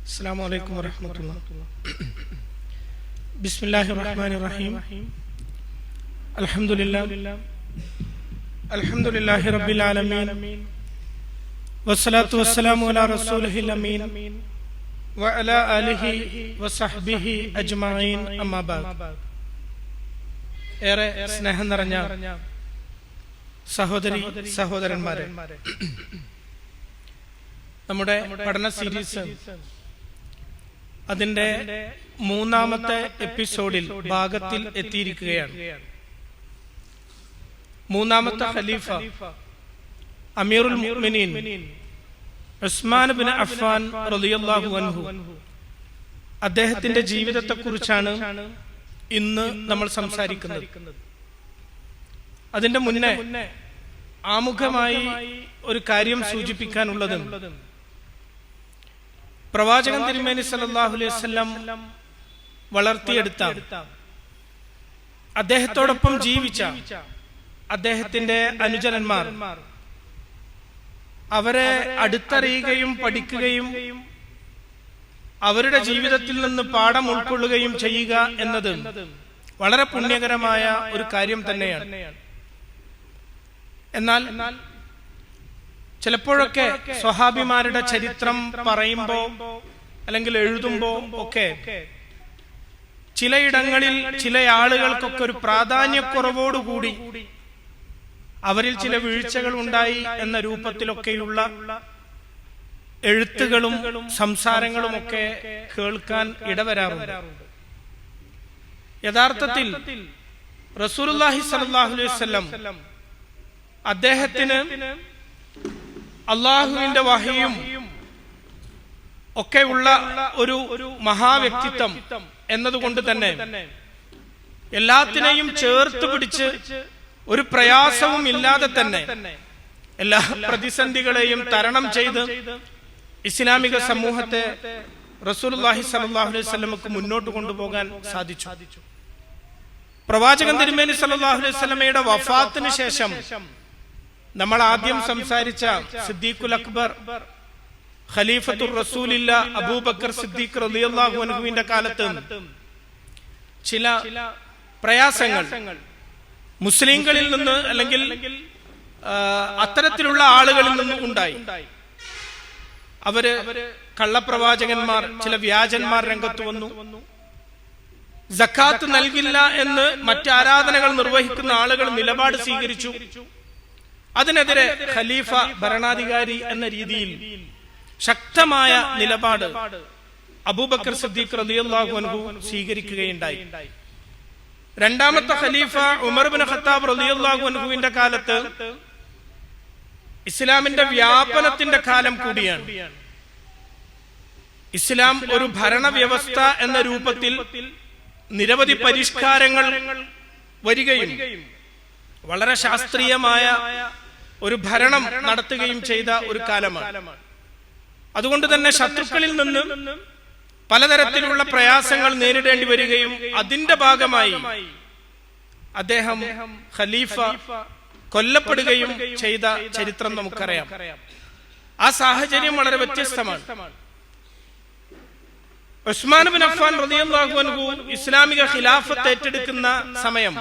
السلام عليكم ورحمة الله. بسم الله الرحمن الرحيم. الحمد لله رب العالمين والصلاة والسلام على رسوله الأمين وعلى آله وصحبه أجمعين أما بعد. ഏറെ സ്നേഹം നിറഞ്ഞ സഹോദരി സഹോദരന്മാരെ, നമ്മുടെ പഠന സീരീസ് അതിന്റെ മൂന്നാമത്തെ എപ്പിസോഡിൽ ഭാഗത്തിൽ എത്തിയിരിക്കുകയാണ്. മൂന്നാമത്തെ ഖലീഫ അമീറുൽ മുഅ്മിനീൻ ഉസ്മാൻ ബിൻ അഫ്ഫാൻ റളിയല്ലാഹു അൻഹു, അദ്ദേഹത്തിന്റെ ജീവിതത്തെക്കുറിച്ചാണ് ഇന്ന് നമ്മൾ സംസാരിക്കുന്നത്. അതിന്റെ മുന്നേ ആമുഖമായി ഒരു കാര്യം സൂചിപ്പിക്കാനുള്ളത്, പ്രവാചകൻ തിരുമേനി സല്ലല്ലാഹു അലൈഹി വസല്ലം വളർത്തിയെടുത്ത, അദ്ദേഹത്തോടൊപ്പം ജീവിച്ച അദ്ദേഹത്തിന്റെ അനുചരന്മാർ, അവരെ അടുത്തറിയുകയും പഠിക്കുകയും അവരുടെ ജീവിതത്തിൽ നിന്ന് പാഠം ഉൾക്കൊള്ളുകയും ചെയ്യുക എന്നത് വളരെ പുണ്യകരമായ ഒരു കാര്യം തന്നെയാണ്. എന്നാൽ ചിലപ്പോഴൊക്കെ സ്വഹാബിമാരുടെ ചരിത്രം പറയുമ്പോ അല്ലെങ്കിൽ എഴുതുമ്പോ ഒക്കെ ചിലയിടങ്ങളിൽ ചില ആളുകൾക്കൊക്കെ ഒരു പ്രാധാന്യക്കുറവോടുകൂടി അവരിൽ ചില വീഴ്ചകൾ ഉണ്ടായി എന്ന രൂപത്തിലൊക്കെയുള്ള എഴുത്തുകളും സംസാരങ്ങളും ഒക്കെ കേൾക്കാൻ ഇടവരാറുണ്ട്. യഥാർത്ഥത്തിൽ റസൂലുള്ളാഹി സ്വല്ലല്ലാഹു അലൈഹി വസല്ലം അദ്ദേഹത്തിന് അള്ളാഹുവിന്റെ വഹിയും ഒക്കെ ഉള്ള ഒരു മഹാവ്യക്തിത്വം എന്നതുകൊണ്ട് തന്നെ എല്ലാത്തിനെയും ചേർത്ത് പിടിച്ച് ഒരു പ്രയാസവും ഇല്ലാതെ തന്നെ എല്ലാ പ്രതിസന്ധികളെയും തരണം ചെയ്ത് ഇസ്ലാമിക സമൂഹത്തെ റസൂലുള്ളാഹി സ്വല്ലല്ലാഹു അലൈഹി വസല്ലമക്ക് മുന്നോട്ട് കൊണ്ടുപോകാൻ സാധിച്ചു. പ്രവാചകൻ തിരുമേനി സല്ലല്ലാഹു അലൈഹി വസല്ലമയുടെ വഫാത്തിന് ശേഷം നമ്മൾ ആദ്യം സംസാരിച്ച സിദ്ദീഖുൽ അക്ബർ, ഖലീഫത്തുർ റസൂലില്ല അബൂബക്കർ സിദ്ദീഖ് റളിയല്ലാഹു അൻഹുവിന്റെ കാലത്ത് ചില പ്രയാസങ്ങൾ മുസ്ലിങ്ങളിൽ നിന്ന് അല്ലെങ്കിൽ അത്തരത്തിലുള്ള ആളുകളിൽ നിന്നും ഉണ്ടായി. അവര് കള്ളപ്രവാചകന്മാർ, ചില വ്യാജന്മാർ രംഗത്ത് വന്നു. സക്കാത്ത് നൽകില്ല എന്ന് മറ്റ് ആരാധനകൾ നിർവഹിക്കുന്ന ആളുകൾ നിലപാട് സ്വീകരിച്ചു. അതിനെതിരെ ഖലീഫ, ഭരണാധികാരി എന്ന രീതിയിൽ ശക്തമായ നിലപാട് അബൂബക്കർ സിദ്ദീഖ് റളിയല്ലാഹു അൻഹു സ്വീകരിക്കുകയുണ്ടായി. രണ്ടാമത്തെ ഖലീഫ ഉമർ ഇബ്നു ഖത്താബ് റളിയല്ലാഹു അൻഹുവിന്റെ കാലത്ത് ഇസ്ലാമിന്റെ വ്യാപനത്തിന്റെ കാലം കൂടിയാണ്. ഇസ്ലാം ഒരു ഭരണവ്യവസ്ഥ എന്ന രൂപത്തിൽ നിരവധി പരിഷ്കാരങ്ങൾ വരികയും വളരെ ശാസ്ത്രീയമായ ഒരു ഭരണം നടത്തുകയും ചെയ്ത ഒരു കാലമാണ്. അതുകൊണ്ട് തന്നെ ശത്രുക്കളിൽ നിന്ന് പലതരത്തിലുള്ള പ്രയാസങ്ങൾ നേരിടേണ്ടി വരികയും അതിന്റെ ഭാഗമായി അദ്ദേഹം ഖലീഫ കൊല്ലപ്പെടുകയും ചെയ്ത ചരിത്രം നമുക്കറിയാം. ആ സാഹചര്യം വളരെ വ്യത്യസ്തമാണ്. ഉസ്മാൻ ബിൻ അഫ്ഫാൻ റളിയല്ലാഹു അൻഹു ഇസ്ലാമിക ഖിലാഫത്ത് ഏറ്റെടുക്കുന്ന സമയം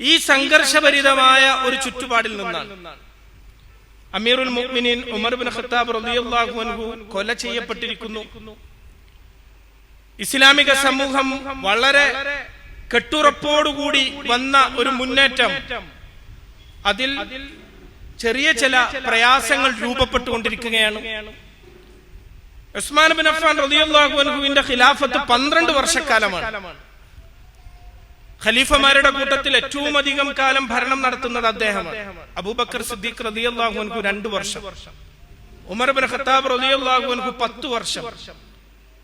ഈ സംഘർഷഭരിതമായ ഒരു ചുറ്റുപാടിൽ നിന്നാണ്. അമീറുൽ മുഅ്മിനീൻ ഉമർ ഇബ്നു ഖത്താബ് റളിയല്ലാഹു അൻഹു കൊല ചെയ്യപ്പെട്ടിരിക്കുന്നു. ഇസ്ലാമിക സമൂഹം വളരെ കെട്ടുറപ്പോടുകൂടി വന്ന ഒരു മുന്നേറ്റം, അതിൽ ചെറിയ ചില പ്രയാസങ്ങൾ രൂപപ്പെട്ടുകൊണ്ടിരിക്കുകയാണ്. ഉസ്മാൻ ബിൻ അഫ്ഫാൻ റളിയല്ലാഹു അൻഹുവിന്റെ ഖിലാഫത്ത് 12 വർഷക്കാലമാണ്. ഖലീഫമാരുടെ കൂട്ടത്തിൽ ഏറ്റവും അധികം കാലം ഭരണം നടത്തുന്നത് അദ്ദേഹമാണ്. അബൂബക്കർ സിദ്ദീഖ് റളിയല്ലാഹു അൻഹു 2 വർഷം, ഉമർ ഇബ്നു ഖത്താബ് റളിയല്ലാഹു അൻഹു 10 വർഷം,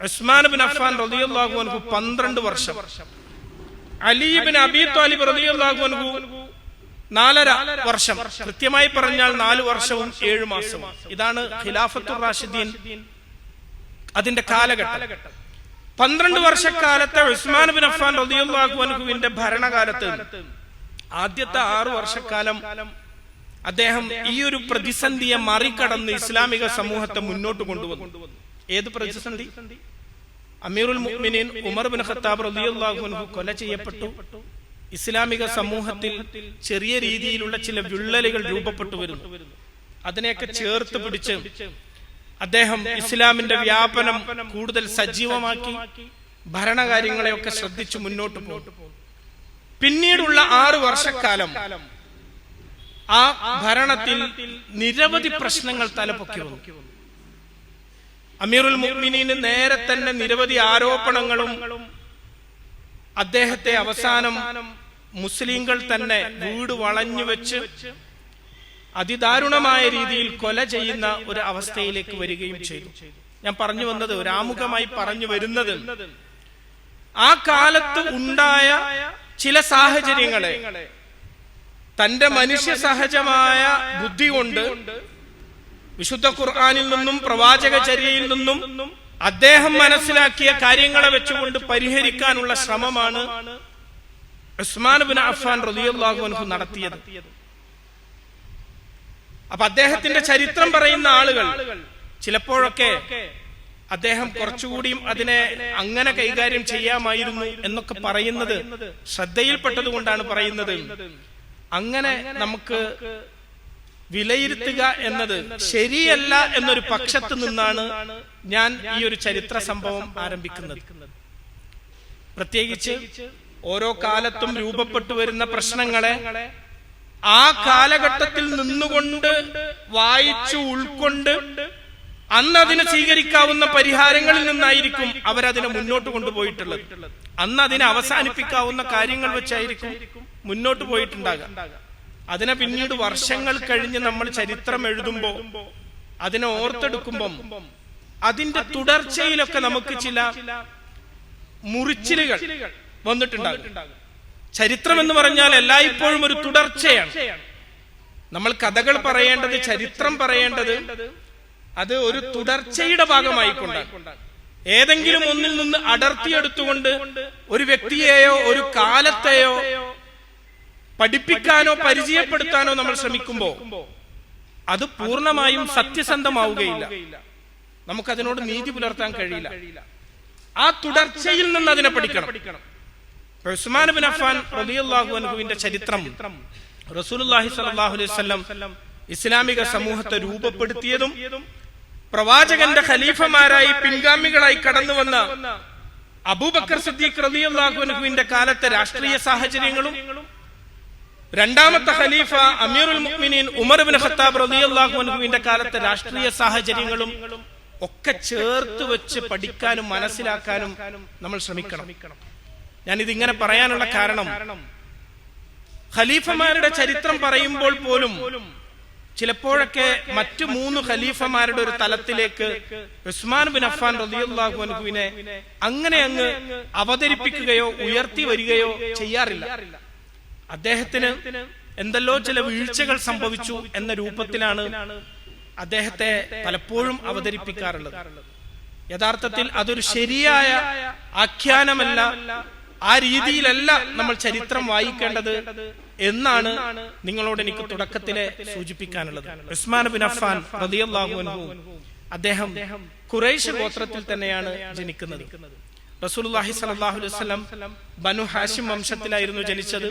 ഉസ്മാൻ ബിൻ അഫ്ഫാൻ റളിയല്ലാഹു അൻഹു 12 വർഷം, അലി ഇബ്നു അബീ ത്വാലിബ് റളിയല്ലാഹു അൻഹു 4.5 വർഷം, കൃത്യമായി പറഞ്ഞാൽ 4 വർഷവും 7 മാസവും. ഇതാണ് ഖിലാഫത്തുർ റാഷിദീൻ അതിന്റെ കാലഘട്ടം. 12 വർഷക്കാലത്തെ ഉസ്മാൻ ബിൻ അഫ്ഫാൻ റളിയല്ലാഹു അൻഹുവിന്റെ ഭരണകാലത്ത് ആദ്യത്തെ 6 വർഷക്കാലം അദ്ദേഹം ഈ ഒരു പ്രതിസന്ധിയെ മറികടന്ന് ഇസ്ലാമിക സമൂഹത്തെ മുന്നോട്ട് കൊണ്ടുവന്നു. ഏത് പ്രതിസന്ധി? അമീറുൽ മുഅ്മിനീൻ ഉമർ ഇബ്നു ഖത്താബ് റളിയല്ലാഹു അൻഹു കൊല ചെയ്യപ്പെട്ടു. ഇസ്ലാമിക സമൂഹത്തിൽ ചെറിയ രീതിയിലുള്ള ചില വിള്ളലുകൾ രൂപപ്പെട്ടു വരുന്നു. അതിനെയൊക്കെ ചേർത്ത് പിടിച്ച് അദ്ദേഹം ഇസ്ലാമിന്റെ വ്യാപനം കൂടുതൽ സജീവമാക്കി ഭരണകാര്യങ്ങളെയൊക്കെ ശ്രദ്ധിച്ചു മുന്നോട്ട് പോകും. പിന്നീടുള്ള 6 വർഷക്കാലം ആ ഭരണത്തിൽ നിരവധി പ്രശ്നങ്ങൾ തലപൊക്കി വന്നു. അമീറുൽ മുഅ്മിനീന് നേരെ തന്നെ നിരവധി ആരോപണങ്ങളും അദ്ദേഹത്തെ അവസാനം മുസ്ലിങ്ങൾ തന്നെ വീട് വളഞ്ഞു വെച്ച് അതിദാരുണമായ രീതിയിൽ കൊല ചെയ്യുന്ന ഒരു അവസ്ഥയിലേക്ക് വരികയും ചെയ്തു. ഞാൻ പറഞ്ഞു വന്നത്, ഒരാമുഖമായി പറഞ്ഞു വരുന്നത്, ആ കാലത്ത് ഉണ്ടായ ചില സാഹചര്യങ്ങളെ തന്റെ മനുഷ്യ സഹജമായ ബുദ്ധി കൊണ്ട് വിശുദ്ധ ഖുർആനിൽ നിന്നും പ്രവാചകചര്യയിൽ നിന്നും അദ്ദേഹം മനസ്സിലാക്കിയ കാര്യങ്ങളെ വെച്ചുകൊണ്ട് പരിഹരിക്കാനുള്ള ശ്രമമാണ് ഉസ്മാൻ ഇബ്നു അഫ്ഫാൻ റളിയല്ലാഹു അൻഹു നടത്തിയത്. അപ്പൊ അദ്ദേഹത്തിന്റെ ചരിത്രം പറയുന്ന ആളുകൾ ചിലപ്പോഴൊക്കെ അദ്ദേഹം കുറച്ചുകൂടിയും അതിനെ അങ്ങനെ കൈകാര്യം ചെയ്യാമായിരുന്നു എന്നൊക്കെ പറയുന്നത് ശ്രദ്ധയിൽപ്പെട്ടത് കൊണ്ടാണ് പറയുന്നത്. അങ്ങനെ നമുക്ക് വിലയിരുത്തുക എന്നത് ശരിയല്ല എന്നൊരു പക്ഷത്ത് നിന്നാണ് ഞാൻ ഈ ഒരു ചരിത്ര സംഭവം ആരംഭിക്കുന്നത്. പ്രത്യേകിച്ച് ഓരോ കാലത്തും രൂപപ്പെട്ടു വരുന്ന പ്രശ്നങ്ങളെ ആ കാലഘട്ടത്തിൽ നിന്നുകൊണ്ട് വായിച്ചു ഉൾക്കൊണ്ട് അന്ന് അതിന് സ്വീകരിക്കാവുന്ന പരിഹാരങ്ങളിൽ നിന്നായിരിക്കും അവരതിനെ മുന്നോട്ട് കൊണ്ടുപോയിട്ടുള്ളത്. അന്ന് അതിനെ അവസാനിപ്പിക്കാവുന്ന കാര്യങ്ങൾ വെച്ചായിരിക്കും മുന്നോട്ട് പോയിട്ടുണ്ടാകാം. അതിനെ പിന്നീട് വർഷങ്ങൾ കഴിഞ്ഞ് നമ്മൾ ചരിത്രം എഴുതുമ്പോ അതിനെ ഓർത്തെടുക്കുമ്പം അതിന്റെ തുടർച്ചയിലൊക്കെ നമുക്ക് ചില മുറിച്ചിലുകൾ വന്നിട്ടുണ്ടാകും. ചരിത്രം എന്ന് പറഞ്ഞാൽ എല്ലായ്പ്പോഴും ഒരു തുടർച്ചയാണ്. നമ്മൾ കഥകൾ പറയേണ്ടത്, ചരിത്രം പറയേണ്ടത് അത് ഒരു തുടർച്ചയുടെ ഭാഗമായിക്കൊണ്ടാണ്. ഏതെങ്കിലും ഒന്നിൽ നിന്ന് അടർത്തിയെടുത്തുകൊണ്ട് ഒരു വ്യക്തിയെയോ ഒരു കാലത്തെയോ പഠിപ്പിക്കാനോ പരിചയപ്പെടുത്താനോ നമ്മൾ ശ്രമിക്കുമ്പോൾ അത് പൂർണ്ണമായും സത്യസന്ധമാവുകയില്ല. നമുക്കതിനോട് നീതി പുലർത്താൻ കഴിയില്ല. ആ തുടർച്ചയിൽ നിന്ന് അതിനെ പഠിക്കണം. ഉസ്മാൻ ഇബ്നു അഫ്ഫാൻ റളിയല്ലാഹു അൻഹുവിന്റെ ചരിത്രം റസൂലുള്ളാഹി സ്വല്ലല്ലാഹു അലൈഹി വസല്ലം ഇസ്ലാമിക സമൂഹത്തെ രൂപപ്പെടുത്തിയതും പ്രവാചകന്റെ ഖലീഫമാരായി പിൻഗാമികളായി കടന്നു വന്ന അബൂബക്കർ സിദ്ദീഖ് റളിയല്ലാഹു അൻഹുവിന്റെ കാലത്തെ രാഷ്ട്രീയ സാഹചര്യങ്ങളും രണ്ടാമത്തെ ഖലീഫ അമീറുൽ മുഅ്മിനീൻ ഉമർ ഇബ്നു ഖത്താബ് റളിയല്ലാഹു അൻഹുവിന്റെ കാലത്തെ രാഷ്ട്രീയ സാഹചര്യങ്ങളും ഒക്കെ ചേർത്ത് വെച്ച് പഠിക്കാനും മനസ്സിലാക്കാനും നമ്മൾ ശ്രമിക്കണം. ഞാനിതിങ്ങനെ പറയാനുള്ള കാരണം, ഖലീഫമാരുടെ ചരിത്രം പറയുമ്പോൾ പോലും ചിലപ്പോഴൊക്കെ മറ്റു 3 ഖലീഫമാരുടെ ഒരു തലത്തിലേക്ക് ഉസ്മാൻ ബിൻ അഫ്ഫാൻ റളിയല്ലാഹു അൻഹുവിനെ അങ്ങനെ അങ്ങ് അവതരിപ്പിക്കുകയോ ഉയർത്തി വരികയോ ചെയ്യാറില്ല. അദ്ദേഹത്തിന് എന്തെല്ലോ ചില വീഴ്ചകൾ സംഭവിച്ചു എന്ന രൂപത്തിലാണ് അദ്ദേഹത്തെ പലപ്പോഴും അവതരിപ്പിക്കാറുള്ളത്. യഥാർത്ഥത്തിൽ അതൊരു ശരിയായ ആഖ്യാനമല്ല, ആ രീതിയിലല്ല നമ്മൾ ചരിത്രം വായിക്കേണ്ടത് എന്നാണ് നിങ്ങളോട് എനിക്ക് തുടക്കത്തിലെ സൂചിപ്പിക്കാനുള്ളത്. ഉസ്മാൻ ബിൻ അഫ്ഫാൻ റളിയല്ലാഹു അൻഹു അദ്ദേഹം ഖുറൈശ് ഗോത്രത്തിൽ തന്നെയാണ് ജനിക്കുന്നത്. റസൂലുള്ളാഹി സ്വല്ലല്ലാഹു അലൈഹി വസല്ലം ബനു ഹാഷിം വംശത്തിലായിരുന്നു ജനിച്ചത്.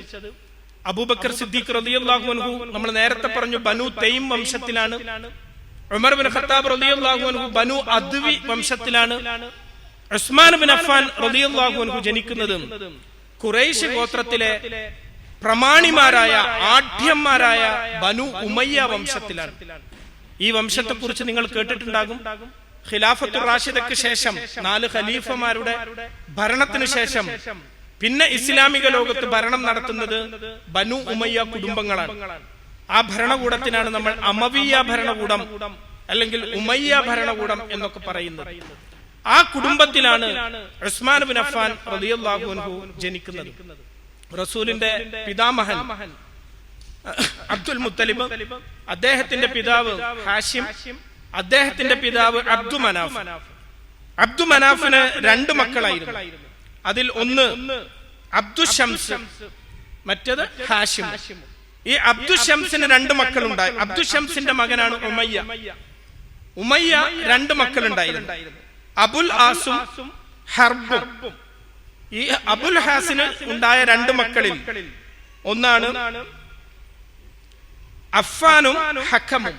അബൂബക്കർ സിദ്ദീഖ് റളിയല്ലാഹു അൻഹു നമ്മൾ നേരത്തെ പറഞ്ഞു ബനു തൈം വംശത്തിലാണ്. ഉമർ ഇബ്നു ഖത്താബ് റളിയല്ലാഹു അൻഹു ബനു അദ്വി വംശത്തിലാണ്. ഉസ്മാൻ ബിൻ അഫ്ഫാൻ റളിയല്ലാഹു അൻഹു ജനിക്കുന്നത് ഖുറൈശ് ഗോത്രത്തിലെ പ്രമാണിമാരായ ആഢ്യന്മാരായ ബനു ഉമയ്യ വംശത്തിലാണ്. ഈ വംശത്തെ കുറിച്ച് നിങ്ങൾ കേട്ടിട്ടുണ്ടാകും. ഖിലാഫത്തുർ റാഷിദക്ക് ശേഷം 4 ഖലീഫമാരുടെ ഭരണത്തിന് ശേഷം പിന്നെ ഇസ്ലാമിക ലോകത്ത് ഭരണം നടത്തുന്നത് ബനു ഉമയ്യ കുടുംബങ്ങളാണ്. ആ ഭരണകൂടത്തിനാണ് നമ്മൾ അമവിയ ഭരണകൂടം അല്ലെങ്കിൽ ഉമയ്യ ഭരണകൂടം എന്നൊക്കെ പറയുന്നത്. ആ കുടുംബത്തിലാണ് ഉസ്മാൻ ബിൻ അഫ്ഫാൻ റളിയല്ലാഹു അൻഹു ജനിക്കുന്നത്. റസൂലിന്റെ പിതാമഹൻ അബ്ദുൽ മുത്തലിബ്, അദ്ദേഹത്തിന്റെ പിതാവ് ഹാഷിം, അദ്ദേഹത്തിന്റെ പിതാവ് അബ്ദു മനാഫ്. അബ്ദു മനാഫിന് 2 മക്കളായിരുന്നു. അതിൽ ഒന്ന് അബ്ദു ഷംസ്, മറ്റേത് ഹാഷിം. ഈ അബ്ദു ഷംസിന് 2 മക്കളുണ്ടായി. അബ്ദു ഷംസിന്റെ മകനാണ് ഉമയ്യ. ഉമയ്യ 2 മക്കളുണ്ടായിരുന്നു. അബുൽ ആസും ഹർബും. ഈ അബുൽ ഹാസിന് ഉണ്ടായ രണ്ട് മക്കളിൽ ഒന്നാണ് അഫ്ഫാനും ഹക്കമും.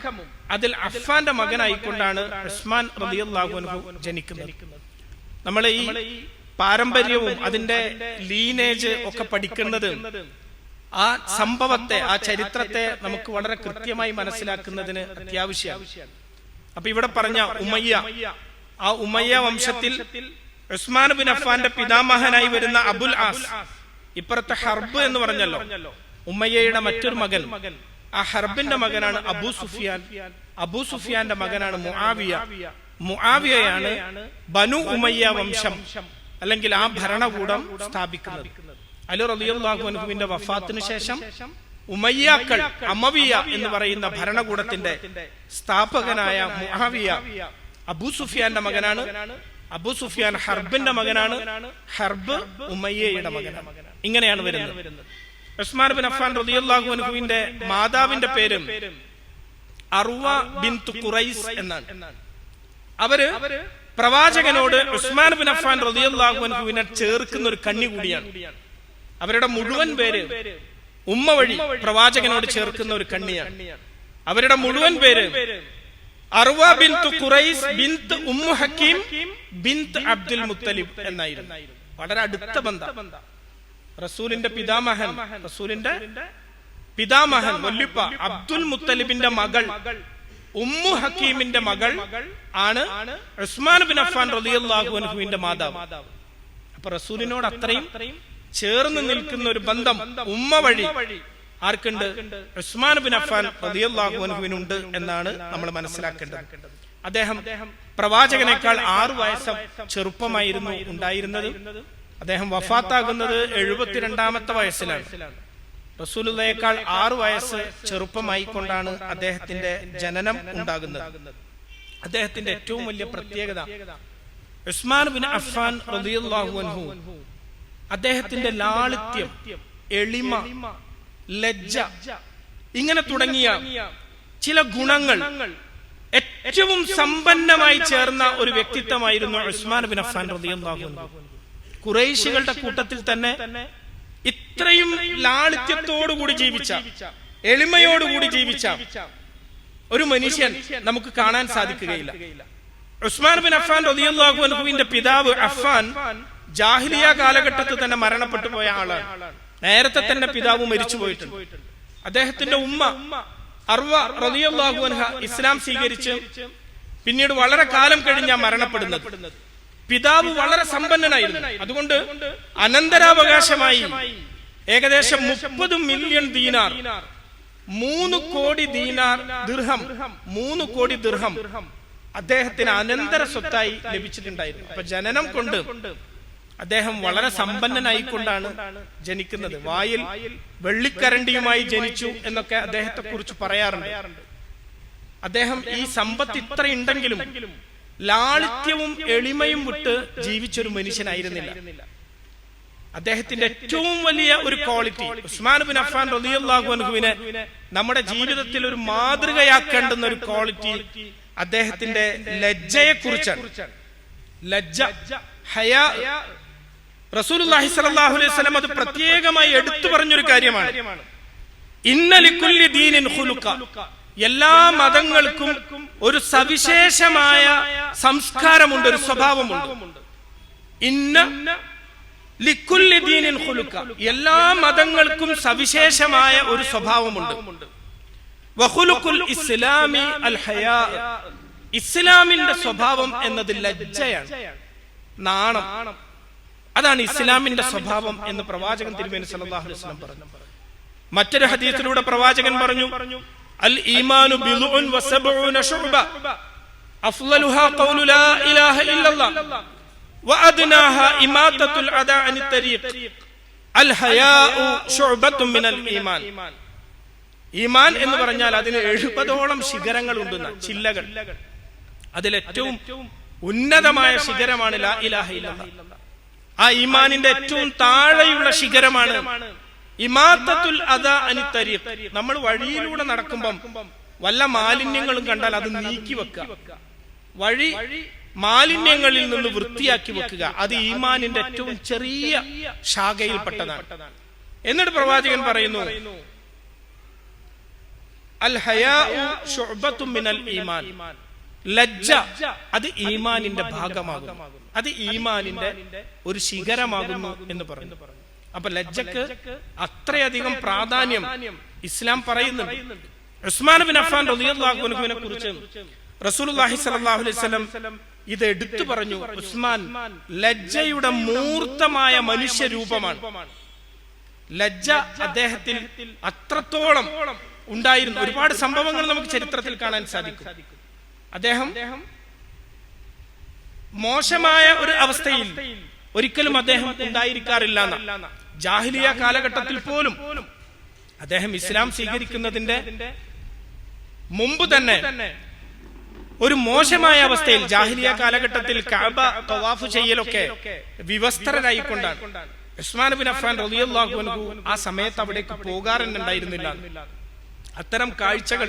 അതിൽ അഫ്ഫാന്റെ മകനായിക്കൊണ്ടാണ് ഉസ്മാൻ റളിയല്ലാഹു അൻഹു ജനിക്കുന്നത്. നമ്മൾ ഈ പാരമ്പര്യവും അതിന്റെ ലീനേജ് ഒക്കെ പഠിക്കുന്നത് ആ സംഭവത്തെ, ആ ചരിത്രത്തെ നമുക്ക് വളരെ കൃത്യമായി മനസ്സിലാക്കുന്നതിന് അത്യാവശ്യമാണ്. അപ്പൊ ഇവിടെ പറഞ്ഞ ഉമയ്യ, ആ ഉമയ്യ വംശത്തിൽ ഉസ്മാൻ ബിൻ അഫ്ഫാന്റെ പിതാമഹനായി വരുന്ന അബുൽ ആസ്, ഇപ്പുറത്തെ ഹർബ് എന്ന് പറഞ്ഞല്ലോ ഉമയ്യയുടെ മറ്റൊരു മകൻ, ആ ഹർബിന്റെ മകനാണ് അബൂ സുഫിയാൻ. അബൂ സുഫിയാന്റെ മകനാണ് മുആവിയ. മുആവിയയാണ് ബനു ഉമയ്യ വംശം അല്ലെങ്കിൽ ആ ഭരണകൂടം സ്ഥാപിക്കുന്നത്. അലി റളിയല്ലാഹു അൻഹുവിന്റെ വഫാത്തിന് ശേഷം ഉമയ്യാക്കൾ, അമവിയ എന്ന് പറയുന്ന ഭരണകൂടത്തിന്റെ സ്ഥാപകനായ മുആവിയ അബൂ സുഫിയാന്റെ മകനാണ്. അബൂ സുഫിയാൻ ഹർബിന്റെ മകനാണ്. ഹർബ് ഉമയ്യയുടെ മകനാണ്. ഇങ്ങനെയാണ് വരുന്നത്. ഉസ്മാൻ ബിൻ അഫ്ഫാൻ റളിയല്ലാഹു അൻഹുവിന്റെ മാതാവിന്റെ പേരും അർവ ബിൻത് ഖുറൈസ് എന്നാണ്. അവര് പ്രവാചകനോട് ഉസ്മാൻ ബിൻ അഫ്ഫാൻ റളിയല്ലാഹു അൻഹുവിനെ ചേർക്കുന്ന ഒരു കണ്ണി കൂടിയാണ്. അവരുടെ മുഴുവൻ പേര് ഉമ്മ വഴി പ്രവാചകനോട് ചേർക്കുന്ന ഒരു കണ്ണിയാണ്. അവരുടെ മുഴുവൻ പേര് അർവ ബിൻത് ഖുറൈസ് ബിൻത് ഉമ്മു ഹക്കീം ബിൻത് അബ്ദുൽ മുത്തലിബ് എന്നായിരുന്നു. വളരെ അടുത്ത ബന്ധം. റസൂലിന്റെ പിതാമഹൻ വല്യുപ്പ അബ്ദുൽ മുത്തലിബിന്റെ മകൾ ഉമ്മു ഹക്കീമിന്റെ മകൾ ആണ് ഉസ്മാൻ ബിൻ അഫ്ഫാൻ റളിയല്ലാഹു അൻഹുവിന്റെ മാതാവ്. അപ്പൊ റസൂലിനോട് അത്രയും ചേർന്ന് നിൽക്കുന്ന ഒരു ബന്ധം ഉമ്മ വഴി ആർക്കുണ്ട്? ഉസ്മാൻ ബിൻ അഫ്ഫാൻ റളിയല്ലാഹു അൻഹുവിനുണ്ട് എന്നാണ് നമ്മൾ മനസ്സിലാക്കേണ്ടത്. അദ്ദേഹം പ്രവാചകനേക്കാൾ 6 വയസ്സ് ചെറുപ്പമായിരുന്നു ഉണ്ടായിരുന്നത്. അദ്ദേഹം വഫാത്താകുന്നത് 72ാമത്തെ വയസ്സിലാണ്. റസൂലുള്ളാഹിയേക്കാൾ 6 വയസ്സ് ചെറുപ്പമായി കൊണ്ടാണ് അദ്ദേഹത്തിന്റെ ജനനം ഉണ്ടാകുന്നത്. അദ്ദേഹത്തിന്റെ ഏറ്റവും വലിയ പ്രത്യേകത ഉസ്മാൻ ബിൻ അഫ്ഫാൻ റളിയല്ലാഹു അൻഹു അദ്ദേഹത്തിന്റെ ലാളിത്യം, എളിമ, ലജ്ജ, ഇങ്ങനെ തുടങ്ങിയ ചില ഗുണങ്ങൾ ഏറ്റവും സമ്പന്നമായി ചേർന്ന ഒരു വ്യക്തിത്വമായിരുന്നു ഉസ്മാൻ ബിൻ അഫ്ഫാൻ റളിയല്ലാഹു അൻഹു. ഖുറൈശികളുടെ കൂട്ടത്തിൽ തന്നെ ഇത്രയും ലാളിത്യത്തോടുകൂടി ജീവിച്ച, എളിമയോടുകൂടി ജീവിച്ച ഒരു മനുഷ്യൻ നമുക്ക് കാണാൻ സാധിക്കുകയില്ല. ഉസ്മാൻ ബിൻ അഫ്ഫാൻ റളിയല്ലാഹു അൻഹുവിന്റെ പിതാവ് അഫ്ഫാൻ ജാഹിലിയ കാലഘട്ടത്തിൽ തന്നെ മരണപ്പെട്ടു പോയ ആളാണ്. നേരത്തെ തന്നെ പിതാവ് മരിച്ചു പോയിട്ടുണ്ട്. അദ്ദേഹത്തിന്റെ ഉമ്മ അർവ റളിയല്ലാഹു അൻഹ ഇസ്ലാം സ്വീകരിച്ച് പിന്നീട് വളരെ കാലം കഴിഞ്ഞാണ് മരണപ്പെടുന്നത്. പിതാവ് വളരെ സമ്പന്നനായിരുന്നു. അതുകൊണ്ട് അനന്തരാവകാശമായി ഏകദേശം 30 മില്യൺ ദീനാർ, 3 കോടി ദിർഹം, 3 കോടി ദിർഹം അദ്ദേഹത്തിന് അനന്തര സ്വത്തായി ലഭിച്ചിട്ടുണ്ടായിരുന്നു. അപ്പൊ ജനനം കൊണ്ട് അദ്ദേഹം വളരെ സമ്പന്നനായിക്കൊണ്ടാണ് ജനിക്കുന്നത്. വായിൽ വെള്ളിക്കരണ്ടിയുമായി ജനിച്ചു എന്നൊക്കെ അദ്ദേഹത്തെ കുറിച്ച് പറയാറുണ്ട്. അദ്ദേഹം ഈ സമ്പത്ത് ഇത്രയുണ്ടെങ്കിലും ലാളിത്യവും എളിമയും വിട്ട് ജീവിച്ചൊരു മനുഷ്യനായിരുന്നില്ല. അദ്ദേഹത്തിന്റെ ഏറ്റവും വലിയ ഒരു ക്വാളിറ്റി, ഉസ്മാൻ ബിൻ അഫ്ഫാൻ റളിയല്ലാഹു അൻഹുവിനെ നമ്മുടെ ജീവിതത്തിൽ ഒരു മാതൃകയാക്കേണ്ടുന്ന ഒരു ക്വാളിറ്റി അദ്ദേഹത്തിന്റെ ലജ്ജയെ കുറിച്ചാണ്. ലജ്ജ, ഹയാ. റസൂലുള്ളാഹി സ്വല്ലല്ലാഹു അലൈഹി വസല്ലം അത് പ്രത്യേകമായി എടുത്തു പറഞ്ഞൊരു കാര്യമാണ്. ഇന്ന ലികുല്ലി ദീനിൻ ഖുലുഖ. എല്ലാ മതങ്ങൾക്കും ഒരു സവിശേഷമായ സംസ്കാരമുണ്ട്, ഒരു സ്വഭാവമുണ്ട്. ഇന്ന ലികുല്ലി ദീനിൻ ഖുലുഖ. എല്ലാ മതങ്ങൾക്കും സവിശേഷമായ ഒരു സ്വഭാവമുണ്ട്. വഖുലുഖുൽ ഇസ്ലാമി അൽ ഹയാ. ഇസ്ലാമിന്റെ സ്വഭാവം എന്നത് ലജ്ജയാണ്, നാണം. അതാണ് ഇസ്ലാമിന്റെ സ്വഭാവം എന്ന് പ്രവാചകൻ തിരുമേനി സല്ലല്ലാഹു അലൈഹി വസല്ലം പറഞ്ഞു. മറ്റൊരു ഹദീസിലൂടെ പ്രവാചകൻ പറഞ്ഞു, അൽ ഈമാനു ബിളുഉൻ വസബഊന ശുഅബ അഫ്ളലുഹാ ഖൗലു ലാ ഇലാഹ ഇല്ലല്ലാഹ് വഅദ്നാഹാ ഇമാതത്തുൽ അദാ അനി തരീഖ് അൽ ഹയാഉ ശുഅബത്തുൻ മിനൽ ഈമാൻ. ഈമാൻ എന്ന് പറഞ്ഞാൽ അതിന് 70ഓളം ശിഖരങ്ങളുണ്ട്, ചില്ലകൾ. അതിലേറ്റവും ഉന്നതമായ ശിഖരമാണ് ലാ ഇലാഹ ഇല്ലല്ലാഹ്. ആ ഈമാനിന്റെ ഏറ്റവും താഴെയുള്ള ശിഖരമാണ് ഇമാതത്തുൽ അദാ അനി തരീഖ്. നമ്മൾ വഴിയിലൂടെ നടക്കുമ്പം വല്ല മാലിന്യങ്ങളും കണ്ടാൽ അത് നീക്കി വെക്കുക. വഴി മാലിന്യങ്ങളിൽ നിന്ന് വൃത്തിയാക്കി വെക്കുക. അത് ഈമാനിന്റെ ഏറ്റവും ചെറിയ ശാഖയിൽപ്പെട്ടതാണ്. എന്നിട്ട് പ്രവാചകൻ പറയുന്നു, അൽ ഹയാഉ ശുഅബത്തും മിനൽ ഈമാൻ. ലജ്ജ അത് ഈമാനിന്റെ ഭാഗമാകും, അത് ഈമാനിന്റെ ഒരു ശിഖരമാകുന്നു എന്ന് പറഞ്ഞു. അപ്പൊ ലജ്ജക്ക് അത്രയധികം പ്രാധാന്യം ഇസ്ലാം പറയുന്നുണ്ട്. ഉസ്മാൻ ബിൻ അഫ്ഫാൻ റളിയല്ലാഹു അൻഹുവിനെ കുറിച്ച് റസൂലുള്ളാഹി സ്വല്ലല്ലാഹു അലൈഹി വസല്ലം ഇത് എടുത്തു പറഞ്ഞു. ഉസ്മാൻ ലജ്ജയുടെ മൂർത്തമായ മനുഷ്യ രൂപമാണ്. ലജ്ജ അദ്ദേഹത്തിൽ അത്രത്തോളം ഉണ്ടായിരുന്നു. ഒരുപാട് സംഭവങ്ങൾ നമുക്ക് ചരിത്രത്തിൽ കാണാൻ സാധിക്കും. അദ്ദേഹം മോശമായ ഒരു അവസ്ഥയിൽ ഒരിക്കലും അദ്ദേഹം ഉണ്ടായിരിക്കാറില്ല. ജാഹിലിയ കാലഘട്ടത്തിൽ പോലും അദ്ദേഹം ഇസ്ലാം സ്വീകരിക്കുന്നതിന്റെ മുമ്പ് തന്നെ ഒരു മോശമായ അവസ്ഥയിൽ, ജാഹിലിയ കാലഘട്ടത്തിൽ കഅബ തവാഫ് ചെയ്യലൊക്കെ വിവസ്ത്രരായിക്കൊണ്ടാണ്. ഉസ്മാൻ ബിൻ അഫ്ഫാൻ റളിയല്ലാഹു അൻഹു ആ സമയത്ത് അവിടേക്ക് പോകാറുണ്ടായിരുന്നില്ല. അത്തരം കാഴ്ചകൾ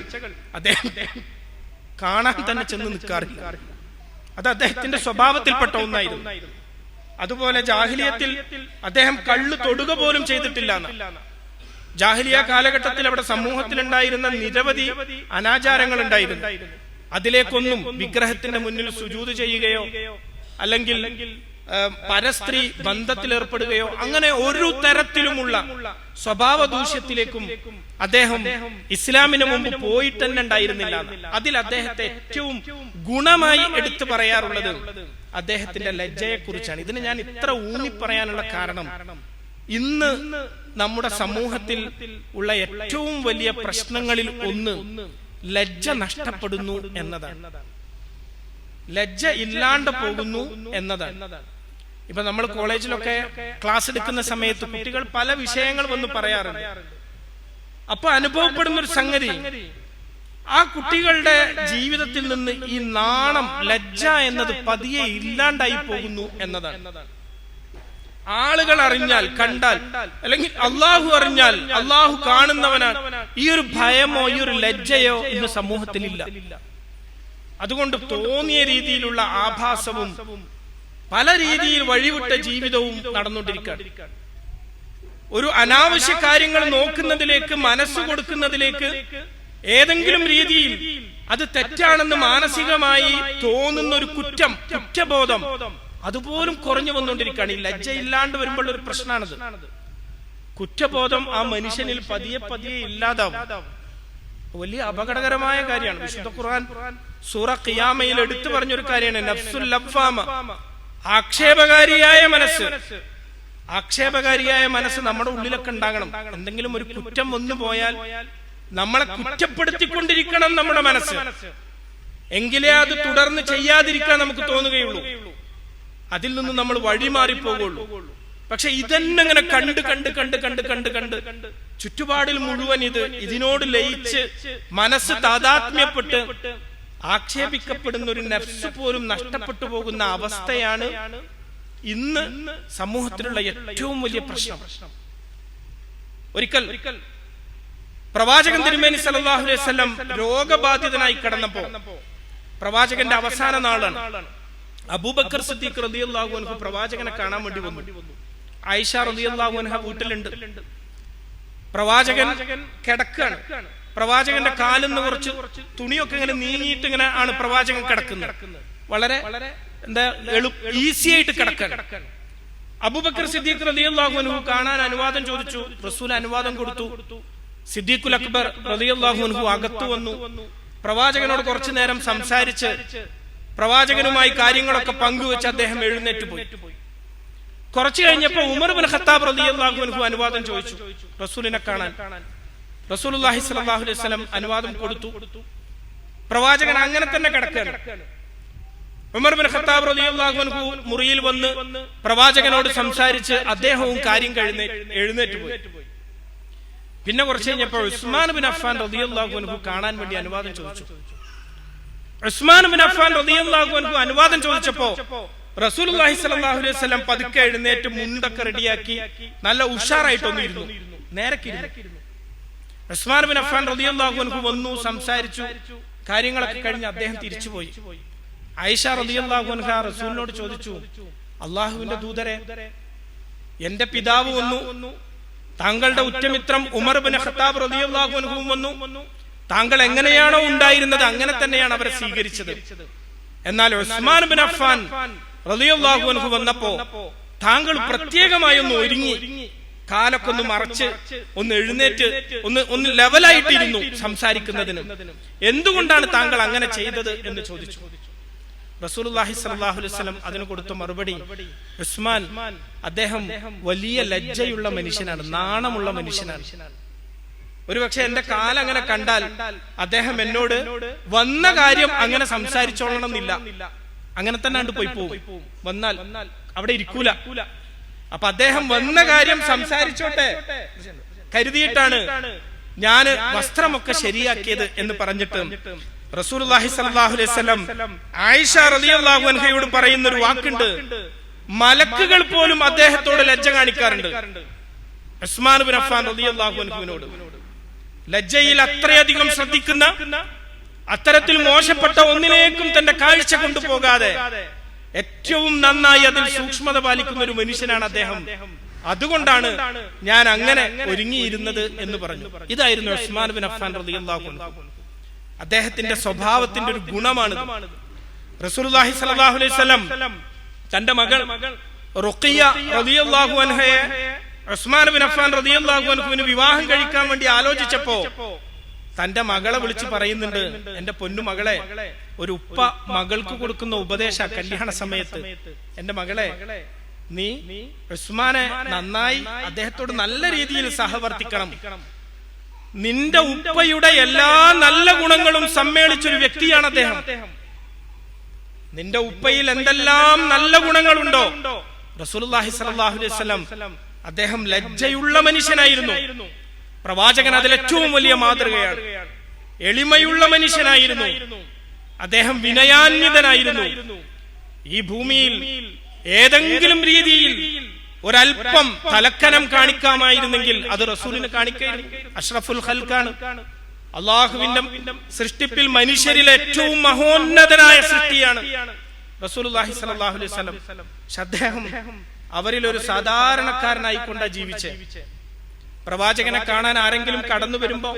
അദ്ദേഹം കാണാൻ തന്നെ ചെന്ന് നിൽക്കാറില്ല. അത് അദ്ദേഹത്തിന്റെ സ്വഭാവത്തിൽപ്പെട്ട ഒന്നായിരുന്നു. അതുപോലെ ജാഹിലിയത്തിൽ അദ്ദേഹം കള്ള് തൊടുക പോലും ചെയ്തിട്ടില്ല. ജാഹിലിയ കാലഘട്ടത്തിൽ അവിടെ സമൂഹത്തിൽ ഉണ്ടായിരുന്ന നിരവധി അനാചാരങ്ങൾ ഉണ്ടായിരുന്നു. അതിലേക്കൊന്നും വിഗ്രഹത്തിന്റെ മുന്നിൽ സുജൂദ് ചെയ്യുകയോ അല്ലെങ്കിൽ പരസ്ത്രീ ബന്ധത്തിലേർപ്പെടുകയോ അങ്ങനെ ഒരു തരത്തിലുമുള്ള സ്വഭാവ ദൂഷ്യത്തിലേക്കും അദ്ദേഹം ഇസ്ലാമിന് മുമ്പ് പോയിട്ട് തന്നെ ഉണ്ടായിരുന്നില്ല. അതിൽ അദ്ദേഹത്തെ ഏറ്റവും ഗുണമായി എടുത്തു പറയാറുള്ളത് അദ്ദേഹത്തിന്റെ ലജ്ജയെ കുറിച്ചാണ്. ഇതിന് ഞാൻ ഇത്ര ഊന്നി പറയാനുള്ള കാരണം, ഇന്ന് നമ്മുടെ സമൂഹത്തിൽ ഉള്ള ഏറ്റവും വലിയ പ്രശ്നങ്ങളിൽ ഒന്ന് ലജ്ജ നഷ്ടപ്പെടുന്നു എന്നതാണ്. ലജ്ജ ഇല്ലാണ്ട് പോകുന്നു എന്നതാണ്. ഇപ്പൊ നമ്മൾ കോളേജിലൊക്കെ ക്ലാസ് എടുക്കുന്ന സമയത്ത് കുട്ടികൾ പല വിഷയങ്ങൾ വന്ന് പറയാറുണ്ട്. അപ്പൊ അനുഭവപ്പെടുന്ന ഒരു സംഗതി, ആ കുട്ടികളുടെ ജീവിതത്തിൽ നിന്ന് ഈ നാണം, ലജ്ജ എന്നത് പതിയെ ഇല്ലാണ്ടായി പോകുന്നു എന്നതാണ്. ആളുകൾ അറിഞ്ഞാൽ, കണ്ടാൽ, അല്ലെങ്കിൽ അള്ളാഹു അറിഞ്ഞാൽ, അള്ളാഹു കാണുന്നവനാണ്, ഈ ഒരു ഭയമോ ഈ ഒരു ലജ്ജയോ ഇന്ന് സമൂഹത്തിലില്ല. അതുകൊണ്ട് തോന്നിയ രീതിയിലുള്ള ആഭാസവും പല രീതിയിൽ വഴിവിട്ട ജീവിതവും നടന്നുകൊണ്ടിരിക്കുകയാണ്. ഒരു അനാവശ്യ കാര്യങ്ങൾ നോക്കുന്നതിലേക്ക്, മനസ്സ് കൊടുക്കുന്നതിലേക്ക്, ഏതെങ്കിലും രീതിയിൽ അത് തെറ്റാണെന്ന് മാനസികമായി തോന്നുന്ന ഒരു കുറ്റബോധം അതുപോലും കുറഞ്ഞു വന്നുകൊണ്ടിരിക്കുകയാണ്. ഈ ലജ്ജ ഇല്ലാണ്ട് വരുമ്പോൾ ഒരു പ്രശ്നമാണത്. കുറ്റബോധം ആ മനുഷ്യനിൽ പതിയെ പതിയെ ഇല്ലാതാവും. വലിയ അപകടകരമായ കാര്യമാണ്. വിശുദ്ധ ഖുർആൻ സൂറ ഖിയാമയിൽ എടുത്തു പറഞ്ഞൊരു കാര്യമാണ് നഫ്സുൽ ലവ്വാമ, ആക്ഷേപകാരിയായ മനസ്സ്. ആക്ഷേപകാരിയായ മനസ്സ് നമ്മുടെ ഉള്ളിലൊക്കെ ഉണ്ടാകണം. എന്തെങ്കിലും ഒരു കുറ്റം വന്നു പോയാൽ നമ്മളെ കുറ്റപ്പെടുത്തിക്കൊണ്ടിരിക്കണം നമ്മുടെ മനസ്സ്. എങ്കിലേ അത് തുടർന്ന് ചെയ്യാതിരിക്കാൻ നമുക്ക് തോന്നുകയുള്ളൂ. അതിൽ നിന്ന് നമ്മൾ വഴിമാറിപ്പോകുള്ളൂ. പക്ഷെ ഇതന്നെ ഇങ്ങനെ കണ്ട് ചുറ്റുപാടിൽ മുഴുവൻ ഇതിനോട് ലയിച്ച് മനസ്സ് താദാത്മ്യപ്പെട്ട് ആക്ഷേപിക്കപ്പെടുന്ന ഒരു നഫ്സ് പോലും നഷ്ടപ്പെട്ടു പോകുന്ന അവസ്ഥയാണ് ഇന്ന് സമൂഹത്തിലുള്ള ഏറ്റവും വലിയ പ്രശ്നം. ഒരിക്കൽ പ്രവാചകൻ തിരുമേനി സല്ലല്ലാഹു അലൈഹി വസല്ലം രോഗബാധിതനായി കിടന്നപ്പോ, പ്രവാചകന്റെ അവസാന നാളാണ്. അബൂബക്കർ സിദ്ദീഖ് റളിയല്ലാഹു അൻഹു പ്രവാചകനെ കാണാൻ വേണ്ടി വന്നു. ആയിഷ റളിയല്ലാഹു അൻഹ വീട്ടിലുണ്ട്. പ്രവാചകൻ കിടക്കാണ്. പ്രവാചകന്റെ കാലിന്ന് കുറച്ച് തുണിയൊക്കെ ഇങ്ങനെ നീങ്ങിയിട്ട് ഇങ്ങനെ ആണ് പ്രവാചകൻ കിടക്കുന്നത്. വളരെ ഈസി ആയിട്ട് കിടക്കാൻ. അബൂബക്കർ സിദ്ദീഖ് റളിയല്ലാഹു അൻഹു കാണാൻ അനുവാദം ചോദിച്ചു. റസൂൽ അനുവാദം കൊടുത്തു. സിദ്ദീഖുൽ അക്ബർ റളിയല്ലാഹു അൻഹു അകത്തു വന്നു. പ്രവാചകനോട് കുറച്ചു നേരം സംസാരിച്ച് പ്രവാചകനുമായി കാര്യങ്ങളൊക്കെ പങ്കുവെച്ച് അദ്ദേഹം എഴുന്നേറ്റ് പോയി. കുറച്ചു കഴിഞ്ഞപ്പോ ഉമർ ബിൻ ഖത്താബ് റളിയല്ലാഹു അൻഹു അനുവാദം ചോദിച്ചു റസൂലിനെ കാണാൻ. റസൂലുള്ളാഹി സ്വല്ലല്ലാഹു അലൈഹി വസല്ലം അനുവാദം കൊടുത്തു. പ്രവാചകൻ അങ്ങനെ തന്നെ കിടക്കുകയാണ്. ഉമർ ബിൻ ഖത്താബ് റളിയല്ലാഹു അൻഹു മുറിയിൽ വന്ന് പ്രവാചകനോട് സംസാരിച്ച് അദ്ദേഹവും കാര്യം എഴുന്നേറ്റ് പോയി. പിന്നെ കുറച്ച് കഴിഞ്ഞപ്പോൾ ഉസ്മാൻ ബിൻ അഫ്ഫാൻ റളിയല്ലാഹു അൻഹു കാണാൻ വേണ്ടി അനുവാദം ചോദിച്ചു. ഉസ്മാൻ ബിൻ അഫ്ഫാൻ റളിയല്ലാഹു അൻഹു അനുവാദം ചോദിച്ചപ്പോ റസൂലുള്ളാഹി സ്വല്ലല്ലാഹു അലൈഹി വസല്ലം പതുക്കെ എഴുന്നേറ്റ് മുണ്ടൊക്കെ റെഡിയാക്കി നല്ല ഉഷാറായിട്ടൊന്നും ഇരുന്നു, നേരക്കിരുന്നു. ഉസ്മാൻ ബിൻ അഫ്ഫാൻ റളിയല്ലാഹു അൻഹു വന്നു, സംസാരിച്ചു. കാര്യങ്ങളൊക്കെ കഴിഞ്ഞ് അദ്ദേഹം തിരിച്ചുപോയി. ആയിഷ റളിയല്ലാഹു അൻഹ റസൂലിനോട് ചോദിച്ചു, അള്ളാഹുവിന്റെ ദൂതരെ, എന്റെ പിതാവ് വന്നു, താങ്കളുടെ ഉറ്റമിത്രം ഉമർ ഇബ്നു ഖത്താബ് റളിയല്ലാഹു അൻഹു വന്നു, താങ്കൾ എങ്ങനെയാണോ ഉണ്ടായിരുന്നത് അങ്ങനെ തന്നെയാണ് അവരെ സ്വീകരിച്ചത്. എന്നാൽ ഉസ്മാൻ ഇബ്നു അഫ്ഫാൻ റളിയല്ലാഹു അൻഹു വന്നപ്പോ താങ്കൾ പ്രത്യേകമായി ഒന്ന് ഒരുങ്ങി, കാലൊക്കെ ഒന്ന് മറച്ച്, ഒന്ന് എഴുന്നേറ്റ്, ഒന്ന് ലെവലായിട്ടിരുന്നു സംസാരിക്കുന്നതിന്. എന്തുകൊണ്ടാണ് താങ്കൾ അങ്ങനെ ചെയ്തത് എന്ന് ചോദിച്ചു. റസൂലുള്ളാഹി സ്വല്ലല്ലാഹു അലൈഹി വസല്ലം അതിന് കൊടുത്ത മറുപടി, ഉസ്മാൻ അദ്ദേഹം വലിയ ലജ്ജയുള്ള മനുഷ്യനാണ്, നാണമുള്ള മനുഷ്യനാണ്. ഒരുപക്ഷെ എന്റെ കാലങ്ങനെ കണ്ടാൽ അദ്ദേഹം എന്നോട് വന്ന കാര്യം അങ്ങനെ സംസാരിച്ചോളണമെന്നില്ല, അങ്ങനെ തന്നെ പോയി പോവും, വന്നാൽ അവിടെ ഇരിക്കൂല. അപ്പൊ അദ്ദേഹം വന്ന കാര്യം സംസാരിച്ചോട്ടെ കരുതിയിട്ടാണ് ഞാൻ വസ്ത്രമൊക്കെ ശരിയാക്കിയത് എന്ന് പറഞ്ഞിട്ട് റസൂലുള്ളാഹി സ്വല്ലല്ലാഹു അലൈഹി വസല്ലം ആയിഷ റളിയല്ലാഹു അൻഹയോട് പറയുന്ന ഒരു വാക്കുണ്ട്, മലക്കുകൾ പോലും അദ്ദേഹത്തോട് ലജ്ജ കാണിക്കാറുണ്ട്. ഉസ്മാൻ ഇബ്നു അഫ്ഫാൻ റളിയല്ലാഹു അൻഹുവിനോട് ലജ്ജയിൽ അത്രയധികം ശ്രദ്ധിക്കുന്ന, അത്തരത്തിൽ മോശപ്പെട്ട ഒന്നിലേക്കും തന്റെ കാഴ്ച കൊണ്ടുപോകാതെ ഏറ്റവും നന്നായി അതിൽ സൂക്ഷ്മത പാലിക്കുന്ന ഒരു മനുഷ്യനാണ് അദ്ദേഹം. അതുകൊണ്ടാണ് ഞാൻ അങ്ങനെ ഒരുങ്ങിയിരുന്നത് എന്ന് പറഞ്ഞു. ഇതായിരുന്നു ഉസ്മാൻ ഇബ്നു അഫ്ഫാൻ റളിയല്ലാഹു അൻഹു. അദ്ദേഹത്തിന്റെ സ്വഭാവത്തിന്റെ ഒരു ഗുണമാണ്. റസൂലുള്ളാഹി സ്വല്ലല്ലാഹു അലൈഹി വസല്ലം തന്റെ മകൾ റുഖിയ റളിയല്ലാഹു അൻഹയെ ഉസ്മാൻ ഇബ്നു അഫ്ഫാൻ റളിയല്ലാഹു അൻഹുവിന് വിവാഹം കഴിക്കാൻ വേണ്ടി ആലോചിച്ചപ്പോ തന്റെ മകളെ വിളിച്ച് പറയുന്നുണ്ട്, എന്റെ പൊന്നു മകളെ, ഒരു ഉപ്പ മകൾക്ക് കൊടുക്കുന്ന ഉപദേശ കല്യാണ സമയത്ത്, എന്റെ മകളെ, നീ ഉസ്മാനെ നന്നായി അദ്ദേഹത്തോട് നല്ല രീതിയിൽ സഹവർത്തിക്കണം. നിന്റെ ഉപ്പയുടെ എല്ലാ നല്ല ഗുണങ്ങളും സമ്മേളിച്ചൊരു വ്യക്തിയാണ് അദ്ദേഹം. നിന്റെ ഉപ്പയിൽ എന്തെല്ലാം നല്ല ഗുണങ്ങളുണ്ടോ, റസൂലുള്ളാഹി സ്വല്ലല്ലാഹു അലൈഹി വസല്ലം അദ്ദേഹം ലജ്ജയുള്ള മനുഷ്യനായിരുന്നു. പ്രവാചകൻ അതിൽ ഏറ്റവും വലിയ മാതൃകയാണ്. എളിമയുള്ള മനുഷ്യനായിരുന്നു അദ്ദേഹം, വിനയാന്വിതനായിരുന്നു. ഈ ഭൂമിയിൽ ഏതെങ്കിലും രീതിയിൽ ഒരൽപ്പം തലക്കനം കാണിക്കാമായിരുന്നെങ്കിൽ അത് റസൂലിന് കാണിക്കായിരുന്നു. അഷ്റഫുൽ ഖൽഖാണ്, അള്ളാഹുവിന്റെ സൃഷ്ടിപ്പിൽ മനുഷ്യരിൽ ഏറ്റവും മഹോന്നതനായ സൃഷ്ടിയാണ് റസൂലുള്ളാഹി സ്വല്ലല്ലാഹു അലൈഹി വസല്ലം. അദ്ദേഹം അവരിൽ ഒരു സാധാരണക്കാരനായിക്കൊണ്ടാ ജീവിച്ചേ. പ്രവാചകനെ കാണാൻ ആരെങ്കിലും കടന്നു വരുമ്പോ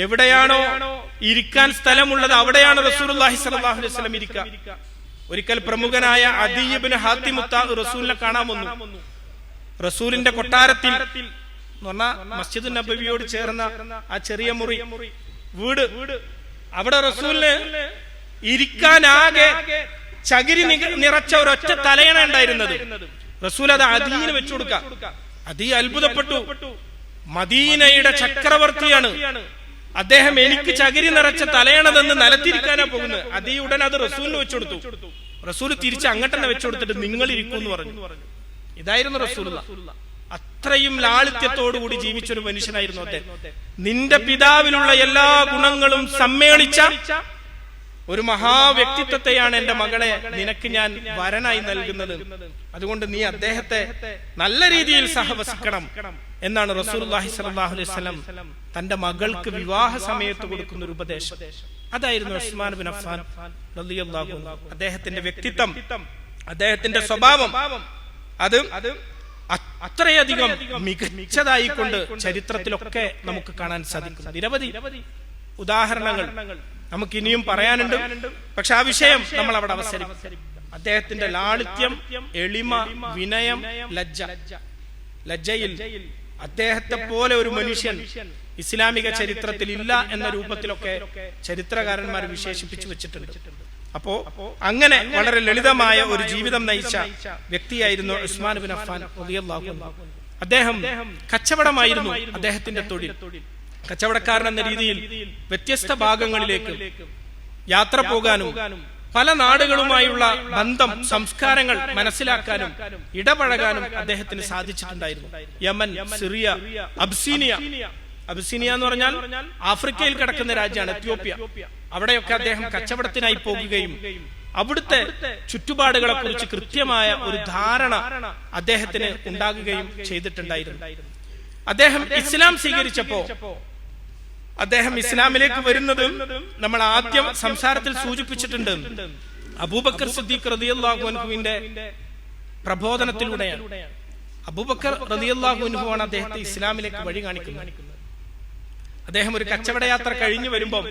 എവിടെയാണോ ഇരിക്കാൻ സ്ഥലമുള്ളത് അവിടെയാണ് റസൂലുള്ളാഹി സ്വല്ലല്ലാഹു അലൈഹി വസല്ലം ഇരിക്കുക. ഒരിക്കൽ പ്രമുഖനായ അദീ ഇബ്നു ഹാത്തിം റസൂലിനെ കാണാൻ വന്നു. റസൂലിന്റെ കൊട്ടാരത്തിൽ എന്ന് പറഞ്ഞാൽ മസ്ജിദ് നബവിയോട് ചേർന്ന ആ ചെറിയ മുറി വീട്, അവിടെ റസൂലിന് ഇരിക്കാനാകെ ചകിരി നിറച്ച ഒരൊറ്റ തലയണ ഉണ്ടായിരുന്നത്. റസൂൽ അത് അദീന് വെച്ചു കൊടുക്കാം. അദീ അത്ഭുതപ്പെട്ടു. മദീനയുടെ ചക്രവർത്തിയാണ് അദ്ദേഹം, എനിക്ക് ചകിരി നിറച്ച തലയണതെന്ന് നിലത്തിരിക്കാനാ പോകുന്നത്. അദീ ഉടൻ അത് റസൂലിന് വെച്ചുകൊടുത്തു. റസൂൽ തിരിച്ച് അങ്ങോട്ട് തന്നെ വെച്ചുകൊടുത്തിട്ട് നിങ്ങൾ ഇരിക്കൂ എന്ന് പറഞ്ഞു. ഇതായിരുന്നു റസൂലുള്ള. അത്രയും ലാളിത്യത്തോടുകൂടി ജീവിച്ചൊരു മനുഷ്യനായിരുന്നു അദ്ദേഹം. നിന്റെ പിതാവിലുള്ള എല്ലാ ഗുണങ്ങളും സമ്മേളിച്ച ഒരു മഹാവ്യക്തിത്വത്തെയാണ് എന്റെ മകളെ നിനക്ക് ഞാൻ വരനായി നൽകുന്നത്. അതുകൊണ്ട് നീ അദ്ദേഹത്തെ നല്ല രീതിയിൽ സഹവസിക്കണം എന്നാണ് റസൂലുള്ളാഹി സ്വല്ലല്ലാഹു അലൈഹി വസല്ലം തന്റെ മകൾക്ക് വിവാഹ സമയത്ത് കൊടുക്കുന്ന ഒരു ഉപദേശം. അതായിരുന്നു ഉസ്മാൻ ഇബ്നു അഫ്ഫാൻ റളിയല്ലാഹു അൻഹു. അദ്ദേഹത്തിന്റെ വ്യക്തിത്വം, അദ്ദേഹത്തിന്റെ സ്വഭാവം അത് അത്രയധികം മികച്ചതായിക്കൊണ്ട് ചരിത്രത്തിലൊക്കെ നമുക്ക് കാണാൻ സാധിക്കും. നിരവധി ഉദാഹരണങ്ങൾ നമുക്ക് ഇനിയും പറയാനുണ്ട്. പക്ഷെ ആ വിഷയം നമ്മൾ അവിടെ അവസരിക്കും. അദ്ദേഹത്തിന്റെ ലാളിത്യം, എളിമ, വിനയം, ലജ്ജയിൽ അദ്ദേഹത്തെ പോലെ ഒരു മനുഷ്യൻ ഇസ്ലാമിക ചരിത്രത്തിൽ ഇല്ല എന്ന രൂപത്തിലൊക്കെ ചരിത്രകാരന്മാർ വിശേഷിപ്പിച്ചു വെച്ചിട്ടുണ്ട്. അപ്പോ അങ്ങനെ വളരെ ലളിതമായ ഒരു ജീവിതം നയിച്ച വ്യക്തിയായിരുന്നു ഉസ്മാൻ ഇബ്നു അഫ്ഫാൻ റളിയല്ലാഹു അൻഹു. അദ്ദേഹം കച്ചവടമായിരുന്നു അദ്ദേഹത്തിന്റെ തൊഴിൽ. കച്ചവടക്കാരൻ എന്ന രീതിയിൽ വ്യത്യസ്ത ഭാഗങ്ങളിലേക്ക് യാത്ര പോകാനും പല നാടുകളുമായുള്ള ബന്ധം, സംസ്കാരങ്ങൾ മനസ്സിലാക്കാനും ഇടപഴകാനും അദ്ദേഹത്തിന് സാധിച്ചിട്ടുണ്ടായിരുന്നു. യമൻ, സിറിയ, അബ്സീനിയ എന്ന് പറഞ്ഞാൽ ആഫ്രിക്കയിൽ കിടക്കുന്ന രാജ്യമാണ് എത്യോപ്യ. അവിടെയൊക്കെ അദ്ദേഹം കച്ചവടത്തിനായി പോകുകയും അവിടുത്തെ ചുറ്റുപാടുകളെ കുറിച്ച് കൃത്യമായ ഒരു ധാരണ അദ്ദേഹത്തിന് ഉണ്ടാകുകയും ചെയ്തിട്ടുണ്ടായിരുന്നു. അദ്ദേഹം ഇസ്ലാം സ്വീകരിച്ചപ്പോ അദ്ദേഹം ഇസ്ലാമിലേക്ക് വരുന്നത് നമ്മൾ ആദ്യം സംസാരത്തിൽ സൂചിപ്പിച്ചിട്ടുണ്ട്. അബൂബക്കർ സിദ്ദീഖ് റളിയല്ലാഹു അൻഹുവിന്റെ പ്രബോധനത്തിലൂടെയാണ്. അബൂബക്കർ റളിയല്ലാഹു അൻഹുവാണ് അദ്ദേഹത്തെ ഇസ്ലാമിലേക്ക് വഴി കാണിക്കുന്നത്. അദ്ദേഹം ഒരു കച്ചവട യാത്ര കഴിഞ്ഞു വരുമ്പോൾ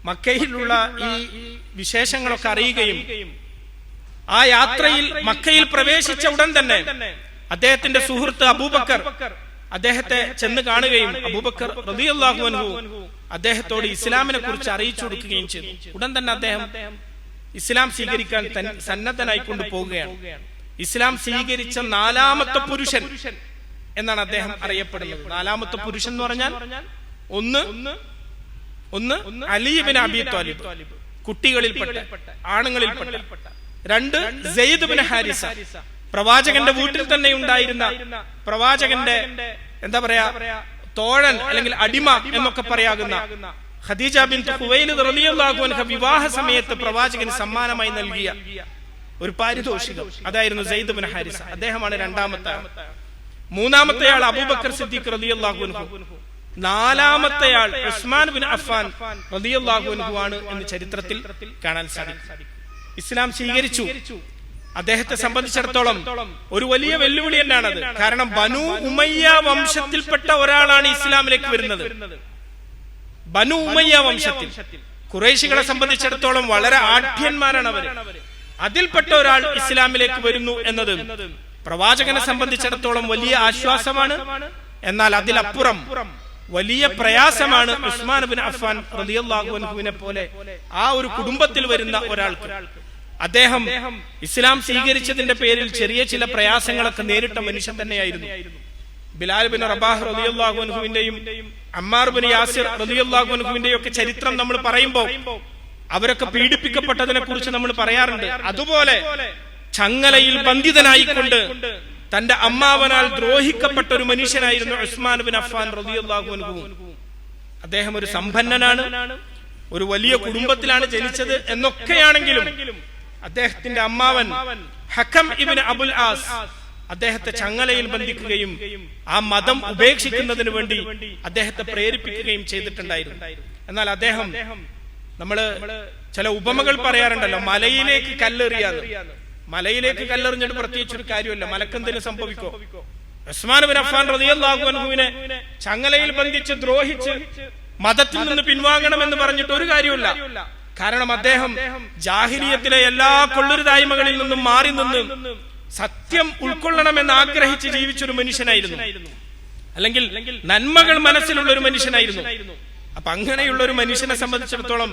മക്കയിലുള്ള ഈ വിശേഷങ്ങളൊക്കെ അറിയുകയും ആ യാത്രയിൽ മക്കയിൽ പ്രവേശിച്ച ഉടൻ തന്നെ അദ്ദേഹത്തിന്റെ സുഹൃത്ത് അബൂബക്കർ അദ്ദേഹത്തെ ചെന്ന് കാണുകയും അബൂബക്കർ റളിയല്ലാഹു അൻഹു അദ്ദേഹത്തോട് ഇസ്ലാമിനെ കുറിച്ച് അറിയിച്ചു കൊടുക്കുകയും ചെയ്തു. ഉടൻ തന്നെ അദ്ദേഹം ഇസ്ലാം സ്വീകരിക്കാൻ സന്നദ്ധനായിക്കൊണ്ട് പോവുകയാണ്. ഇസ്ലാം സ്വീകരിച്ച 4ാമത്തെ പുരുഷൻ എന്നാണ് അദ്ദേഹം അറിയപ്പെടുന്നത്. 4ാമത്തെ പുരുഷൻ എന്ന് പറഞ്ഞാൽ ഒന്ന് അലി ഇബ്നു അബീ ത്വാലിബ്, കുട്ടികളിൽപ്പെട്ട ആണുങ്ങളിൽപ്പെട്ട. 2 സെയ്ദ് ഇബ്നു ഹാരിസ, പ്രവാചകന്റെ വീട്ടിൽ തന്നെ ഉണ്ടായിരുന്ന പ്രവാചകന്റെ എന്താ പറയാ തോഴൻ അല്ലെങ്കിൽ അടിമ എന്നൊക്കെ പറയാകുന്ന ഖദീജ ബിൻത് ഖുവൈലിദ് റളിയല്ലാഹു അൻഹ വിവാഹ സമയത്ത് പ്രവാചകന് സമ്മാനമായി നൽകിയ ഒരു പാരിതോഷികം അതായിരുന്നു സെയ്ദ് ഇബ്നു ഹാരിസ. അദ്ദേഹമാണ് 2ാമത്തെ ആൾ. 3ാമത്തെ ആൾ അബൂബക്കർ സിദ്ദീഖ് റളിയല്ലാഹു അൻഹു. 4ാമത്തെ ആൾ ഉസ്മാൻ ബിൻ അഫ്ഫാൻ റളിയല്ലാഹു അൻഹു ആണ് എന്ന് ചരിത്രത്തിൽ കാണാൻ സാധിക്കും. ഇസ്ലാം സ്വീകരിച്ചു. അദ്ദേഹത്തെ സംബന്ധിച്ചിടത്തോളം ഒരു വലിയ വെല്ലുവിളി തന്നെയാണത്. കാരണം ബനു ഉമയ്യ വംശത്തിൽപ്പെട്ട ഒരാളാണ് ഇസ്ലാമിലേക്ക് വരുന്നത്. ബനു ഉമയ്യ വംശത്തിൽ ഖുറൈശികളെ സംബന്ധിച്ചിടത്തോളം വളരെ ആഢ്യന്മാരാണ് അവർ. അതിൽപ്പെട്ട ഒരാൾ ഇസ്ലാമിലേക്ക് വരുന്നു എന്നത് പ്രവാചകനെ സംബന്ധിച്ചിടത്തോളം വലിയ ആശ്വാസമാണ്. എന്നാൽ അതിലപ്പുറം വലിയ പ്രയാസമാണ് ഉസ്മാൻ ബിൻ അഫ്ഫാൻ റളിയല്ലാഹു അൻഹുവിനെ പോലെ ആ ഒരു കുടുംബത്തിൽ വരുന്ന ഒരാൾക്ക്. അദ്ദേഹം ഇസ്ലാം സ്വീകരിച്ചതിന്റെ പേരിൽ ചെറിയ ചില പ്രയാസങ്ങളൊക്കെ നേരിട്ട മനുഷ്യൻ തന്നെയായിരുന്നു. ബിലാൽ ബിൻ റബാഹ് റളിയല്ലാഹു അൻഹുവിന്റെയും അമ്മാർ ബിൻ യാസിർ റളിയല്ലാഹു അൻഹുവിന്റെയും ഒക്കെ ചരിത്രം നമ്മൾ പറയുമ്പോൾ അവരൊക്കെ പീഡിപ്പിക്കപ്പെട്ടതിനെ കുറിച്ച് നമ്മൾ പറയാറുണ്ട്. അതുപോലെ ചങ്ങലയിൽ ബന്ധിതനായിക്കൊണ്ട് തന്റെ അമ്മാവനാൽ ദ്രോഹിക്കപ്പെട്ട ഒരു മനുഷ്യനായിരുന്നു ഉസ്മാൻ ബിൻ അഫ്ഫാൻ റളിയല്ലാഹു അൻഹു. അദ്ദേഹം ഒരു സമ്പന്നനാണ്, ഒരു വലിയ കുടുംബത്തിലാണ് ജനിച്ചത് എന്നൊക്കെയാണെങ്കിലും അദ്ദേഹത്തിന്റെ അമ്മാവൻ ഹക്കം ഇബ്നു അബുൽ ആസ് അദ്ദേഹത്തെ ചങ്ങലയിൽ ബന്ധിക്കുകയും ആ മതം ഉപേക്ഷിക്കുന്നതിന് വേണ്ടി അദ്ദേഹത്തെ പ്രേരിപ്പിക്കുകയും ചെയ്തിട്ടുണ്ടായിരുന്നു. എന്നാൽ അദ്ദേഹം നമ്മള് ചില ഉപമകൾ പറയാറുണ്ടല്ലോ, മലയിലേക്ക് കല്ലെറിയാതെ. മലയിലേക്ക് കല്ലെറിഞ്ഞിട്ട് പ്രത്യേകിച്ചൊരു കാര്യമല്ല, മലക്കെന്തിന് സംഭവിക്കോ? ഉസ്മാൻ ബിൻ അഫ്ഫാൻ റളിയല്ലാഹു അൻഹുവിനെ ചങ്ങലയിൽ ബന്ധിച്ച് ദ്രോഹിച്ച് മതത്തിൽ നിന്ന് പിൻവാങ്ങണമെന്ന് പറഞ്ഞിട്ട് ഒരു കാര്യമില്ല. കാരണം അദ്ദേഹം ജാഹിലിയത്തിലെ എല്ലാ കൊള്ളരുതായ്മകളിൽ നിന്നും മാറി നിന്ന് സത്യം ഉൾക്കൊള്ളണമെന്ന് ആഗ്രഹിച്ച് ജീവിച്ചൊരു മനുഷ്യനായിരുന്നു, അല്ലെങ്കിൽ നന്മകൾ മനസ്സിലുള്ള ഒരു മനുഷ്യനായിരുന്നു. അപ്പൊ അങ്ങനെയുള്ള ഒരു മനുഷ്യനെ സംബന്ധിച്ചിടത്തോളം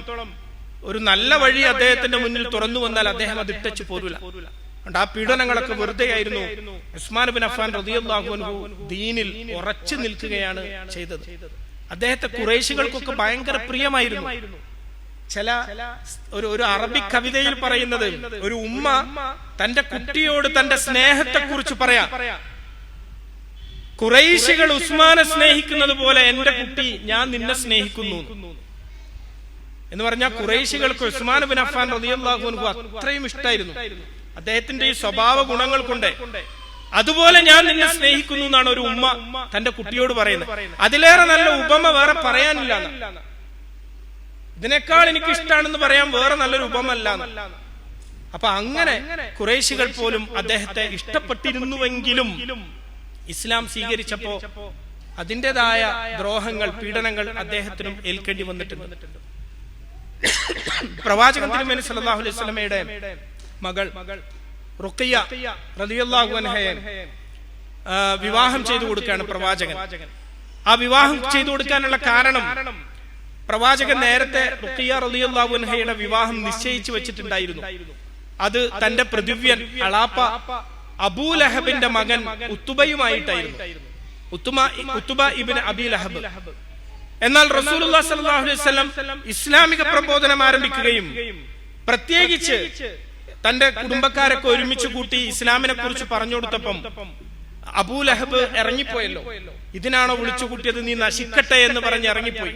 ഒരു നല്ല വഴി അദ്ദേഹത്തിന്റെ മുന്നിൽ തുറന്നു വന്നാൽ അദ്ദേഹം അത് ഇട്ടച്ചു പോരൂല. ആ പീഡനങ്ങളൊക്കെ വെറുതെ ആയിരുന്നു. ഉസ്മാൻ ബിൻ അഫ്ഫാൻ റളിയല്ലാഹു അൻഹു ദീനിൽ ഉറച്ചു നിൽക്കുകയാണ് ചെയ്തത്. അദ്ദേഹത്തെ ഖുറൈശികൾക്കൊക്കെ ഭയങ്കര പ്രിയമായിരുന്നു. ചില ഒരു അറബി കവിതയിൽ പറയുന്നത്, ഒരു ഉമ്മ തന്റെ കുട്ടിയോട് തന്റെ സ്നേഹത്തെ കുറിച്ച് പറയാം, ഖുറൈശികൾ ഉസ്മാനെ സ്നേഹിക്കുന്നത് പോലെ എന്റെ കുട്ടി ഞാൻ നിന്നെ സ്നേഹിക്കുന്നു എന്ന് പറഞ്ഞാൽ ഖുറൈശികൾക്ക് ഉസ്മാൻ ബിൻ അഫ്ഫാൻ റളിയല്ലാഹു അൻഹു അത്രയും ഇഷ്ടമായിരുന്നു. അദ്ദേഹത്തിന്റെ ഈ സ്വഭാവ ഗുണങ്ങൾ കൊണ്ട് അതുപോലെ ഞാൻ നിന്നെ സ്നേഹിക്കുന്നു എന്നാണ് ഒരു ഉമ്മ തന്റെ കുട്ടിയോട് പറയുന്നത്. അതിലേറെ നല്ല ഉപമ വേറെ പറയാനില്ല. ഇതിനേക്കാൾ എനിക്ക് ഇഷ്ടമാണെന്ന് പറയാൻ വേറെ നല്ലൊരു ഉപമ അല്ല. അപ്പൊ അങ്ങനെ ഖുറൈശികൾ പോലും അദ്ദേഹത്തെ ഇഷ്ടപ്പെട്ടിരുന്നുവെങ്കിലും ഇസ്ലാം സ്വീകരിച്ചപ്പോ അതിൻ്റെതായ ദ്രോഹങ്ങൾ, പീഡനങ്ങൾ അദ്ദേഹത്തിനും ഏൽക്കേണ്ടി വന്നിട്ടുണ്ട്. പ്രവാചകൻ തിരുമേനി സല്ലല്ലാഹു അലൈഹി വസല്ലമയുടെ മകൾ റുഖിയ റളിയല്ലാഹു അൻഹയെ വിവാഹം ചെയ്തു കൊടുക്കുകയാണ് പ്രവാചകൻ. ആ വിവാഹം ചെയ്തു കൊടുക്കാനുള്ള കാരണം, പ്രവാചകൻ നേരത്തെ റുഖിയ റളിയല്ലാഹു അൻഹയുടെ വിവാഹം നിശ്ചയിച്ചു വെച്ചിട്ടുണ്ടായിരുന്നു. അത് തന്റെ പ്രതിവ്യൻ അളാപ്പ അബൂലഹബിന്റെ മകൻ ഉത്തുബയുമായിട്ടായിരുന്നു, ഉത്തുബ ഇബ്നു അബീ ലഹബ്. എന്നാൽ റസൂലുള്ളാഹി സ്വല്ലല്ലാഹു അലൈഹി വസല്ലം ഇസ്ലാമിക പ്രബോധനം ആരംഭിക്കുകയും പ്രത്യേകിച്ച് തന്റെ കുടുംബക്കാരൊക്കെ ഒരുമിച്ച് കൂട്ടി ഇസ്ലാമിനെ കുറിച്ച് പറഞ്ഞു കൊടുത്തപ്പം അബൂലഹബ് ഇറങ്ങിപ്പോയല്ലോ. ഇതിനാണോ വിളിച്ചു കൂട്ടിയത്, നീ നശിക്കട്ടെ എന്ന് പറഞ്ഞ് ഇറങ്ങിപ്പോയി.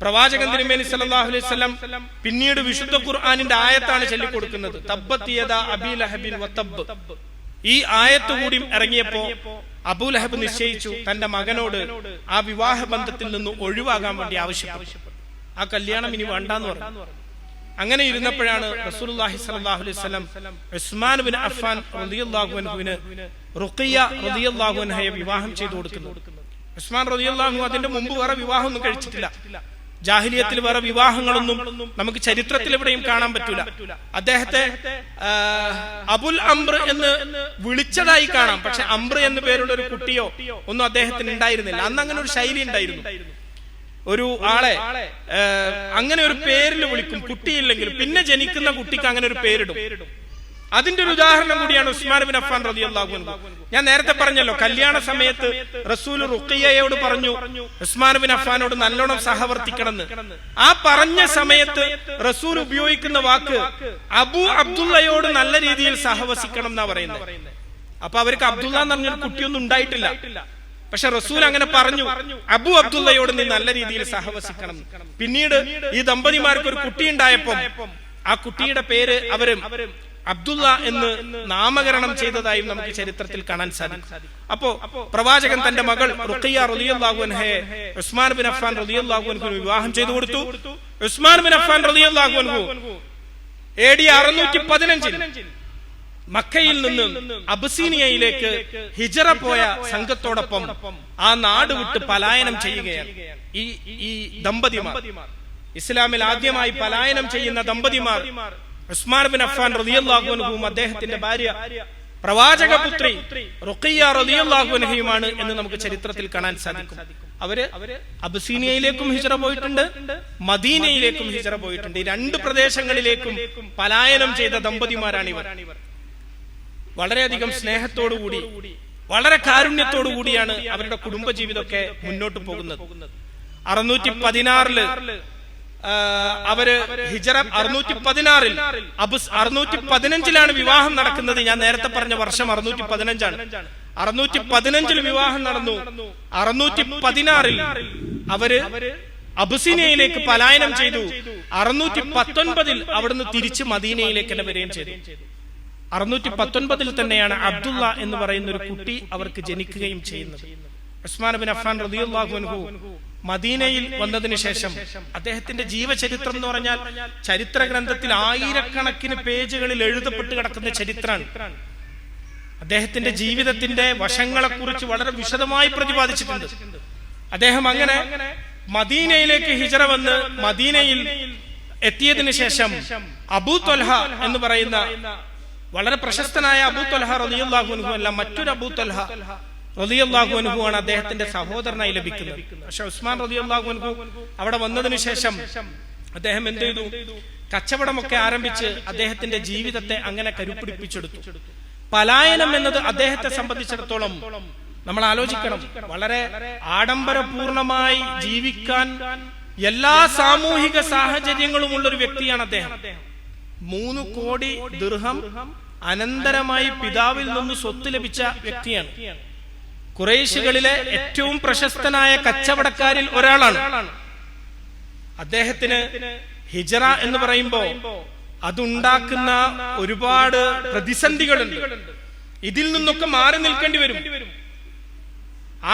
പ്രവാചകൻ തിരുമേനി സല്ലല്ലാഹു അലൈഹി വസല്ലം പിന്നീട് വിശുദ്ധ ഖുർആനിന്റെ ആയത്താണ് ചൊല്ലിക്കൊടുക്കുന്നത്, തബ്ബത് യദാ അബീ ലഹബിൻ വതബ്ബ്. ഈ ആയത്ത് കൂടി ഇറങ്ങിയപ്പോ അബൂലഹബ് നിശ്ചയിച്ചു തന്റെ മകനോട് ആ വിവാഹ ബന്ധത്തിൽ നിന്ന് ഒഴിവാകാൻ വേണ്ടി ആവശ്യപ്പെട്ടു. ആ കല്യാണം ഇനി വേണ്ടാന്ന് പറഞ്ഞു. അങ്ങനെ ഇരുന്നപ്പോഴാണ് റസൂലുള്ളാഹി സ്വല്ലല്ലാഹു അലൈഹി വസല്ലം ഉസ്മാൻ ബിൻ അഫ്ഫാൻ റളിയല്ലാഹു അൻഹുവിന് റുഖിയ റളിയല്ലാഹു അൻഹയെ വിവാഹം ചെയ്തു കൊടുക്കുന്നത്. ഉസ്മാൻ റളിയല്ലാഹു അൻഹു അതിന്റെ മുമ്പ് വേറെ വിവാഹമൊന്നും കഴിച്ചിട്ടില്ല. ജാഹിലിയത്തിൽ വേറെ വിവാഹങ്ങളൊന്നും നമുക്ക് ചരിത്രത്തിൽ എവിടെയും കാണാൻ പറ്റൂല. അദ്ദേഹത്തെ അബുൽ അംർ എന്ന് വിളിച്ചതായി കാണാം, പക്ഷെ അംർ എന്ന പേരുള്ള ഒരു കുട്ടിയോ ഒന്നും അദ്ദേഹത്തിന് ഉണ്ടായിരുന്നില്ല. അന്ന് അങ്ങനെ ഒരു ശൈലി ഉണ്ടായിരുന്നു. ഒരു ആളെ അങ്ങനെ ഒരു പേരിൽ വിളിക്കും, കുട്ടിയില്ലെങ്കിലും പിന്നെ ജനിക്കുന്ന കുട്ടിക്ക് അങ്ങനെ ഒരു പേരിടും. അതിന്റെ ഒരു ഉദാഹരണം കൂടിയാണ് ഉസ്മാൻ ബിൻ അഫ്ഫാൻ റളിയല്ലാഹു അൻഹു. ഞാൻ നേരത്തെ പറഞ്ഞല്ലോ, കല്യാണ സമയത്ത് റസൂൽ റുഖിയയോട് പറഞ്ഞു ഉസ്മാൻ ബിൻ അഫ്ഫാനോട് നല്ലോണം സഹവർത്തിക്കണമെന്ന്. ആ പറഞ്ഞ സമയത്ത് റസൂൽ ഉപയോഗിക്കുന്ന വാക്ക് അബു അബ്ദുള്ളയോട് നല്ല രീതിയിൽ സഹവസിക്കണം എന്നാ പറയുന്നത്. അപ്പൊ അവർക്ക് അബ്ദുള്ള എന്ന് പറഞ്ഞൊരു കുട്ടിയൊന്നും ഉണ്ടായിട്ടില്ല. പക്ഷെ റസൂൽ അങ്ങനെ പറഞ്ഞു, അബു അബ്ദുള്ളയോട് നീ നല്ല രീതിയിൽ സഹവസിക്കണം. പിന്നീട് ഈ ദമ്പതിമാർക്ക് ഒരു കുട്ടി ഉണ്ടായപ്പോൾ ആ കുട്ടിയുടെ പേര് അവര് അബ്ദുള്ള എന്ന് നാമകരണം ചെയ്തതായും നമുക്ക് ചരിത്രത്തിൽ കാണാൻ സാധിക്കും. അപ്പോ പ്രവാചകൻ തന്റെ മകൾ റുഖിയ റളിയല്ലാഹു അൻഹയെ ഉസ്മാൻ ബിൻ അഫ്ഫാൻ റളിയല്ലാഹു അൻഹുവിന് വിവാഹം ചെയ്തു കൊടുത്തു. ഉസ്മാൻ ബിൻ അഫ്ഫാൻ റളിയല്ലാഹു അൻഹു AD 615 മക്കയിൽ നിന്ന് അബസീനിയയിലേക്ക് ഹിജറ പോയ സംഘത്തോടൊപ്പം ആ നാട് വിട്ട് പലായനം ചെയ്യുകയാണ്. ഈ ദമ്പതിമാർ, ഇസ്ലാമിൽ ആദ്യമായി പലായനം ചെയ്യുന്ന ദമ്പതിമാർ ഉസ്മാൻ ബിൻ അഫ്ഫാൻ റളിയല്ലാഹു അൻഹുവും അദ്ദേഹത്തിന്റെ ഭാര്യ പ്രവാചകപുത്രി റുഖിയ റളിയല്ലാഹു അൻഹയുമാണ് എന്ന് നമുക്ക് ചരിത്രത്തിൽ കാണാൻ സാധിക്കും. അവര് അബസീനിയയിലേക്കും ഹിജറ പോയിട്ടുണ്ട്, മദീനയിലേക്കും ഹിജറ പോയിട്ടുണ്ട്. ഈ രണ്ട് പ്രദേശങ്ങളിലേക്കും പലായനം ചെയ്ത ദമ്പതിമാരാണിവർ. വളരെയധികം സ്നേഹത്തോടുകൂടി വളരെ കാരുണ്യത്തോടു കൂടിയാണ് അവരുടെ കുടുംബജീവിതമൊക്കെ മുന്നോട്ട് പോകുന്നത്. 616 അവര് ഹിജറ 616 615 വിവാഹം നടക്കുന്നത്. ഞാൻ നേരത്തെ പറഞ്ഞ വർഷം 615 615 വിവാഹം നടന്നു. 616 അവര് അബസീനിയയിലേക്ക് പലായനം ചെയ്തു. 619 അവിടുന്ന് തിരിച്ച് മദീനയിലേക്ക് തന്നെ വരികയും ചെയ്തു. 619 തന്നെയാണ് അബ്ദുള്ള എന്ന് പറയുന്ന ഒരു കുട്ടി അവർക്ക് ജനിക്കുകയും ചെയ്യുന്നത്. ഉസ്മാൻ ബിൻ അഫ്ഫാൻ റളിയല്ലാഹു അൻഹു മദീനയിൽ വന്നതിന് ശേഷം അദ്ദേഹത്തിന്റെ ജീവചരിത്രം എന്ന് പറഞ്ഞാൽ ചരിത്ര ഗ്രന്ഥത്തിൽ ആയിരക്കണക്കിന് പേജുകളിൽ എഴുതപ്പെട്ട് കിടക്കുന്ന ചരിത്രമാണ്. അദ്ദേഹത്തിന്റെ ജീവിതത്തിന്റെ വശങ്ങളെ കുറിച്ച് വളരെ വിശദമായി പ്രതിപാദിച്ചിട്ടുണ്ട്. അദ്ദേഹം അങ്ങനെ മദീനയിലേക്ക് ഹിജറ വന്ന് മദീനയിൽ എത്തിയതിനു ശേഷം അബൂ ത്വൽഹ എന്ന് പറയുന്ന വളരെ പ്രശസ്തനായ അബൂ ത്വൽഹ റളിയല്ലാഹു അൻഹു അല്ല, മറ്റൊരു അബൂ ത്വൽഹ റളിയല്ലാഹു അൻഹു ആണ് അദ്ദേഹത്തിന്റെ സഹോദരനായി ലഭിക്കുന്നത്. പക്ഷെ ഉസ്മാൻ റളിയല്ലാഹു അൻഹു അവിടെ വന്നതിന് ശേഷം അദ്ദേഹം എന്ത് ചെയ്തു? കച്ചവടമൊക്കെ ആരംഭിച്ച് അദ്ദേഹത്തിന്റെ ജീവിതത്തെ അങ്ങനെ കരുപ്പിടിപ്പിച്ചെടുത്തു. പലായനം എന്നത് അദ്ദേഹത്തെ സംബന്ധിച്ചിടത്തോളം നമ്മൾ ആലോചിക്കണം, വളരെ ആഡംബരപൂർണമായി ജീവിക്കാൻ എല്ലാ സാമൂഹിക സാഹചര്യങ്ങളും ഉള്ളൊരു വ്യക്തിയാണ് അദ്ദേഹം. 3 കോടി ദിർഹം അനന്തരമായി പിതാവിൽ നിന്ന് സ്വത്ത് ലഭിച്ച വ്യക്തിയാണ്. ഖുറൈശികളിലെ ഏറ്റവും പ്രശസ്തനായ കച്ചവടക്കാരിൽ ഒരാളാണ്. അദ്ദേഹത്തിന് ഹിജറ എന്ന് പറയുമ്പോ അതുണ്ടാക്കുന്ന ഒരുപാട് പ്രതിസന്ധികളുണ്ട്. ഇതിൽ നിന്നൊക്കെ മാറി നിൽക്കേണ്ടി വരും.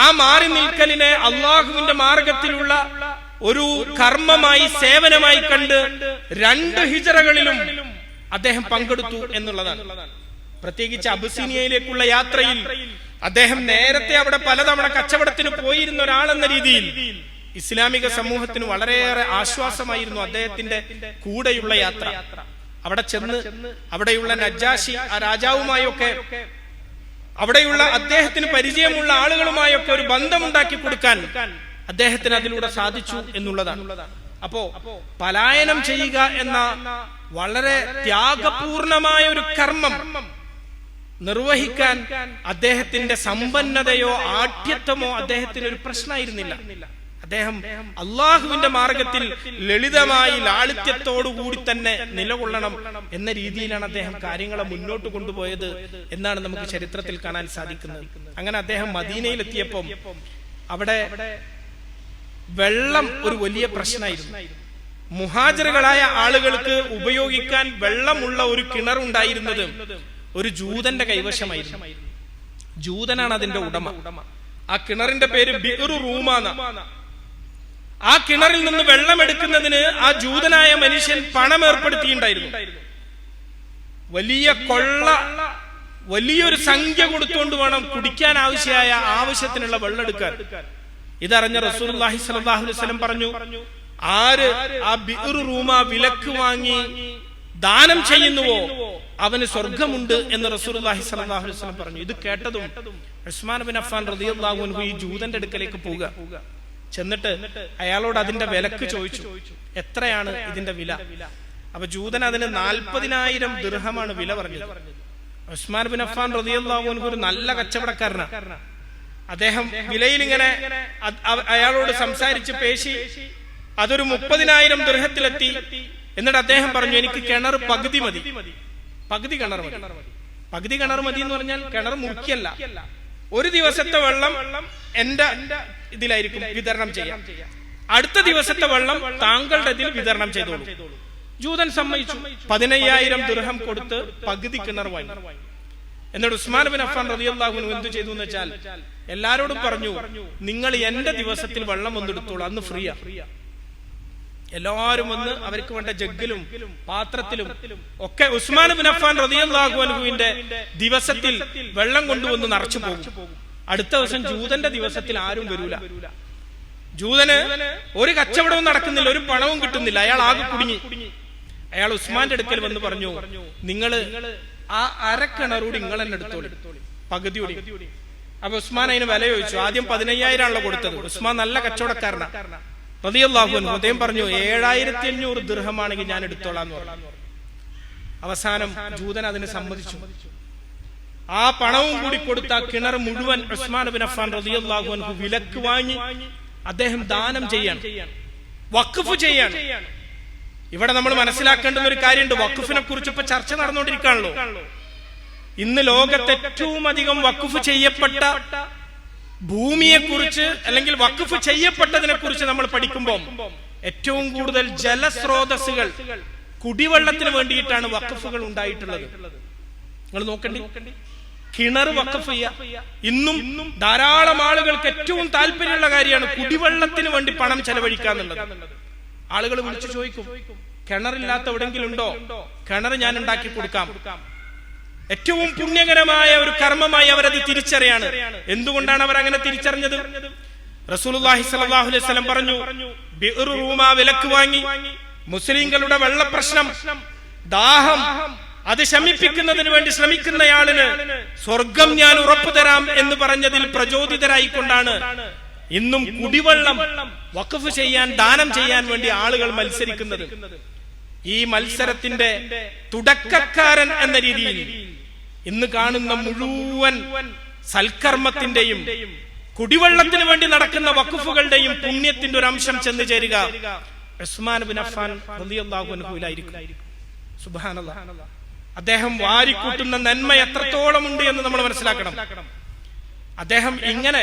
ആ മാറി നിൽക്കലിനെ അള്ളാഹുവിന്റെ മാർഗത്തിലുള്ള ഒരു കർമ്മമായി, സേവനമായി കണ്ട് 2 ഹിജറകളിലും അദ്ദേഹം പങ്കെടുത്തു എന്നുള്ളതാണ്. പ്രത്യേകിച്ച് അബസീനിയയിലേക്കുള്ള യാത്രയിൽ അദ്ദേഹം നേരത്തെ അവിടെ പലതവണ കച്ചവടത്തിന് പോയിരുന്ന ഒരാളെന്ന രീതിയിൽ ഇസ്ലാമിക സമൂഹത്തിന് വളരെയേറെ ആശ്വാസമായിരുന്നു അദ്ദേഹത്തിന്റെ കൂടെയുള്ള യാത്ര. അവിടെ ചെന്ന് അവിടെയുള്ള നജ്ജാശി ആ രാജാവുമായൊക്കെ, അവിടെയുള്ള അദ്ദേഹത്തിന് പരിചയമുള്ള ആളുകളുമായൊക്കെ ഒരു ബന്ധമുണ്ടാക്കി കൊടുക്കാൻ അദ്ദേഹത്തിന് അതിലൂടെ സാധിച്ചു എന്നുള്ളതാണ്. അപ്പോ പലായനം ചെയ്യുക എന്ന വളരെ ത്യാഗപൂർണമായ ഒരു കർമ്മം നിർവഹിക്കാൻ അദ്ദേഹത്തിന്റെ സമ്പന്നതയോ ആഢ്യത്വമോ അദ്ദേഹത്തിന് ഒരു പ്രശ്നമായിരുന്നില്ല. അദ്ദേഹം അള്ളാഹുവിന്റെ മാർഗത്തിൽ ലളിതമായി ലാളിത്യത്തോടുകൂടി തന്നെ നിലകൊള്ളണം എന്ന രീതിയിലാണ് അദ്ദേഹം കാര്യങ്ങളെ മുന്നോട്ട് കൊണ്ടുപോയത് എന്നാണ് നമുക്ക് ചരിത്രത്തിൽ കാണാൻ സാധിക്കുന്നത്. അങ്ങനെ അദ്ദേഹം മദീനയിലെത്തിയപ്പോൾ അവിടെ വെള്ളം ഒരു വലിയ പ്രശ്നമായിരുന്നു. മുഹാജിറുകളായ ആളുകൾക്ക് ഉപയോഗിക്കാൻ വെള്ളമുള്ള ഒരു കിണറുണ്ടായിരുന്നത് ഒരു ജൂതന്റെ കൈവശമായിരുന്നു. ജൂതനാണ് അതിന്റെ ഉടമ. ആ കിണറിന്റെ പേര് ബിഅ്റു റൂമാന. ആ കിണറിൽ നിന്ന് വെള്ളം എടുക്കുന്നതിന് ആ ജൂതനായ മനുഷ്യൻ പണം ഏർപ്പെടുത്തിയിട്ടുണ്ടായിരുന്നു. വലിയ കൊള്ള, വലിയൊരു സംഖ്യ കൊടുത്തുകൊണ്ട് വേണം കുടിക്കാൻ ആവശ്യത്തിനുള്ള വെള്ളം എടുക്കാൻ. ഇതറിഞ്ഞ റസൂലുള്ളാഹി സ്വല്ലല്ലാഹു അലൈഹി വസല്ലം പറഞ്ഞു, ആര് ആ ബിഅ്ർ റൂമ വിലക്ക് വാങ്ങി ദാനം ചെയ്യുന്നുവോ അവന് സ്വർഗമുണ്ട് എന്ന് റസൂലുള്ളാഹി സ്വല്ലല്ലാഹു അലൈഹി വസല്ലം പറഞ്ഞു. ഇത് കേട്ടതും ഉസ്മാൻ ബിൻ അഫ്ഫാൻ റളിയല്ലാഹു അൻഹു ഈ ജൂതന്റെ അടുക്കലേക്ക് പോവുക. ചെന്നിട്ട് അയാളോട് അതിന്റെ വിലക്ക് ചോദിച്ചു, എത്രയാണ് ഇതിന്റെ വില? അപ്പൊ ജൂതൻ അതിന് 40,000 ദിർഹമാണ് വില പറഞ്ഞത്. ഉസ്മാൻ ബിൻ അഫ്ഫാൻ റളിയല്ലാഹു അൻഹു ഒരു നല്ല കച്ചവടക്കാരനാണ്. അദ്ദേഹം വിലയിൽ ഇങ്ങനെ അയാളോട് സംസാരിച്ച് പേശി അതൊരു 30,000 ദിർഹത്തിലെത്തി. എന്നിട്ട് അദ്ദേഹം പറഞ്ഞു, എനിക്ക് കിണർ പകുതി മതി, പകുതി കിണർ മതി. പകുതി കിണർ മതി എന്ന് പറഞ്ഞാൽ കിണർ മുറിക്കല്ല, ഒരു ദിവസത്തെ വെള്ളം എന്റെ ഇതിലായിരിക്കും വിതരണം ചെയ്യാം, അടുത്ത ദിവസത്തെ വെള്ളം താങ്കളുടെ ഇതിൽ വിതരണം ചെയ്തോളൂ. ജൂതൻ സമ്മതിച്ചു. 15,000 ദിർഹം കൊടുത്ത് പകുതി കിണർ വാങ്ങി. എന്നിട്ട് ഉസ്മാൻ ബിൻ അഫ്ഫാൻ റളിയല്ലാഹു അൻഹു എന്ത് ചെയ്തു എന്ന് വെച്ചാൽ എല്ലാരോടും പറഞ്ഞു, നിങ്ങൾ എന്റെ ദിവസത്തിൽ വെള്ളം ഒന്നെടുത്തോളൂ, അന്ന് ഫ്രീയാ. എല്ലാവരും വന്ന് അവർക്ക് വേണ്ട ജഗ്ഗിലും പാത്രത്തിലും ഒക്കെ ഉസ്മാൻ ബിൻ അഫ്ഫാൻ റളിയല്ലാഹു അൻഹുവിന്റെ ദിവസത്തിൽ വെള്ളം കൊണ്ടുവന്ന് നിറച്ചു പോകും. അടുത്ത ദിവസം ജൂതന്റെ ദിവസത്തിൽ ആരും വരൂല. ജൂതന് ഒരു കച്ചവടവും നടക്കുന്നില്ല, ഒരു പണവും കിട്ടുന്നില്ല. അയാൾ ആകെ കുടുങ്ങി. അയാൾ ഉസ്മാന്റെ അടുക്കൽ വന്ന് പറഞ്ഞു, നിങ്ങള് ആ അരക്കിണറൂടി നിങ്ങൾ തന്നെ എടുത്തോളൂ, പകുതിയോടി. അപ്പൊ ഉസ്മാൻ അതിന് വില ചോദിച്ചു. ആദ്യം 15,000 ആണല്ലോ കൊടുത്തത്. ഉസ്മാൻ നല്ല കച്ചവടക്കാരനാ റളിയല്ലാഹു അൻഹു. അദ്ദേഹം പറഞ്ഞു, 7,500 ദിർഹമാണെങ്കിൽ ഞാൻ എടുത്തോളാന്ന് പറഞ്ഞു. അവസാനം ജൂതൻ അതിന് സമ്മതിച്ചു. ആ പണവും കൂടി കൊടുത്ത കിണർ മുഴുവൻ ഉസ്മാൻ ബിൻ അഫ്ഫാൻ റളിയല്ലാഹു അൻഹു വിലക്ക് വാങ്ങി അദ്ദേഹം ദാനം ചെയ്യാൻ, വഖഫ് ചെയ്യാൻ. ഇവിടെ നമ്മൾ മനസ്സിലാക്കേണ്ടുന്ന ഒരു കാര്യമുണ്ട്. വഖഫിനെ കുറിച്ച് ഇപ്പൊ ചർച്ച നടന്നുകൊണ്ടിരിക്കുകയാണല്ലോ. ഇന്ന് ലോകത്ത് ഏറ്റവും അധികം വഖഫ് ചെയ്യപ്പെട്ട ഭൂമിയെ കുറിച്ച് അല്ലെങ്കിൽ വഖഫ് ചെയ്യപ്പെട്ടതിനെ കുറിച്ച് നമ്മൾ പഠിക്കുമ്പോൾ ഏറ്റവും കൂടുതൽ ജലസ്രോതസ്സുകൾ, കുടിവെള്ളത്തിന് വേണ്ടിയിട്ടാണ് വഖഫുകൾ ഉണ്ടായിട്ടുള്ളത്. നിങ്ങൾ നോക്കണ്ടി, കിണർ വഖഫ് ചെയ്യുക. ഇന്നും ധാരാളം ആളുകൾക്ക് ഏറ്റവും താല്പര്യമുള്ള കാര്യമാണ് കുടിവെള്ളത്തിന് വേണ്ടി പണം ചെലവഴിക്കുക എന്നുള്ളത്. ആളുകൾ വിളിച്ചു ചോദിക്കും, കിണറില്ലാത്ത എവിടെങ്കിലും ഉണ്ടോ? കിണർ ഞാൻ ഉണ്ടാക്കി കൊടുക്കാം. ഏറ്റവും പുണ്യകരമായ ഒരു കർമ്മമായി അവരത് തിരിച്ചറിയാണ്. എന്തുകൊണ്ടാണ് അവർ അങ്ങനെ തിരിച്ചറിഞ്ഞത്? റസൂലുള്ളാഹി സ്വല്ലല്ലാഹു അലൈഹി വസല്ലം പറഞ്ഞു, ബിഅ്ർ റൂമ വിലക്ക് വാങ്ങി മുസ്ലിങ്ങളുടെ വെള്ളപ്രശ്നം, ദാഹം അത് ശമിപ്പിക്കുന്നതിന് വേണ്ടി ശ്രമിക്കുന്നയാളിന് സ്വർഗം ഞാൻ ഉറപ്പു തരാം എന്ന് പറഞ്ഞതിൽ പ്രചോദിതരായിക്കൊണ്ടാണ് ഇന്നും കുടിവെള്ളം വഖഫ് ചെയ്യാൻ, ദാനം ചെയ്യാൻ വേണ്ടി ആളുകൾ മത്സരിക്കുന്നത്. ഈ മത്സരത്തിന്റെ തുടക്കക്കാരൻ എന്ന രീതിയിൽ ഇന്ന് കാണുന്ന മുഴുവൻ സൽക്കർമ്മത്തിന്റെയും കുടിവെള്ളത്തിന് വേണ്ടി നടക്കുന്ന വഖഫുകളുടെയും പുണ്യത്തിന്റെ ഒരു അംശം ചെന്ന് ചേരുക ഉസ്മാൻ ബിൻ അഫ്ഫാൻ റളിയല്ലാഹു അൻഹുവിലായിരിക്കും. സുബ്ഹാനല്ലാഹ്. അദ്ദേഹം വാരിക്കൂട്ടുന്ന നന്മ എത്രത്തോളം ഉണ്ട് എന്ന് നമ്മൾ മനസ്സിലാക്കണം. അദ്ദേഹം ഇങ്ങനെ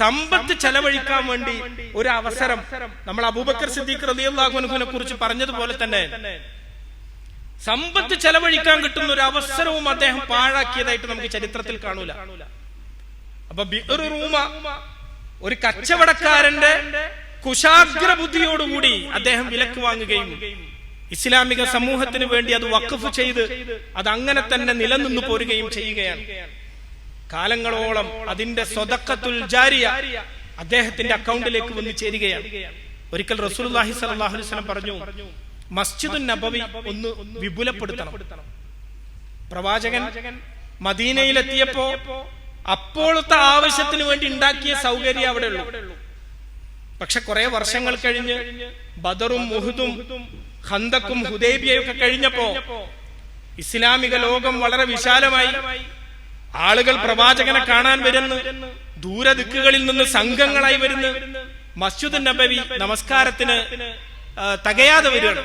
സമ്പത്ത് ചെലവഴിക്കാൻ വേണ്ടി ഒരു അവസരം, നമ്മൾ അബൂബക്കർ സിദ്ദീഖ് റളിയല്ലാഹു അൻഹുവിനെ കുറിച്ച് പറഞ്ഞതുപോലെ തന്നെ സമ്പത്ത് ചെലവഴിക്കാൻ കിട്ടുന്ന ഒരു അവസരവും അദ്ദേഹം പാഴാക്കിയതായിട്ട് നമുക്ക് ചരിത്രത്തിൽ കാണൂല. അപ്പൊ ബിഅ്ർ റൂമ ഒരു കച്ചവടക്കാരന്റെ കുശാഗ്ര ബുദ്ധിയോടുകൂടി അദ്ദേഹം വിലക്ക് വാങ്ങുകയും ഇസ്ലാമിക സമൂഹത്തിന് വേണ്ടി അത് വഖഫ് ചെയ്ത് അത് അങ്ങനെ തന്നെ നിലനിന്നു പോരുകയും ചെയ്യുകയാണ്. കാലങ്ങളോളം അതിന്റെ സ്വദഖത്തുൽ ജാരിയ അദ്ദേഹത്തിന്റെ അക്കൗണ്ടിലേക്ക് വന്ന് ചേരുകയാണ്. ഒരിക്കൽ റസൂലുള്ളാഹി സ്വല്ലല്ലാഹു അലൈഹി വസല്ലം പറഞ്ഞു, മസ്ജിദുൻ നബവി ഒന്ന് വിപുലപ്പെടുത്തണം. പ്രവാചകൻ മദീനയിലെത്തിയപ്പോ അപ്പോഴത്തെ ആവശ്യത്തിന് വേണ്ടി ഉണ്ടാക്കിയ സൗകര്യം അവിടെ ഉള്ളൂ. പക്ഷെ കുറെ വർഷങ്ങൾ കഴിഞ്ഞ് ബദറും ഉഹുദും ഖന്തക്കും ഹുദൈബിയയൊക്കെ കഴിഞ്ഞപ്പോ ഇസ്ലാമിക ലോകം വളരെ വിശാലമായി. ആളുകൾ പ്രവാചകനെ കാണാൻ വരുന്നു, ദൂരദിക്കുകളിൽ നിന്ന് സംഘങ്ങളായി വരുന്നു. മസ്ജിദ് നബവി നമസ്കാരത്തിന് തികയാതെ വരികയാണ്.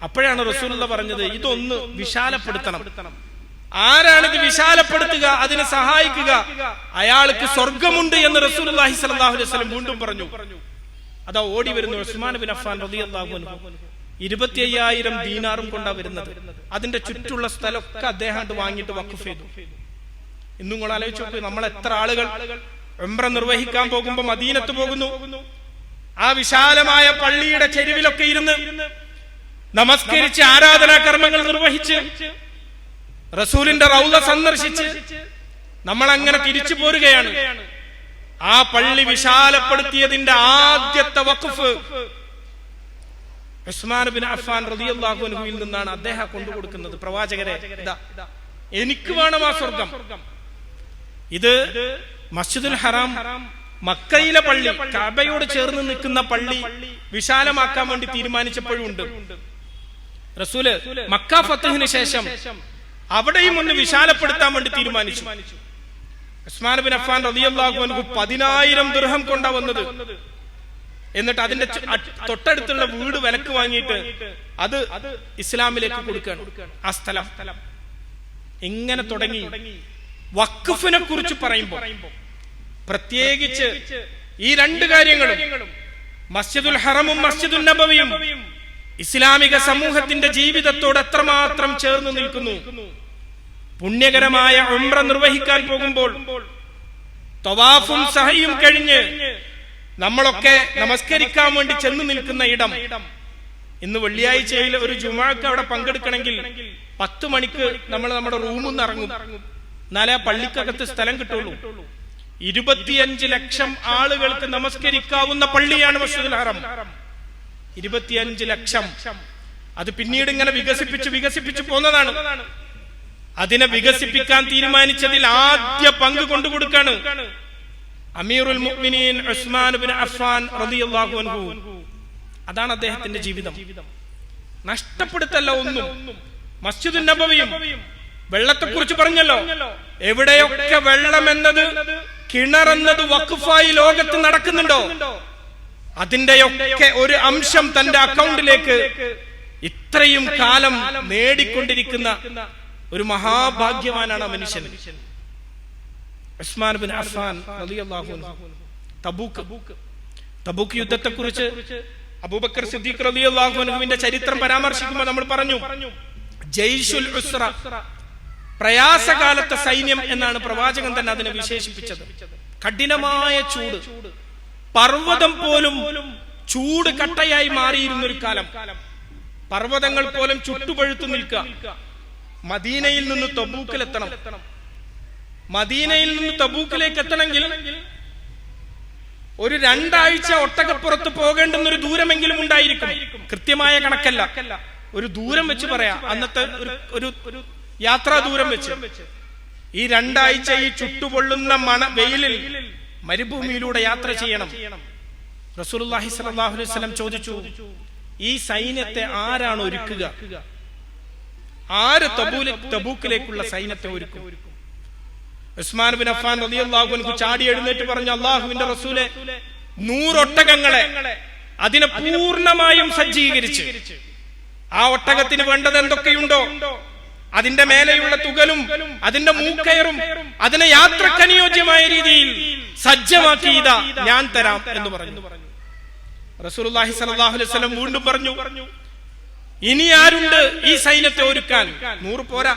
അപ്പോഴാണ് റസൂലുള്ളാഹി പറഞ്ഞത്, ഇതൊന്ന് വിശാലപ്പെടുത്തണം. ആരാണിത് വിശാലപ്പെടുത്തുക, അതിനെ സഹായിക്കുക, അയാൾക്ക് സ്വർഗമുണ്ട് എന്ന് റസൂലുള്ളാഹി സ്വല്ലല്ലാഹു അലൈഹി വസല്ലം വീണ്ടും പറഞ്ഞു. അതാ ഓടി വരുന്നു ഉസ്മാൻ ബിൻ അഫ്ഫാൻ റളിയല്ലാഹു അൻഹു. 25,000 ദീനാറും കൊണ്ടാ വരുന്നത്. അതിന്റെ ചുറ്റുള്ള സ്ഥലമൊക്കെ അദ്ദേഹം വാങ്ങിയിട്ട് വഖഫ് ചെയ്തു. ഇന്നും നിങ്ങൾ ആലോചിച്ച് നോക്കൂ, നമ്മൾ എത്ര ആളുകൾ ഉംറ നിർവഹിക്കാൻ പോകുമ്പോ മദീനത്ത് പോകുന്നു, ആ വിശാലമായ പള്ളിയുടെ ചെരുവിലൊക്കെ ഇരുന്ന് നമസ്കരിച്ച് ആരാധനാ കർമ്മങ്ങൾ നിർവഹിച്ച് റസൂലിന്റെ റൗള സന്ദർശിച്ച് നമ്മൾ അങ്ങനെ തിരിച്ചു പോരുകയാണ്. ആ പള്ളി വിശാലപ്പെടുത്തിയതിന്റെ ആദ്യത്തെ വഖഫ് ഉസ്മാൻ ബിൻ അഫ്ഫാൻ റളിയല്ലാഹു അൻഹുവിൽ നിന്നാണ് അദ്ദേഹം കൊണ്ടുകൊടുക്കുന്നത്. പ്രവാചകരെ, ഇതാ എനിക്ക് വേണം ആ സ്വർഗം. ഇത് മസ്ജിദുൽ ഹറാം, മക്കയിലെ പള്ളി, കഅബയോട് ചേർന്ന് നിൽക്കുന്ന പള്ളി വിശാലമാക്കാൻ വേണ്ടി തീരുമാനിച്ചപ്പോഴും ഉണ്ട്. റസൂല് മക്ക ഫത്ഹിന് ശേഷം അവിടെയും ഒന്ന് വിശാലപ്പെടുത്താൻ വേണ്ടി തീരുമാനിച്ചു. ഉസ്മാൻ ബിൻ അഫ്ഫാൻ റളിയല്ലാഹു അൻഹു 10,000 ദിർഹം കൊണ്ടാ വന്നത്. എന്നിട്ട് അതിന്റെ തൊട്ടടുത്തുള്ള വീട് വിലക്ക് വാങ്ങിയിട്ട് അത് ഇസ്ലാമിലേക്ക് കൊടുക്കുകയാണ്. ആ സ്ഥലം ഇങ്ങനെ തുടങ്ങി. വഖഫിനെ കുറിച്ച് പറയുമ്പോൾ പ്രത്യേകിച്ച് ഈ രണ്ട് കാര്യങ്ങളും, മസ്ജിദുൽ ഹറമും മസ്ജിദുൽ നബവിയും ഇസ്ലാമിക സമൂഹത്തിന്റെ ജീവിതത്തോട് എത്രമാത്രം ചേർന്ന് നിൽക്കുന്നു. പുണ്യകരമായ ഉംറ നിർവഹിക്കാൻ പോകുമ്പോൾ തവാഫും സഹയും കഴിഞ്ഞ് നമ്മളൊക്കെ നമസ്കരിക്കാൻ വേണ്ടി ചെന്ന് നിൽക്കുന്ന ഇടം, ഇന്ന് വെള്ളിയാഴ്ചയിൽ ഒരു ജുമുഅക്ക് അവിടെ പങ്കെടുക്കണമെങ്കിൽ 10 മണിക്ക് നമ്മൾ നമ്മുടെ റൂമിൽ നിന്ന് ഇറങ്ങും. എന്നാലേ പള്ളിക്കകത്ത് സ്ഥലം കിട്ടുള്ളൂ. 25 ലക്ഷം ആളുകൾക്ക് നമസ്കരിക്കാവുന്ന പള്ളിയാണ് മസ്ജിദുൽ ഹറം. 25 ലക്ഷം. അത് പിന്നീട് ഇങ്ങനെ വികസിപ്പിച്ച് പോന്നതാണ്. അതിനെ വികസിപ്പിക്കാൻ തീരുമാനിച്ചതിൽ ആദ്യ പങ്ക് കൊണ്ടുകൊടുക്കാണ് അമീറുൽ മുഅ്മിനീൻ ഉസ്മാൻ ബിൻ അഫ്ഫാൻ റളിയല്ലാഹു അൻഹു. അതാണ് അദ്ദേഹത്തിന്റെ ജീവിതം. നഷ്ടപ്പെടുത്തല്ല ഒന്നും. മസ്ജിദുൻ നബവിയും വെള്ളത്തെക്കുറിച്ച് പറഞ്ഞല്ലോ. എവിടെയൊക്കെ വെള്ളം എന്നത്, കിണറെന്നത് വഖഫായി ലോകത്ത് നടക്കുന്നുണ്ടോ, അതിന്റെയൊക്കെ ഒരു അംശം തന്റെ അക്കൗണ്ടിലേക്ക് ഇത്രയും കാലം നേടിക്കൊണ്ടിരിക്കുന്ന ഒരു മഹാഭാഗ്യവാനാണ് മനുഷ്യൻ. ഉസ്മാൻ ബിൻ അഫ്ഫാൻ റളിയല്ലാഹു അൻഹു തബൂക്ക് യുദ്ധത്തെക്കുറിച്ച് അബൂബക്കർ സിദ്ദീഖ് റളിയല്ലാഹു അൻഹുവിന്റെ ചരിത്രം പരാമർശിക്കുമ്പോൾ നമ്മൾ പറഞ്ഞു, ജയ്ഷുൽ ഉസ്ര, പ്രയാസകാലത്തെ സൈന്യം എന്നാണ് പ്രവാചകൻ തന്നെ അതിനെ വിശേഷിപ്പിച്ചത്. കഠിനമായ ചൂട്, പർവ്വതം പോലും ചൂട് കട്ടയായി മാറിയിരുന്ന ഒരു കാലം. പർവ്വതങ്ങൾ പോലും ചുട്ടുപഴുത്തു നിൽക്കുക. മദീനയിൽ നിന്ന് തബൂക്കിലെത്തണം. മദീനയിൽ നിന്ന് തബൂക്കിലേക്ക് എത്തണമെങ്കിൽ ഒരു 2 ആഴ്ച ഒട്ടകപ്പുറത്ത് പോകേണ്ടുന്ന ഒരു ദൂരമെങ്കിലും ഉണ്ടായിരിക്കും. കൃത്യമായ കണക്കല്ല, ഒരു ദൂരം വെച്ച് പറയാം. അന്നത്തെ ഒരു യാത്രാ ദൂരം വെച്ച് ഈ 2 ആഴ്ച ഈ ചുട്ടുപൊള്ളുന്ന വെയിലിൽ മരുഭൂമിയിലൂടെ യാത്ര ചെയ്യണം. റസൂലുള്ളാഹി സ്വല്ലല്ലാഹു അലൈഹി വസല്ലം ചോദിച്ചു, ഈ സൈന്യത്തെ ആരാണ് ഒരുക്കുക? ആര് തബൂക്കിലേക്കുള്ള സൈന്യത്തെ ഒരുക്കും? ഉസ്മാൻ ബിൻ അഫ്ഫാൻ റളിയല്ലാഹു അൻഹു ചാടി എഴുന്നേറ്റ് പറഞ്ഞു, അല്ലാഹുവിന്റെ റസൂലേ, 100 ഒട്ടകങ്ങളെ അതിനെ പൂർണ്ണമായും സജ്ജീകരിച്ച്, ആ ഒട്ടകത്തിന് വേണ്ടത് എന്തൊക്കെയുണ്ടോ അതിന്റെ മേലെയുള്ള തുകലും അതിന്റെ മൂക്കയറും അതിനെ യാത്രക്കനുയോജ്യമായ രീതിയിൽ സജ്ജമാക്കി ഇതാ ഞാൻ തരാം എന്ന് പറഞ്ഞു. റസൂലുള്ളാഹി സ്വല്ലല്ലാഹു അലൈഹി വസല്ലം വീണ്ടും പറഞ്ഞു, ഇനി ആരുണ്ട് ഈ സൈന്യത്തെ ഒരുക്കാൻ? 100 പോരാ.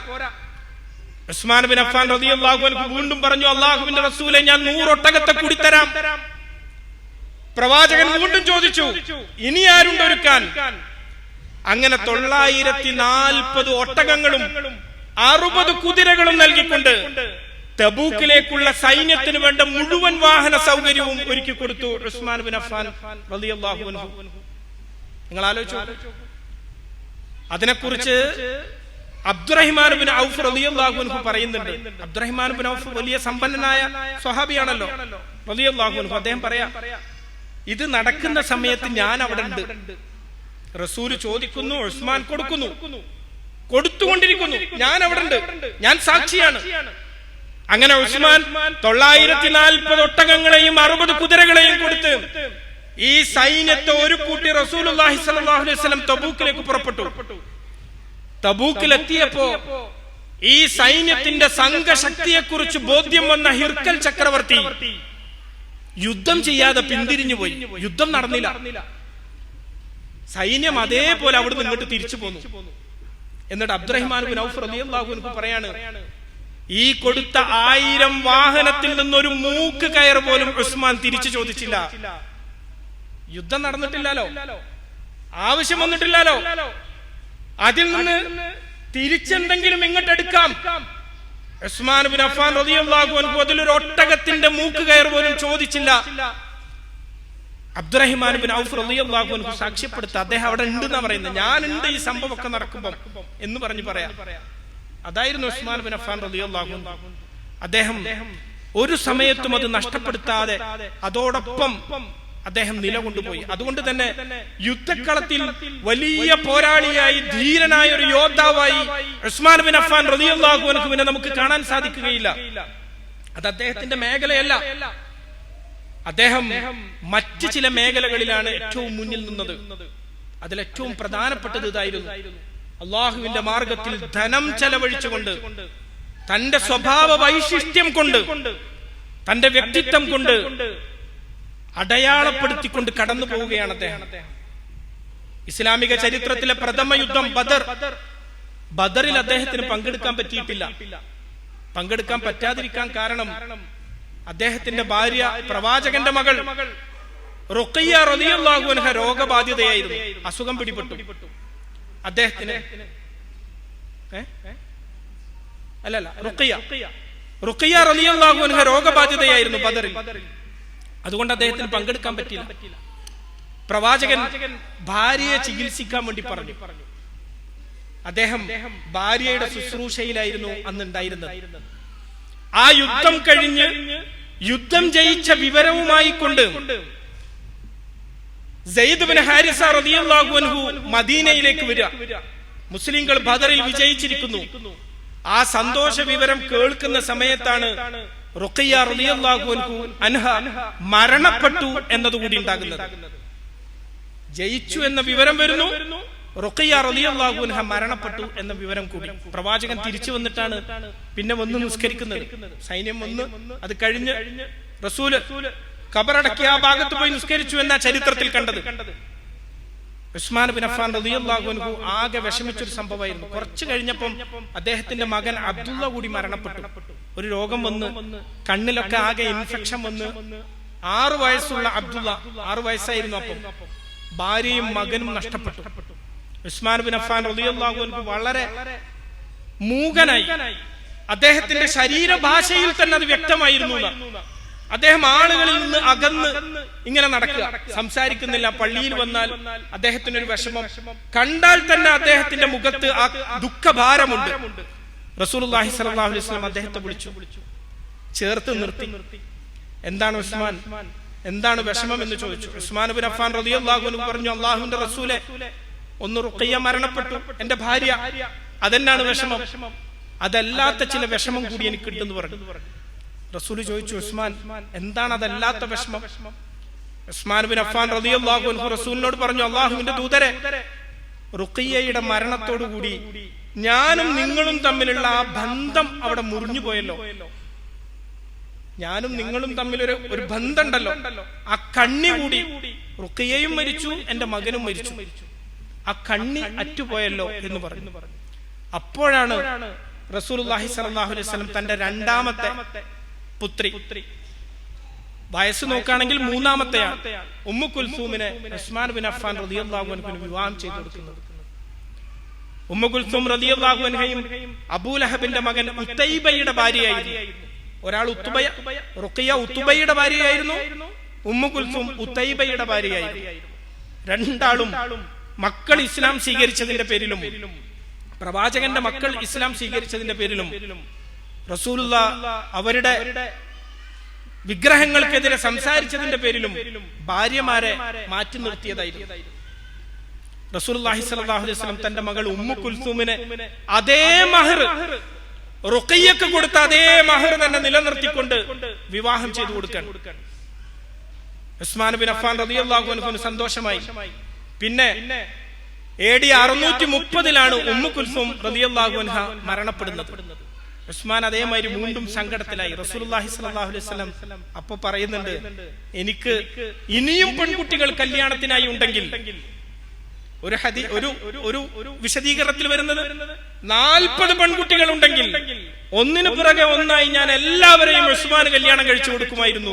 ഉസ്മാൻ ബിൻ അഫ്ഫാൻ റളിയല്ലാഹു അൻഹു വീണ്ടും പറഞ്ഞു, അല്ലാഹുവിന്റെ റസൂലേ, ഞാൻ 100 ഒട്ടകത്തെ കൂടി തരാം. പ്രവാചകൻ വീണ്ടും ചോദിച്ചു, ഇനി ആരുണ്ട് ഒരുക്കാൻ? അങ്ങനെ 940 ഒട്ടകങ്ങളും 60 കുതിരകളും നൽകിക്കൊണ്ട് തബൂക്കിലേക്കുള്ള സൈന്യത്തിന് വേണ്ട മുഴുവൻ വാഹന സൗകര്യവും ഒരുക്കി കൊടുത്തു ഉസ്മാൻ ബിൻ അഫ്ഫാൻ റളിയല്ലാഹു അൻഹു. നിങ്ങൾ ആലോചിച്ചു. അതിനെക്കുറിച്ച് അബ്ദുറഹിമാൻ ബിൻ ഔഫ് റളിയല്ലാഹു അൻഹു പറയുന്നുണ്ട്. അബ്ദുറഹിമാൻ ബിൻ ഔഫ് വലിയ സമ്പന്നനായ സ്വഹാബിയാണല്ലോ റളിയല്ലാഹു അൻഹു. അദ്ദേഹം പറയാ, ഇത് നടക്കുന്ന സമയത്ത് ഞാൻ അവിടെ ഉണ്ട്. റസൂല് ചോദിക്കുന്നു, ഉസ്മാൻ കൊടുത്തുകൊണ്ടിരിക്കുന്നു, ഞാൻ അവിടെ ഉണ്ട്, ഞാൻ സാക്ഷിയാണ്. അങ്ങനെ ഉസ്മാൻ 940 ഒട്ടകങ്ങളെയും 60 കുതിരകളെയും കൊടുത്ത് ഈ സൈന്യത്തെ ഒരു കൂട്ടി റസൂലുള്ളാഹി സ്വല്ലല്ലാഹു അലൈഹി വസല്ലം തബൂക്കിലേക്ക് പുറപ്പെട്ടു. തബൂക്കിലെത്തിയപ്പോ ഈ സൈന്യത്തിന്റെ സംഘശക്തിയെക്കുറിച്ച് ബോധ്യം വന്ന ഹിർക്കൽ ചക്രവർത്തി യുദ്ധം ചെയ്യാതെ പിന്തിരിഞ്ഞു പോയി. യുദ്ധം നടന്നില്ല. സൈന്യം അതേപോലെ അവിടുന്ന് ഇങ്ങോട്ട് തിരിച്ചു പോന്നു. എന്നിട്ട് അബ്ദുറഹിമാൻ ബിൻ ഔഫ് റളിയല്ലാഹു അൻഹു പറയാണ്, ഈ കൊടുത്ത 1000 വാഹനത്തിൽ നിന്നൊരു മൂക്ക് കയർ പോലും ഉസ്മാൻ തിരിച്ചു ചോദിച്ചില്ല. യുദ്ധം നടന്നിട്ടില്ലല്ലോ, ആവശ്യം വന്നിട്ടില്ലല്ലോ. അതിൽ നിന്ന് തിരിച്ചെന്തെങ്കിലും ഇങ്ങോട്ടെടുക്കാം. ഉസ്മാൻ ബിൻ അഫ്ഫാൻ റളിയല്ലാഹു അൻഹു അതിലൊരു ഒട്ടകത്തിന്റെ മൂക്ക് കയർ പോലും ചോദിച്ചില്ല. അബ്ദുറഹിമാൻ ബിൻ ഔഫ് റളിയല്ലാഹു അൻഹു സാക്ഷ്യപ്പെടുത്തുക, അദ്ദേഹം അവിടെ ഉണ്ടെന്നാ പറയുന്നത്. ഞാനുണ്ട് ഈ സംഭവമൊക്കെ നടക്കുമ്പോൾ എന്ന് പറഞ്ഞു പറയാം. അതായിരുന്നു ഉസ്മാൻ ബിൻ അഫ്ഫാൻ റളിയല്ലാഹു അൻഹു. അദ്ദേഹം ഒരു സമയത്തും അത് നഷ്ടപ്പെടുത്താതെ അതോടൊപ്പം അദ്ദേഹം നിലകൊണ്ടുപോയി. അതുകൊണ്ട് തന്നെ യുദ്ധക്കളത്തിൽ വലിയ പോരാളിയായി, ധീരനായ ഒരു യോദ്ധാവായി ഉസ്മാൻ ബിൻ അഫ്ഫാൻ റളിയല്ലാഹു അൻഹുവിനെ നമുക്ക് കാണാൻ സാധിക്കുകയില്ല. അത് അദ്ദേഹത്തിന്റെ മേഖലയല്ല. അദ്ദേഹം മറ്റ് ചില മേഖലകളിലാണ് ഏറ്റവും മുന്നിൽ നിന്നത്. അതിലേറ്റവും പ്രധാനപ്പെട്ടത് ഇതായിരുന്നു. അള്ളാഹുവിന്റെ മാർഗത്തിൽ ധനം ചെലവഴിച്ചുകൊണ്ട്, തന്റെ സ്വഭാവ വൈശിഷ്ട്യം കൊണ്ട്, തന്റെ വ്യക്തിത്വം കൊണ്ട് അടയാളപ്പെടുത്തിക്കൊണ്ട് കടന്നു പോവുകയാണ് അദ്ദേഹം. ഇസ്ലാമിക ചരിത്രത്തിലെ പ്രഥമ യുദ്ധം ബദർ. ബദറിൽ അദ്ദേഹത്തിന് പങ്കെടുക്കാൻ പറ്റിയിട്ടില്ല. പങ്കെടുക്കാൻ പറ്റാതിരിക്കാൻ കാരണം അദ്ദേഹത്തിന്റെ ഭാര്യ, പ്രവാചകന്റെ മകൾ റുഖയ്യ റളിയല്ലാഹു അൻഹ രോഗബാധിതയായിരുന്നു, അസുഖം പിടിപെട്ടു. അദ്ദേഹത്തിന് റുഖയ്യ റളിയല്ലാഹു അൻഹ രോഗബാധിതയായിരുന്നു ബദറിൽ. അതുകൊണ്ട് അദ്ദേഹത്തിന് പങ്കെടുക്കാൻ പറ്റില്ല. പ്രവാചകൻ ഭാര്യയെ ചികിത്സിക്കാൻ വേണ്ടി പറഞ്ഞു. അദ്ദേഹം ഭാര്യയുടെ ശുശ്രൂഷയിലായിരുന്നു അന്നുണ്ടായിരുന്നത്. ആ യുദ്ധം കഴിഞ്ഞ് യുദ്ധം ജയിച്ച വിവരവുമായി കൊണ്ട് സയ്യിദ് ബിൻ ഹാരിസ റളിയല്ലാഹു അൻഹു മദീനയിലേക്ക് വരിക. മുസ്ലിങ്ങൾ ബദറിൽ വിജയിച്ചിരിക്കുന്നു. ആ സന്തോഷ വിവരം കേൾക്കുന്ന സമയത്താണ് റുഖയ്യ റളിയല്ലാഹു അൻഹ മരണപ്പെട്ടു എന്നതുകൂടി ഉണ്ടാകുന്നത്. ജയിച്ചു എന്ന വിവരം വരുന്നു, റുഖയ്യ റളിയല്ലാഹു അൻഹ മരണപ്പെട്ടു എന്ന വിവരം കൂടി. പ്രവാചകൻ തിരിച്ചു വന്നിട്ടാണ് പിന്നെ വന്ന് നിസ്കരിക്കുന്നത്. സൈന്യം വന്ന് അത് കഴിഞ്ഞ് റസൂല് ഖബറടക്കിയ ആ ഭാഗത്ത് പോയി നിസ്കരിച്ചു എന്ന ചരിത്രത്തിൽ കണ്ടത്. ഉസ്മാൻ ബിൻ അഫ്ഫാൻ റളിയല്ലാഹു അൻഹു ആകെ വിഷമിച്ചൊരു സംഭവമായിരുന്നു. കുറച്ചു കഴിഞ്ഞപ്പം അദ്ദേഹത്തിന്റെ മകൻ അബ്ദുള്ള കൂടി മരണപ്പെട്ടു. ഒരു രോഗം വന്ന് കണ്ണിലൊക്കെ ആകെ ഇൻഫെക്ഷൻ വന്ന് 6 വയസ്സുള്ള അബ്ദുള്ള, 6 വയസ്സായിരുന്നു അപ്പം, ഭാര്യയും മകനും നഷ്ടപ്പെട്ടു. ഉസ്മാൻ ബിൻ അഫ്ഫാൻ റളിയല്ലാഹു അൻഹു വളരെ മൂകനായി. അദ്ദേഹത്തിന്റെ ശരീരഭാഷയിൽ തന്നെ അത് വ്യക്തമായിരുന്നു. അദ്ദേഹം ആളുകളിൽ നിന്ന് അകന്ന് ഇങ്ങനെ നടക്കുക, സംസാരിക്കുന്നില്ല. പള്ളിയിൽ വന്നാൽ അദ്ദേഹത്തിനൊരു വിഷമം, കണ്ടാൽ തന്നെ അദ്ദേഹത്തിന്റെ മുഖത്ത് ആ ദുഃഖഭാരമുണ്ട്. റസൂലുള്ളാഹി സ്വല്ലല്ലാഹു അലൈഹി വസല്ലം അദ്ദേഹത്തെ വിളിച്ചു, ചേർത്ത് നിർത്തി. എന്താണ് ഉസ്മാൻ, എന്താണ് വിഷമം എന്ന് ചോദിച്ചു. ഉസ്മാൻ ബിൻ അഫ്ഫാൻ റളിയല്ലാഹു അൻഹു പറഞ്ഞു, അല്ലാഹുവിന്റെ റസൂലെ, ഒന്ന് റുഖയ്യ മരണപ്പെട്ടു, എന്റെ ഭാര്യ, അതെന്നാണ് വിഷമം. അതല്ലാത്ത ചില വിഷമം കൂടി എനിക്കുണ്ടെന്ന് പറഞ്ഞു. റസൂൽ ചോദിച്ചു, ഉസ്മാൻ, എന്താണ് അതല്ലാത്ത വിഷമം? ഉസ്മാൻ ബിൻ അഫ്ഫാൻ റളിയല്ലാഹു അൻഹു റസൂലിനോട് പറഞ്ഞു, അല്ലാഹുവിന്റെ ദൂതരെ, റുഖയ്യയുടെ മരണത്തോടുകൂടി ഞാനും നിങ്ങളും തമ്മിലുള്ള ആ ബന്ധം അവിടെ മുറിഞ്ഞു പോയല്ലോ. ഞാനും നിങ്ങളും തമ്മിൽ ഒരു ബന്ധമുണ്ടല്ലോ, ആ കണ്ണി കൂടി, റുഖയ്യയും മരിച്ചു, എന്റെ മകനും മരിച്ചു, ആ കണ്ണി അറ്റുപോയല്ലോ എന്ന് പറഞ്ഞു. അപ്പോഴാണ് റസൂലുള്ളാഹി സ്വല്ലല്ലാഹു അലൈഹി വസല്ലം തന്റെ രണ്ടാമത്തെ പുത്രി, വയസ്സ് നോക്കുകയാണെങ്കിൽ 3ാമത്തെയാണ്, ഉമ്മു കുൽസൂമിനെ ഉസ്മാൻ ബിൻ അഫ്ഫാൻ റളിയല്ലാഹു അൻഹു വിവാഹം ചെയ്തു കൊടുക്കുന്നത്. ഉമ്മു കുൽസൂം റളിയല്ലാഹു അൻഹയും അബൂലഹബിന്റെ മകൻ ഉത്തൈബയുടെ ഭാര്യയായിരുന്നു. ഒരാൾ റുഖയ്യ ഉത്തുബയുടെ ഭാര്യയായിരുന്നു, ഉമ്മു കുൽസൂം ഉത്തൈബയുടെ ഭാര്യയായിരുന്നു. രണ്ടാളും മക്കൾ ഇസ്ലാം സ്വീകരിച്ചതിന്റെ പേരിലും പ്രവാചകന്റെ മക്കൾ ഇസ്ലാം സ്വീകരിച്ചതിന്റെ പേരിലും റസൂലുള്ളാഹി അവരുടെ വിഗ്രഹങ്ങൾക്കെതിരെ സംസാരിച്ചതിന്റെ പേരിലും ഭാര്യമാരെ മാറ്റി നിർത്തിയതായിരുന്നു. റസൂലുള്ളാഹി സ്വല്ലല്ലാഹു അലൈഹി വസല്ലം തന്റെ മകൾ ഉമ്മു കുൽസൂമിനെ അതേ മഹർ, റുഖയ്യക്ക് കൊടുത്ത അതേ മഹർ തന്നെ നിലനിർത്തിക്കൊണ്ട് വിവാഹം ചെയ്തു കൊടുക്കാൻ ഉസ്മാൻ ബിൻ അഫ്ഫാൻ റളിയല്ലാഹു അൻഹുവിന് സന്തോഷമായി. പിന്നെ AD 630 ഉമ്മു കുൽസൂം റളിയല്ലാഹു അൻഹ മരണപ്പെടുന്നത്. ഉസ്മാൻ അതേമാതിരി വീണ്ടും സങ്കടത്തിലായി. റസൂലുള്ളാഹി സ്വല്ലല്ലാഹു അലൈഹി വസല്ലം അപ്പൊ പറയുന്നുണ്ട്, എനിക്ക് ഇനിയും പെൺകുട്ടികൾ കല്യാണത്തിനായി ഉണ്ടെങ്കിൽ, ഒരു വിശദീകരണത്തിൽ വരുന്നത് 40 പെൺകുട്ടികൾ ഉണ്ടെങ്കിൽ ഒന്നിനു പിറകെ ഒന്നായി ഞാൻ എല്ലാവരെയും ഉസ്മാൻ കല്യാണം കഴിച്ചു കൊടുക്കുമായിരുന്നു.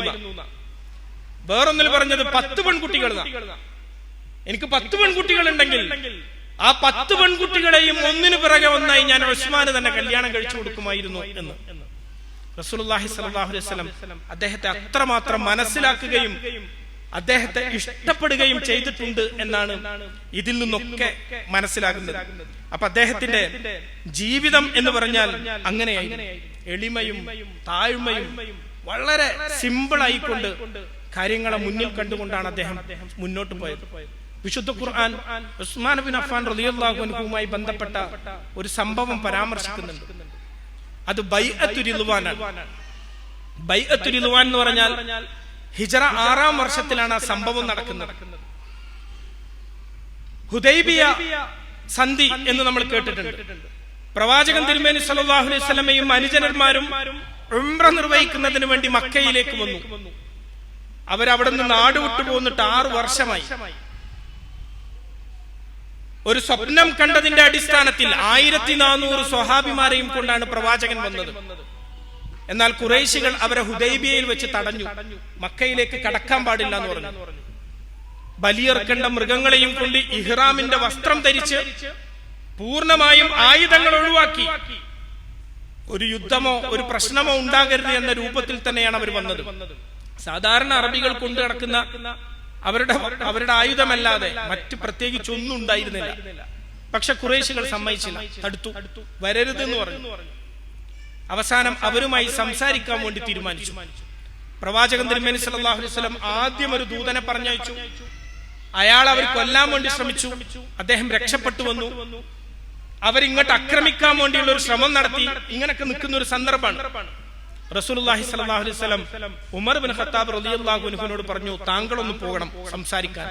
വേറൊന്നിൽ പറഞ്ഞത് 10 പെൺകുട്ടികൾ. എനിക്ക് 10 പെൺകുട്ടികൾ ഉണ്ടെങ്കിൽ ആ 10 പെൺകുട്ടികളെയും ഒന്നിനു പിറകെ ഒന്നായി ഞാൻ ഉസ്മാന് തന്നെ കല്യാണം കഴിച്ചു കൊടുക്കുമായിരുന്നു എന്ന് റസൂലുള്ളാഹി സ്വല്ലല്ലാഹു അലൈഹി വസല്ലം അദ്ദേഹത്തെ അത്രമാത്രം മനസ്സിലാക്കുകയും അദ്ദേഹത്തെ ഇഷ്ടപ്പെടുകയും ചെയ്തിട്ടുണ്ട് എന്നാണ് ഇതിൽ നിന്നൊക്കെ മനസ്സിലാകുന്നത്. അപ്പൊ അദ്ദേഹത്തിന്റെ ജീവിതം എന്ന് പറഞ്ഞാൽ അങ്ങനെയായി, എളിമയും താഴ്മയും വളരെ സിമ്പിൾ ആയിക്കൊണ്ട് കാര്യങ്ങളെ മുന്നിൽ കണ്ടുകൊണ്ടാണ് അദ്ദേഹം മുന്നോട്ട് പോയത്. വിശുദ്ധ ഖുർആൻ ഉസ്മാൻ ബിൻ അഫ്ഫാൻ റളിയല്ലാഹു അൻഹുവുമായി ബന്ധപ്പെട്ട ഒരു സംഭവം പരാമർശിക്കുന്നുണ്ട്. അത് ബൈഅത്തുർ റിദ്വാനാണ്. ബൈഅത്തുർ റിദ്വാൻ എന്ന് പറഞ്ഞാൽ ഹിജ്റ 6-ാം വർഷത്തിലാണ് ആ സംഭവം നടക്കുന്നത്. ഹുദൈബിയ സന്ധി എന്ന് നമ്മൾ കേട്ടിട്ടുണ്ട്. പ്രവാചകൻ തിരുമേനി സല്ലല്ലാഹു അലൈഹി വസല്ലമയും അനുചരന്മാരും ഉംറ നിർവഹിക്കുന്നതിന് വേണ്ടി മക്കയിലേക്ക് വന്നു. അവരവിടെ നിന്ന് നാട് വിട്ടു പോന്നിട്ട് 6 വർഷമായി. ഒരു സ്വപ്നം കണ്ടതിന്റെ അടിസ്ഥാനത്തിൽ 1400 സ്വഹാബിമാരെയും കൊണ്ടാണ് പ്രവാചകൻ വന്നത്. എന്നാൽ ഖുറൈശികൾ അവരെ ഹുദൈബിയയിൽ വെച്ച് തടഞ്ഞു. മക്കയിലേക്ക് കടക്കാൻ പാടില്ല എന്ന് പറഞ്ഞു. ബലിയർക്കേണ്ട മൃഗങ്ങളെയും കൊണ്ട് ഇഹ്റാമിന്റെ വസ്ത്രം ധരിച്ച് പൂർണ്ണമായും ആയുധങ്ങൾ ഒഴിവാക്കി ഒരു യുദ്ധമോ ഒരു പ്രശ്നമോ ഉണ്ടാകരുത് എന്ന രൂപത്തിൽ തന്നെയാണ് അവർ വന്നത്. സാധാരണ അറബികൾ കൊണ്ടു നടക്കുന്ന അവരുടെ ആയുധമല്ലാതെ മറ്റ് പ്രത്യേകിച്ച് ഒന്നും ഉണ്ടായിരുന്നില്ല. പക്ഷെ ഖുറൈശികൾ സമ്മതിച്ചില്ല, തടുത്തു, വരരുത് എന്ന് പറഞ്ഞു. അവസാനം അവരുമായി സംസാരിക്കാൻ വേണ്ടി തീരുമാനിച്ചു. പ്രവാചകൻ തിരുമേനി സല്ലല്ലാഹു അലൈഹി വസല്ലം ആദ്യം ഒരു ദൂതനെ പറഞ്ഞയച്ചു. അയാൾ അവർ കൊല്ലാൻ വേണ്ടി ശ്രമിച്ചു. അദ്ദേഹം രക്ഷപ്പെട്ടു വന്നു. അവരിങ്ങോട്ട് ആക്രമിക്കാൻ വേണ്ടിയുള്ള ഒരു ശ്രമം നടത്തി. ഇങ്ങനൊക്കെ നിൽക്കുന്ന ഒരു സന്ദർഭമാണ്. റസൂലുള്ളാഹി സ്വല്ലല്ലാഹു അലൈഹി വസല്ലം ഉമർ ബിൻ ഖത്താബ് റളിയല്ലാഹു അൻഹുവിനോട് പറഞ്ഞു, താങ്കളൊന്ന് പോകണം സംസാരിക്കാൻ.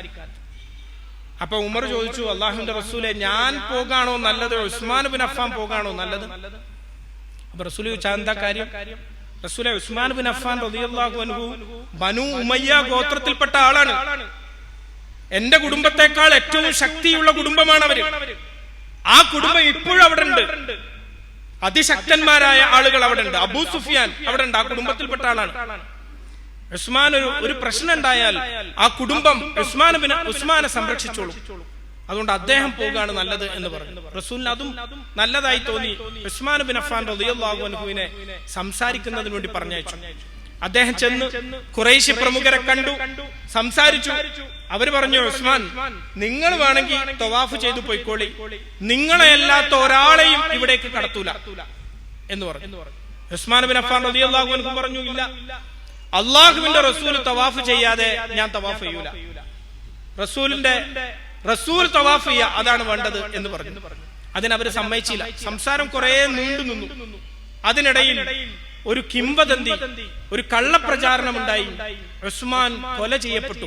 അപ്പൊ ഉമർ ചോദിച്ചു, അള്ളാഹുവിന്റെ റസൂലെ, ഞാൻ പോകാണോ നല്ലത്, ഉസ്മാൻ ബിൻ അഫ്ഫാൻ പോകാണോ നല്ലത്? അപ്പൊ റസൂൽ ചോദിച്ചാൽ എന്താ കാര്യം? റസൂലെ, ഉസ്മാൻ ബിൻ അഫ്ഫാൻ റളിയല്ലാഹു അൻഹു ബനു ഉമയ്യ ഗോത്രത്തിൽപ്പെട്ട ആളാണ്. എന്റെ കുടുംബത്തെക്കാൾ ഏറ്റവും ശക്തിയുള്ള കുടുംബമാണ് അവര്. ആ കുടുംബം ഇപ്പോഴും അവിടെ ഉണ്ട്. അതിശക്തന്മാരായ ആളുകൾ അവിടെ ഉണ്ട്. അബൂ സുഫിയാൻ അവിടെ ഉണ്ട്, ആ കുടുംബത്തിൽപ്പെട്ട ആളാണ്. ഉസ്മാൻ ഒരു പ്രശ്നം ഉണ്ടായാൽ ആ കുടുംബം ഉസ്മാനെ സംരക്ഷിച്ചോളൂ. അതുകൊണ്ട് അദ്ദേഹം പോകാണ് നല്ലത് എന്ന് പറഞ്ഞു. റസൂലിന് അതും നല്ലതായി തോന്നി. ഉസ്മാൻ ബിൻ അഫ്ഫാൻ റളിയല്ലാഹു അൻഹുവിനെ സംസാരിക്കുന്നതിന് വേണ്ടി പറഞ്ഞയച്ചു. അദ്ദേഹം ചെന്ന് ഖുറൈശി പ്രമുഖരെ കണ്ടു, സംസാരിച്ചു. അവര് പറഞ്ഞു, ഉസ്മാൻ, നിങ്ങൾ വേണമെങ്കിൽ തവാഫ് ചെയ്തു പോയിക്കോളി, നിങ്ങളെ അല്ലാത്ത ഒരാളെയും ഇവിടേക്ക് കടത്തൂല എന്ന് പറഞ്ഞു. ഉസ്മാൻ ബിൻ അഫ്ഫാൻ റളിയല്ലാഹു അൻഹു പറഞ്ഞു, ഇല്ല, അള്ളാഹുവിന്റെ റസൂൽ തവാഫ് ചെയ്യാതെ ഞാൻ തവാഫ് ചെയ്യൂല. റസൂൽ തവാഫ് ചെയ്യുക, അതാണ് വേണ്ടത് എന്ന് പറഞ്ഞു. അതിനവര് സമ്മതിച്ചില്ല. സംസാരം കുറെ നീണ്ടു നിന്നു. അതിനിടയിൽ ഒരു കിംവദന്തി, ഒരു കള്ളപ്രചാരണം ഉണ്ടായി. ഉസ്മാൻ കൊല ചെയ്യപ്പെട്ടു,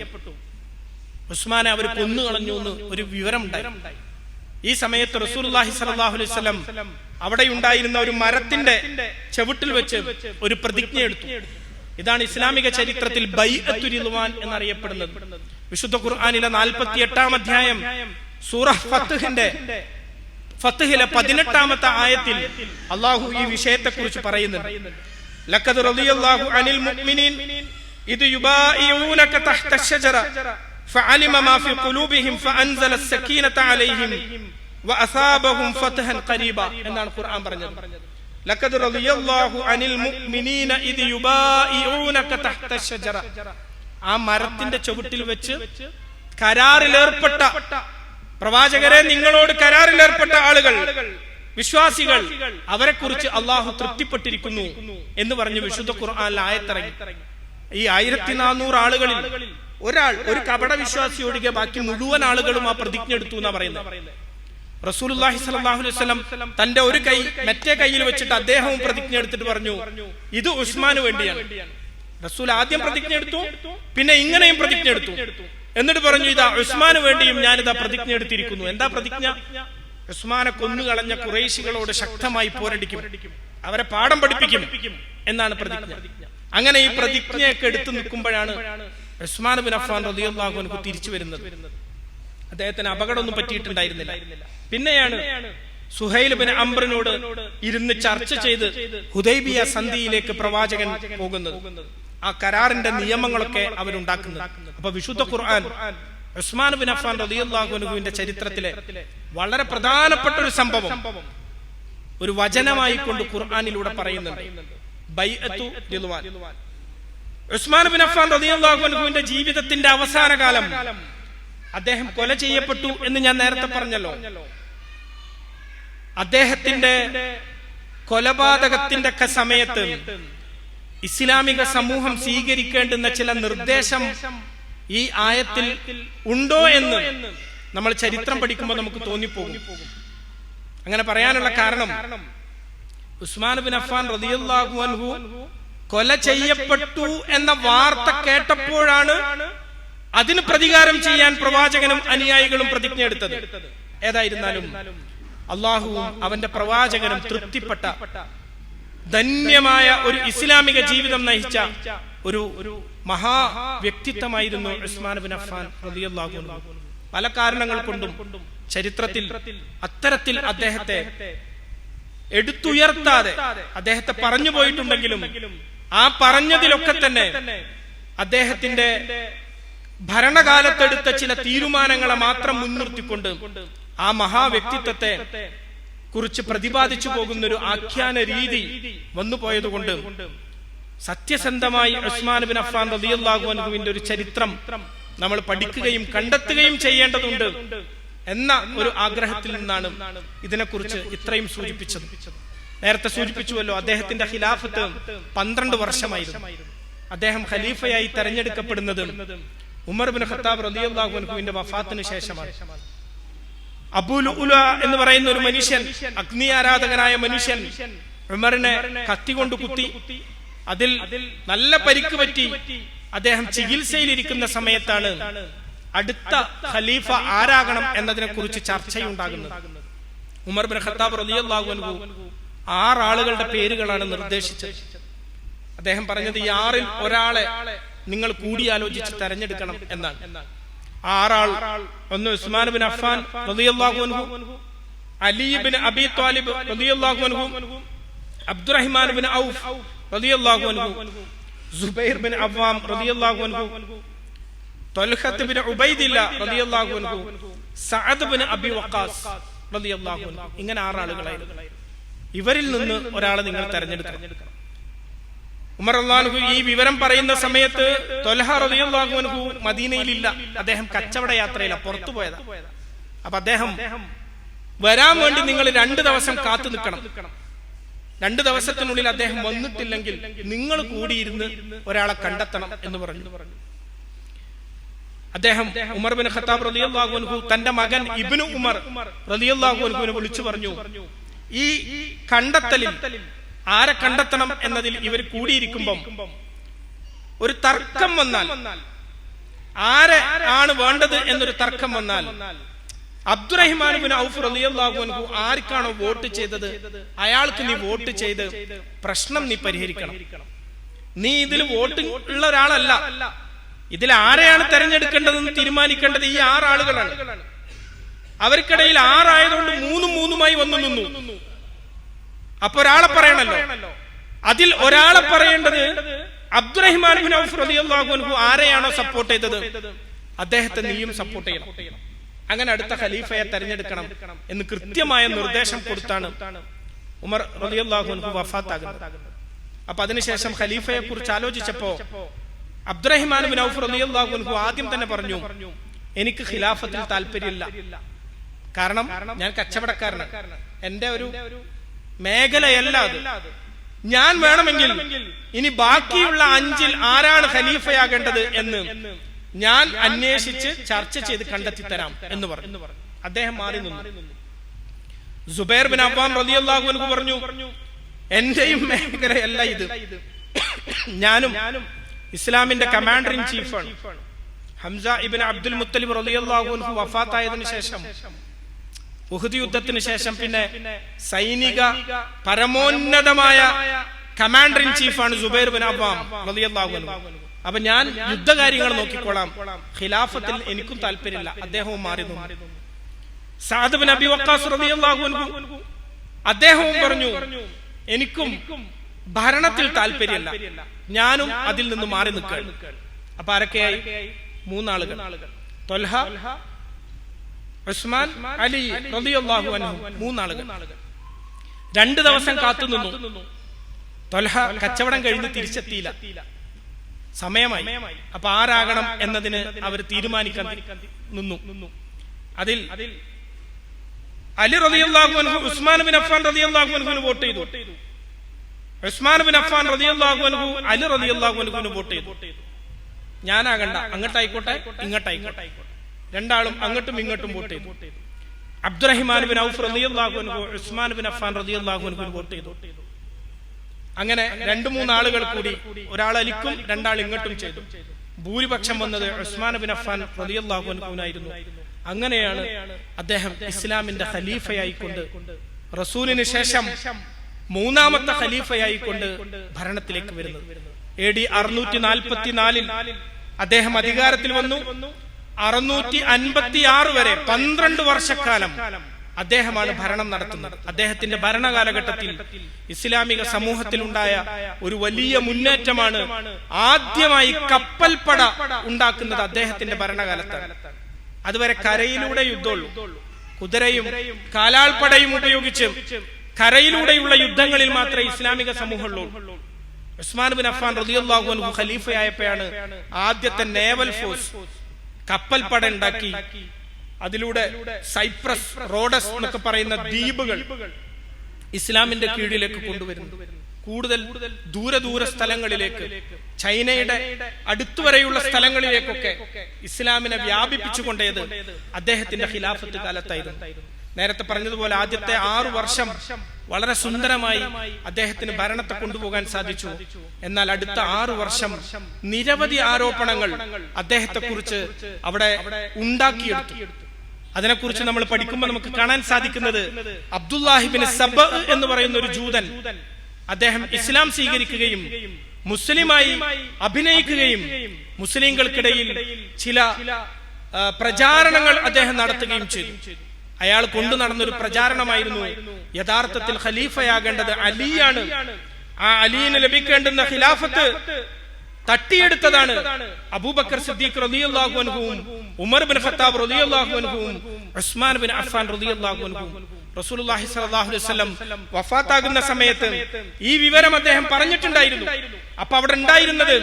ഉസ്മാനെ അവർ കൊന്നുകളഞ്ഞു എന്ന് ഒരു വിവരം ഉണ്ടായി. ഈ സമയത്ത് റസൂലുള്ളാഹി സ്വല്ലല്ലാഹു അലൈഹി വസല്ലം അവിടെ ഉണ്ടായിരുന്ന ഒരു മരത്തിന്റെ ചുവട്ടിൽ വെച്ച് ഒരു പ്രതിജ്ഞ എടുത്തു. ഇതാണ് ഇസ്ലാമിക ചരിത്രത്തിൽ ബൈഅത്തുർ റിദ്വാൻ എന്നറിയപ്പെടുന്നത്. വിശുദ്ധ ഖുർആനിലെ 48-ാം അധ്യായം സൂറ ഫത്ഹിലെ 18-ാമത്തെ ആയത്തിൽ അല്ലാഹു ഈ വിഷയത്തെ കുറിച്ച് പറയുന്നുണ്ട്. ലഖദ് റളിയല്ലാഹു അനിൽ മുഅ്മിനീൻ ഇദ് യുബായിഊനക തഹ്ത അശ്ശജറ ഫഅലിമ മാ ഫി ഖുലൂബിഹിം ഫഅൻസല അസ്സകീനത അലൈഹിം വഅസാബഹും ഫത്ഹൻ ഖരീബ എന്നാണ് ഖുർആൻ പറഞ്ഞത്. ലഖദ് റളിയല്ലാഹു അനിൽ മുഅ്മിനീന ഇദ് യുബായിഊനക തഹ്ത അശ്ശജറ, ആ മരത്തിന്റെ ചുവട്ടിൽ വെച്ച് കരാറിലേർപ്പെട്ട പ്രവാചകരെ, നിങ്ങളോട് കരാറിലേർപ്പെട്ട ആളുകൾ, വിശ്വാസികൾ, അവരെ കുറിച്ച് അള്ളാഹു തൃപ്തിപ്പെട്ടിരിക്കുന്നു എന്ന് പറഞ്ഞ് വിശുദ്ധ ഖുർആനിൽ ആയത്തിറങ്ങി. ഈ 1400 ആളുകളിൽ ഒരു കപട വിശ്വാസി ഒഴികെ ബാക്കി മുഴുവൻ ആളുകളും ആ പ്രതിജ്ഞ എടുത്തു എന്നാ പറയുന്നത്. റസൂലുള്ളാഹി സ്വല്ലല്ലാഹു അലൈഹി വസല്ലം തന്റെ ഒരു കൈ മറ്റേ കൈയിൽ വെച്ചിട്ട് അദ്ദേഹവും പ്രതിജ്ഞ എടുത്തിട്ട് പറഞ്ഞു, ഇത് ഉസ്മാന് വേണ്ടിയാണ്. റസൂൽ ആദ്യം പ്രതിജ്ഞ എടുത്തു, പിന്നെ ഇങ്ങനെയും പ്രതിജ്ഞ എടുത്തു. എന്നിട്ട് പറഞ്ഞു, ഇതാ ഉസ്മാന് വേണ്ടിയും ഞാനിതാ പ്രതിജ്ഞ എടുത്തിരിക്കുന്നു. എന്താ പ്രതിജ്ഞ? ഉസ്മാനെ കൊന്നുകളഞ്ഞ ഖുറൈശികളോട് ശക്തമായി പോരടിക്കും, അവരെ പാഠം പഠിപ്പിക്കും എന്നാണ് പ്രതിജ്ഞ. അങ്ങനെ ഈ പ്രതിജ്ഞയൊക്കെ എടുത്തു നിൽക്കുമ്പോഴാണ് ഉസ്മാൻ ബിൻ അഫ്ഫാൻ റളിയല്ലാഹു അൻഹു തിരിച്ചു വരുന്നത്. അദ്ദേഹത്തിന് അപകടമൊന്നും പറ്റിയിട്ടുണ്ടായിരുന്നില്ല. പിന്നെയാണ് സുഹൈൽ ബിൻ അംറിനോട് ഇരുന്ന് ചർച്ച ചെയ്ത് ഹുദൈബിയ സന്ധിയിലേക്ക് പ്രവാചകൻ പോകുന്നത്. ആ കരാറിന്റെ നിയമങ്ങളൊക്കെ അവരുണ്ടാക്കുന്നത്. അപ്പൊ വിശുദ്ധ ഖുർആൻ ഉസ്മാൻ ബിൻ അഫ്ഫാൻ റളിയല്ലാഹു അൻഹുവിന്റെ ചരിത്രത്തിലെ വളരെ പ്രധാനപ്പെട്ട ഒരു സംഭവം ഒരു വചനമായി കൊണ്ട് ഖുർആനിലൂടെ പറയുന്നുണ്ട്. ബൈഅത്തു റിദ്വാൻ. ഉസ്മാൻ ബിൻ അഫ്ഫാൻ റളിയല്ലാഹു അൻഹുവിന്റെ ജീവിതത്തിന്റെ അവസാന കാലം അദ്ദേഹം കൊല ചെയ്യപ്പെട്ടു എന്ന് ഞാൻ നേരത്തെ പറഞ്ഞല്ലോ. അദ്ദേഹത്തിന്റെ കൊലപാതകത്തിന്റെ സമയത്ത് ഇസ്ലാമിക സമൂഹം സ്വീകരിക്കേണ്ടുന്ന ചില നിർദ്ദേശം ഈ ആയത്തിൽ ഉണ്ടോ എന്ന് നമ്മൾ ചരിത്രം പഠിക്കുമ്പോൾ നമുക്ക് തോന്നിപ്പോകും. അങ്ങനെ പറയാനുള്ള കാരണം ഉസ്മാൻ ബിൻ അഫ്ഫാൻ റളിയല്ലാഹു അൻഹു കൊല ചെയ്യപ്പെട്ടു എന്ന വാർത്ത കേട്ടപ്പോഴാണ് അതിന് പ്രതികാരം ചെയ്യാൻ പ്രവാചകനും അനുയായികളും പ്രതിജ്ഞ എടുത്തത്. ഏതായിരുന്നാലും അള്ളാഹുവും അവന്റെ പ്രവാചകനും തൃപ്തിപ്പെട്ട ധന്യമായ ഒരു ഇസ്ലാമിക ജീവിതം നയിച്ച ഒരു മഹാ വ്യക്തിത്വമായിരുന്നു ഉസ്മാൻ ബിൻ അഫ്ഫാൻ റളിയല്ലാഹു അൻഹു. പല കാരണങ്ങൾ കൊണ്ടും ചരിത്രത്തിൽ അത്തരത്തിൽ അദ്ദേഹത്തെ എടുത്തുയർത്താതെ അദ്ദേഹത്തെ പറഞ്ഞു പോയിട്ടുണ്ടെങ്കിലും ആ പറഞ്ഞതിലൊക്കെ തന്നെ അദ്ദേഹത്തിന്റെ ഭരണകാലത്തെടുത്ത ചില തീരുമാനങ്ങളെ മാത്രം മുൻനിർത്തിക്കൊണ്ട് ആ മഹാവ്യക്തിത്വത്തെ കുറിച്ച് പ്രതിപാദിച്ചു പോകുന്ന ഒരു ആഖ്യാന രീതി വന്നുപോയതുകൊണ്ട് സത്യസന്ധമായി ഉസ്മാൻ ബിൻ അഫ്ഫാൻ റളിയല്ലാഹു അൻഹുവിന്റെ ഒരു ചരിത്രം നമ്മൾ പഠിക്കുകയും കണ്ടെത്തുകയും ചെയ്യേണ്ടതുണ്ട് എന്ന ഒരു ആഗ്രഹത്തിൽ നിന്നാണ് ഇതിനെക്കുറിച്ച് ഇത്രയും സൂചിപ്പിച്ചത്. നേരത്തെ സൂചിപ്പിച്ചുവല്ലോ, അദ്ദേഹത്തിന്റെ ഖിലാഫത്ത് 12 വർഷമായിരുന്നു. അദ്ദേഹം ഖലീഫയായി തെരഞ്ഞെടുക്കപ്പെടുന്നത് ഉമർ ബിൻ ഖത്താബ് റളിയല്ലാഹു അൻഹുവിന്റെ വഫാത്തിന് ശേഷമാണ്. അബൂ ലുഅ്ലുഅ എന്ന് പറയുന്ന ഒരു മനുഷ്യൻ, അഗ്നി ആരാധകനായ മനുഷ്യൻ, ഉമറിനെ കത്തികൊണ്ട് കുത്തി. അതിൽ നല്ല പരിക്ക് പറ്റി അദ്ദേഹം ചികിത്സയിലിരിക്കുന്ന സമയത്താണ് അടുത്ത ഖലീഫ ആരാകണം എന്നതിനെ കുറിച്ച് ചർച്ചയുണ്ടാകുന്നത്. ഉമർ ബിൻ ഖത്താബ് റളിയല്ലാഹു അൻഹു 6 ആളുകളുടെ പേരുകളാണ് നിർദ്ദേശിച്ചത്. അദ്ദേഹം പറഞ്ഞത് ഈ 6ൽ ഒരാളെ നിങ്ങൾ കൂടിയാലോചിച്ച് തെരഞ്ഞെടുക്കണം എന്നാണ്. 6 ആൾ, ഒന്ന് ഉസ്മാൻ ബിൻ അഫ്ഫാൻ റളിയല്ലാഹു അൻഹു, അലി ബിൻ അബി ത്വാലിബ് റളിയല്ലാഹു അൻഹു, അബ്ദുറഹ്മാൻ ബിൻ ഔഫ് റളിയല്ലാഹു അൻഹു, സുബൈർ ബിൻ അവ്വാം റളിയല്ലാഹു അൻഹു, ത്വൽഹത്ത് ബിൻ ഉബൈദില്ല റളിയല്ലാഹു അൻഹു, സഅദ് ബിൻ അബി വഖാസ് റളിയല്ലാഹു അൻഹു. ഇങ്ങനെ 6 ആളുകളായിരുന്നു. ഇവരിൽ നിന്ന് ഒരാളെ നിങ്ങൾ തെരഞ്ഞെടുക്കണം. ഉമർ റളിയല്ലാഹു അൻഹു ഈ വിവരം പറയുന്ന സമയത്ത് ത്വൽഹ റളിയല്ലാഹു അൻഹു മദീനയിലില്ല. അദ്ദേഹം കച്ചവട യാത്രയിലാണ്, പുറത്തു പോയതാ. അപ്പൊ അദ്ദേഹം വരാൻ വേണ്ടി നിങ്ങൾ 2 ദിവസം കാത്തു നിൽക്കണം. 2 ദിവസത്തിനുള്ളിൽ അദ്ദേഹം വന്നിട്ടില്ലെങ്കിൽ നിങ്ങൾ കൂടിയിരുന്ന് ഒരാളെ കണ്ടെത്തണം എന്ന് പറഞ്ഞു. അദ്ദേഹം ഉമർ ബിൻ ഖത്താബ് റളിയല്ലാഹു അൻഹു തന്റെ മകൻ ഇബ്നു ഉമർ റളിയല്ലാഹു അൻഹുവിനെ വിളിച്ചു പറഞ്ഞു, ഈ കണ്ടെത്തലിൽ ആരെ കണ്ടെത്തണം എന്നതിൽ ഇവർ കൂടിയിരിക്കുമ്പം ഒരു തർക്കം വന്നാൽ, ആരെ ആണ് വേണ്ടത് എന്നൊരു തർക്കം വന്നാൽ, അബ്ദുറഹ്മാൻ ബിൻ ഔഫ് റളിയല്ലാഹു അൻഹു ആർക്കാണോ വോട്ട് ചെയ്തത് അയാൾക്ക് നീ വോട്ട് ചെയ്ത് പ്രശ്നം നീ പരിഹരിക്കണം. നീ ഇതിൽ വോട്ട് ഉള്ള ഒരാളല്ല. ഇതിൽ ആരെയാണ് തെരഞ്ഞെടുക്കേണ്ടതെന്ന് തീരുമാനിക്കേണ്ടത് ഈ 6 ആളുകളാണ്. അവർക്കിടയിൽ 6 ആയതുകൊണ്ട് 3-3 വന്നു നിന്നു. അപ്പൊ ഒരാളെ പറയണല്ലോ. അതിൽ ഒരാളെ പറയേണ്ടത് അബ്ദുറഹ്മാൻ ബിൻ ഔഫ് റളിയല്ലാഹു അൻഹു ആരെയാണോ സപ്പോർട്ട് ചെയ്തത് അദ്ദേഹത്തെ നീയും സപ്പോർട്ട് ചെയ്യണം. അങ്ങനെ അടുത്ത ഖലീഫയെ തെരഞ്ഞെടുക്കണം എന്ന് കൃത്യമായ നിർദ്ദേശം കൊടുത്താണ് ഉമർ റളിയല്ലാഹു അൻഹു വഫാത്താകുന്നത്. അപ്പൊ അതിനുശേഷം ഖലീഫയെ കുറിച്ച് ആലോചിച്ചപ്പോ അബ്ദുറഹ്മാൻ ബിൻ ഔഫ് റളിയല്ലാഹു അൻഹു ആദ്യം തന്നെ പറഞ്ഞു, എനിക്ക് ഖിലാഫത്തിൽ താല്പര്യമില്ല. കാരണം ഞാൻ കച്ചവടക്കാരനാണ്, എന്റെ ഒരു മേഖലയല്ല അത്. ഞാൻ വേണമെങ്കിൽ ഇനി ബാക്കിയുള്ള 5ൽ ആരാണ് ഖലീഫയാകേണ്ടത് എന്ന് ഞാൻ അന്വേഷിച്ച് ചർച്ച ചെയ്ത് കണ്ടെത്തി തരാം എന്ന് പറഞ്ഞു. അദ്ദേഹം മാറി നിന്നു. സുബൈർ ബിൻ അവ്വാം റളിയല്ലാഹു അൻഹു പറഞ്ഞു, എന്റെയും മേഖലയല്ല ഇത്. ഞാനും ഇസ്ലാമിന്റെ കമാൻഡർ ഇൻ ചീഫാണ്. ഹംസ ഇബ്നു അബ്ദുൽ മുത്തലിബ് റളിയല്ലാഹു അൻഹു വഫാത്തായതിനു ശേഷം, ഉഹദ് യുദ്ധത്തിന് ശേഷം പിന്നെ സൈനിക പരമോന്നതമായ കമാൻഡർ ഇൻ ചീഫാണ് സുബൈർ ബിൻ അവ്വാം റളിയല്ലാഹു അൻഹു. അപ്പൊ ഞാൻ യുദ്ധകാര്യങ്ങൾ നോക്കിക്കോളാം, ഖിലാഫത്തിൽ എനിക്കും താല്പര്യമില്ല. അദ്ദേഹവും മാറി നിന്നു. സഅദ് ബിൻ അബി വഖാസ് റളിയല്ലാഹു അൻഹു അദ്ദേഹവും പറഞ്ഞു, എനിക്കും ഭരണത്തിൽ താല്പര്യമല്ല, ഞാനും അതിൽ നിന്ന് മാറി നിൽക്കുകയാണ്. അപ്പൊ ആരൊക്കെയായി? മൂന്നാളുകൾ, ത്വൽഹ, ഉസ്മാൻ, അലി റളിയല്ലാഹു അൻഹു, മൂന്നാളുകൾ. 2 ദിവസം കാത്തുനിന്നു. ത്വൽഹ കച്ചവടം കഴിഞ്ഞ് തിരിച്ചെത്തിയില്ല, സമയമായി. അപ്പൊ ആരാകണം എന്നതിന് അവർ തീരുമാനിക്കാൻ നിന്നു. അതിൽ അലി റളിയല്ലാഹു അൻഹു ഉസ്മാൻ ബിൻ അഫ്ഫാൻ റളിയല്ലാഹു അൻഹുവിന് വോട്ട് ചെയ്തു. ഉസ്മാൻ ബിൻ അഫ്ഫാൻ റളിയല്ലാഹു അൻഹു അലി റളിയല്ലാഹു അൻഹുവിന് വോട്ട് ചെയ്തു. ഞാനാകണ്ട, അങ്ങോട്ടായിക്കോട്ടെ ഇങ്ങോട്ടായിക്കോട്ടെ. രണ്ടാളും അങ്ങോട്ടും ഇങ്ങോട്ടും വോട്ട് ചെയ്തു. അബ്ദുറഹിമാൻ ബിൻ ഔഫ് റളിയല്ലാഹു അൻഹു ഉസ്മാൻ ബിൻ അഫ്ഫാൻ റളിയല്ലാഹു അൻഹുവിന് വോട്ട് ചെയ്തു. അങ്ങനെ 2-3 ആളുകൾ കൂടി, ഒരാൾ അലിക്കും 2 ആൾ ഇങ്ങോട്ടും ചെയ്തു. ഭൂരിപക്ഷം വന്നത് ഉസ്മാൻ ബിൻ അഫ്ഫാൻ റളിയല്ലാഹു അൻഹുവിനായിരുന്നു. അങ്ങനെയാണ് അദ്ദേഹം ഇസ്ലാമിന്റെ ഖലീഫയായിക്കൊണ്ട്, റസൂലിന് ശേഷം 3ാമത്തെ ഖലീഫയായിക്കൊണ്ട് ഭരണത്തിലേക്ക് വരുന്നത്. AD 644 അദ്ദേഹം അധികാരത്തിൽ വന്നു. 656 വരെ 12 വർഷക്കാലം അദ്ദേഹമാണ് ഭരണം നടത്തുന്നത്. അദ്ദേഹത്തിന്റെ ഭരണകാലഘട്ടത്തിൽ ഇസ്ലാമിക സമൂഹത്തിൽ ഉണ്ടായ ഒരു വലിയ മുന്നേറ്റമാണ്. ആദ്യമായി കപ്പൽപ്പട ഉണ്ടാക്കുന്നത് അദ്ദേഹത്തിന്റെ ഭരണകാലത്താണ്. അതുവരെ കരയിലൂടെ യുദ്ധമുള്ളൂ. കുതിരയും കാലാൾപ്പടയും ഉപയോഗിച്ച് കരയിലൂടെയുള്ള യുദ്ധങ്ങളിൽ മാത്രമേ ഇസ്ലാമിക സമൂഹമുള്ളൂ. ഉസ്മാൻ ബിൻ അഫ്ഫാൻ റളിയല്ലാഹു അൻഹു ഖലീഫയായപ്പോഴാണ് ആദ്യത്തെ നേവൽ ഫോഴ്സ്, കപ്പൽപ്പട ഉണ്ടാക്കി. അതിലൂടെ സൈപ്രസ്, റോഡസ് എന്നൊക്കെ പറയുന്ന ദ്വീപുകൾ ഇസ്ലാമിന്റെ കീഴിലേക്ക് കൊണ്ടുവരുന്നു. കൂടുതൽ ദൂര സ്ഥലങ്ങളിലേക്ക്, ചൈനയുടെ അടുത്തുവരെയുള്ള സ്ഥലങ്ങളിലേക്കൊക്കെ ഇസ്ലാമിനെ വ്യാപിപ്പിച്ചുകൊണ്ടേത് അദ്ദേഹത്തിന്റെ ഖിലാഫത്ത് കാലത്തായിരുന്നു. നേരത്തെ പറഞ്ഞതുപോലെ ആദ്യത്തെ 6 വർഷം വളരെ സുന്ദരമായി അദ്ദേഹത്തിന് ഭരണത്തെ കൊണ്ടുപോകാൻ സാധിച്ചു. എന്നാൽ അടുത്ത 6 വർഷം നിരവധി ആരോപണങ്ങൾ അദ്ദേഹത്തെ കുറിച്ച് അവിടെ ഉണ്ടാക്കിയെടുത്തു. അതിനെക്കുറിച്ച് നമ്മൾ പഠിക്കുമ്പോൾ നമുക്ക് കാണാൻ സാധിക്കുന്നത്, അബ്ദുല്ലാഹിബിൻ സബ എന്ന് പറയുന്ന ഒരു ജൂതൻ, അദ്ദേഹം ഇസ്ലാം സ്വീകരിക്കുകയും മുസ്ലിമായി അഭിനയിക്കുകയും മുസ്ലിങ്ങൾക്കിടയിൽ ചില പ്രചാരണങ്ങൾ അദ്ദേഹം നടത്തുകയും ചെയ്തു. അയാൾ കൊണ്ടു നടന്നൊരു പ്രചാരണമായിരുന്നു, യഥാർത്ഥത്തിൽ ഖലീഫയാകേണ്ടത് അലിയാണ്, ആ അലിയിന് ലഭിക്കേണ്ടുന്ന ഖിലാഫത്ത് തട്ടിയെടുത്തതാണ് അബൂബക്കർ സിദ്ദീഖ് റളിയല്ലാഹു അൻഹുവും ഉമർ ബിൻ ഖത്താബ് റളിയല്ലാഹു അൻഹുവും ഉസ്മാൻ ബിൻ അഫ്ഫാൻ റളിയല്ലാഹു അൻഹുവും. റസൂലുള്ളാഹി സ്വല്ലല്ലാഹു അലൈഹി വസല്ലം വഫാത്താകുന്ന സമയത്ത് ഈ വിവരം അദ്ദേഹം പറഞ്ഞിട്ടുണ്ടായിരുന്നു. അപ്പൊ അവിടെ ഉണ്ടായിരുന്നത്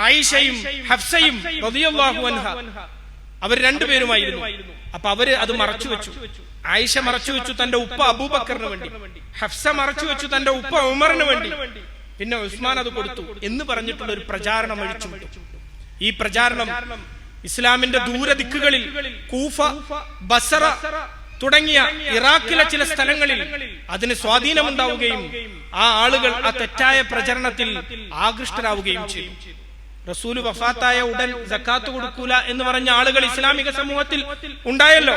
ആയിഷയും ഹഫ്സയും റളിയല്ലാഹു അൻഹ, അവർ 2 പേരുമായിരുന്നു. അപ്പൊ അവര് അത് മറച്ചു വെച്ചു. ആയിഷ മറച്ചു വെച്ചു തന്റെ ഉപ്പ അബൂബക്കറിന് വേണ്ടി, ഹഫ്സ മറച്ചു വെച്ചു തന്റെ ഉപ്പ ഉമറിന് വേണ്ടി, പിന്നെ ഉസ്മാൻ അത് കൊടുത്തു എന്ന് പറഞ്ഞിട്ടുള്ള ഒരു പ്രചാരണം അഴിച്ചുവിട്ടു. ഈ പ്രചാരണം ഇസ്ലാമിന്റെ ദൂരദിക്കുകളിൽ കൂഫ, ബസറ തുടങ്ങിയ ഇറാഖിലെ ചില സ്ഥലങ്ങളിൽ അതിന് സ്വാധീനമുണ്ടാവുകയും ആ ആളുകൾ ആ തെറ്റായ പ്രചരണത്തിൽ ആകൃഷ്ടരാവുകയും ചെയ്തു. റസൂല് വഫാത്തായ ഉടൻ സക്കാത്ത് കൊടുക്കൂല എന്ന് പറഞ്ഞ ആളുകൾ ഇസ്ലാമിക സമൂഹത്തിൽ ഉണ്ടായല്ലോ.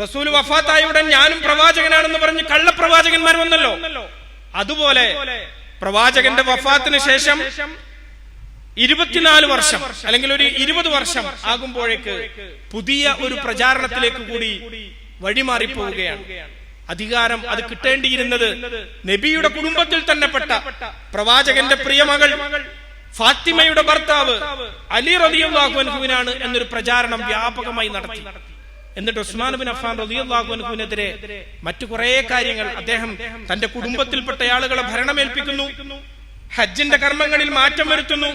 റസൂല് വഫാത്തായ ഉടൻ ഞാനും പ്രവാചകനാണെന്ന് പറഞ്ഞ് കള്ളപ്രവാചകന്മാർ വന്നല്ലോ. അതുപോലെ പ്രവാചകന്റെ വഫാത്തിന് ശേഷം 24 വർഷം അല്ലെങ്കിൽ ഒരു 20 വർഷം ആകുമ്പോഴേക്ക് പുതിയ ഒരു പ്രചാരണത്തിലേക്ക് കൂടി വഴിമാറിപ്പോവുകയാണ്. അധികാരം അത് കിട്ടേണ്ടിയിരുന്നത് നബിയുടെ കുടുംബത്തിൽ തന്നെ പെട്ട പ്രവാചകന്റെ പ്രിയമകൾ ഫാത്തിമയുടെ ഭർത്താവ് അലി റളിയല്ലാഹു അൻഹുവിനാണ് എന്നൊരു പ്രചാരണം വ്യാപകമായി നടത്തി. എന്നിട്ട് ഉസ്മാൻ ബിൻ അഫ്ഫാൻ റളിയല്ലാഹു അൻഹുവിനെതിരെ മറ്റു കുറെ കാര്യങ്ങൾ, അദ്ദേഹം തന്റെ കുടുംബത്തിൽപ്പെട്ട ആളുകളെ ഭരണമേൽപ്പിക്കുന്നു, ഹജ്ജിന്റെ കർമ്മങ്ങളിൽ മാറ്റം വരുത്തുന്നു,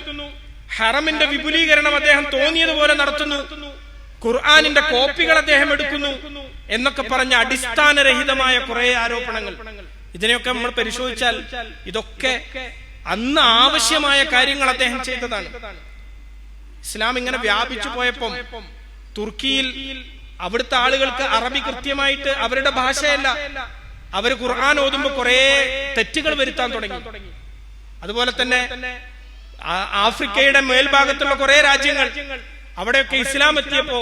ഹറമിന്റെ വിപുലീകരണം അദ്ദേഹം തോന്നിയതുപോലെ നടത്തുന്നു, ഖുർആനിന്റെ കോപ്പികൾ അദ്ദേഹം എടുക്കുന്നു എന്നൊക്കെ പറഞ്ഞ അടിസ്ഥാനരഹിതമായ കുറെ ആരോപണങ്ങൾ. ഇതിനെയൊക്കെ നമ്മൾ പരിശോധിച്ചാൽ ഇതൊക്കെ അന്ന് ആവശ്യമായ കാര്യങ്ങൾ അദ്ദേഹം ചെയ്തതാണ്. ഇസ്ലാം ഇങ്ങനെ വ്യാപിച്ചു പോയപ്പം തുർക്കിയിൽ അവിടുത്തെ ആളുകൾക്ക് അറബി കൃത്യമായിട്ട് അവരുടെ ഭാഷയല്ല, അവർ ഖുർആൻ ഓതുമ്പോൾ കുറെ തെറ്റുകൾ വരുത്താൻ തുടങ്ങി. അതുപോലെ തന്നെ ആഫ്രിക്കയുടെ മേൽഭാഗത്തുള്ള കുറെ രാജ്യങ്ങൾ, അവിടെയൊക്കെ ഇസ്ലാം എത്തിയപ്പോ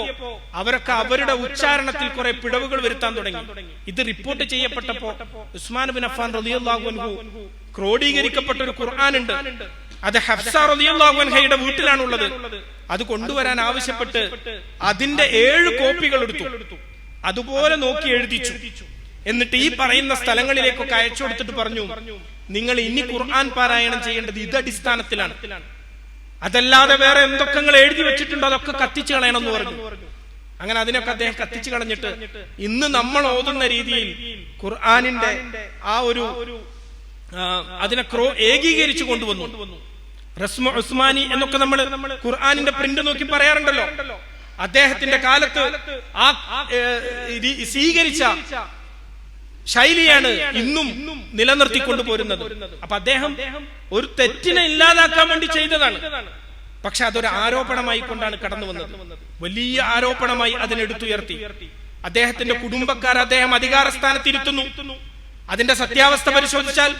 അവരൊക്കെ അവരുടെ ഉച്ചാരണത്തിൽ കുറെ പിഴവുകൾ വരുത്താൻ തുടങ്ങി. ഇത് റിപ്പോർട്ട് ചെയ്യപ്പെട്ടപ്പോ ഉസ്മാൻ ബിൻ അഫ്ഫാൻ റളിയല്ലാഹു അൻഹു ക്രോഡീകരിക്കപ്പെട്ട ഒരു ഖുർആൻ ഉണ്ട്, അത് ഹഫ്സ റളിയല്ലാഹു അൻഹയുടെ വീട്ടിലാണുള്ളത്. അത് കൊണ്ടുവരാൻ ആവശ്യപ്പെട്ട് അതിന്റെ 7 കോപ്പികൾ എടുത്തു. അതുപോലെ നോക്കി എഴുതിച്ചു. എന്നിട്ട് ഈ പറയുന്ന സ്ഥലങ്ങളിലേക്കൊക്കെ അയച്ചു കൊടുത്തിട്ട് പറഞ്ഞു, നിങ്ങൾ ഇനി ഖുർആൻ പാരായണം ചെയ്യേണ്ടത് ഇത് അടിസ്ഥാനത്തിലാണ്, അതല്ലാതെ വേറെ എന്തൊക്കെ നിങ്ങൾ എഴുതി വെച്ചിട്ടുണ്ടോ അതൊക്കെ കത്തിച്ചു കളയണം എന്ന് പറഞ്ഞു. അങ്ങനെ അതിനൊക്കെ അദ്ദേഹം കത്തിച്ചു കളഞ്ഞിട്ട് ഇന്ന് നമ്മൾ ഓതുന്ന രീതിയിൽ ഖുർആനിന്റെ ആ ഒരു അതിനെ ഏകീകരിച്ചു കൊണ്ടുവന്നു. റസ്മു ഉസ്മാനി എന്നൊക്കെ നമ്മൾ ഖുർആനിന്റെ പ്രിന്റ് നോക്കി പറയാറുണ്ടല്ലോ. അദ്ദേഹത്തിന്റെ കാലത്ത് ആ സ്വീകരിച്ച ശൈലിയാണ് ഇന്നും നിലനിർത്തിക്കൊണ്ടുപോരുന്നത്. അപ്പൊ അദ്ദേഹം ഒരു തെറ്റിനെ ഇല്ലാതാക്കാൻ വേണ്ടി ചെയ്തതാണ്. പക്ഷെ അതൊരു ആരോപണമായി കൊണ്ടാണ് കടന്നു വന്നത്. വലിയ ആരോപണമായി അതിനെടുത്തുയർത്തി. അദ്ദേഹത്തിന്റെ കുടുംബക്കാർ അദ്ദേഹം അധികാരസ്ഥാനത്തിരുത്തുന്നു. അതിന്റെ സത്യാവസ്ഥ പരിശോധിച്ചാൽ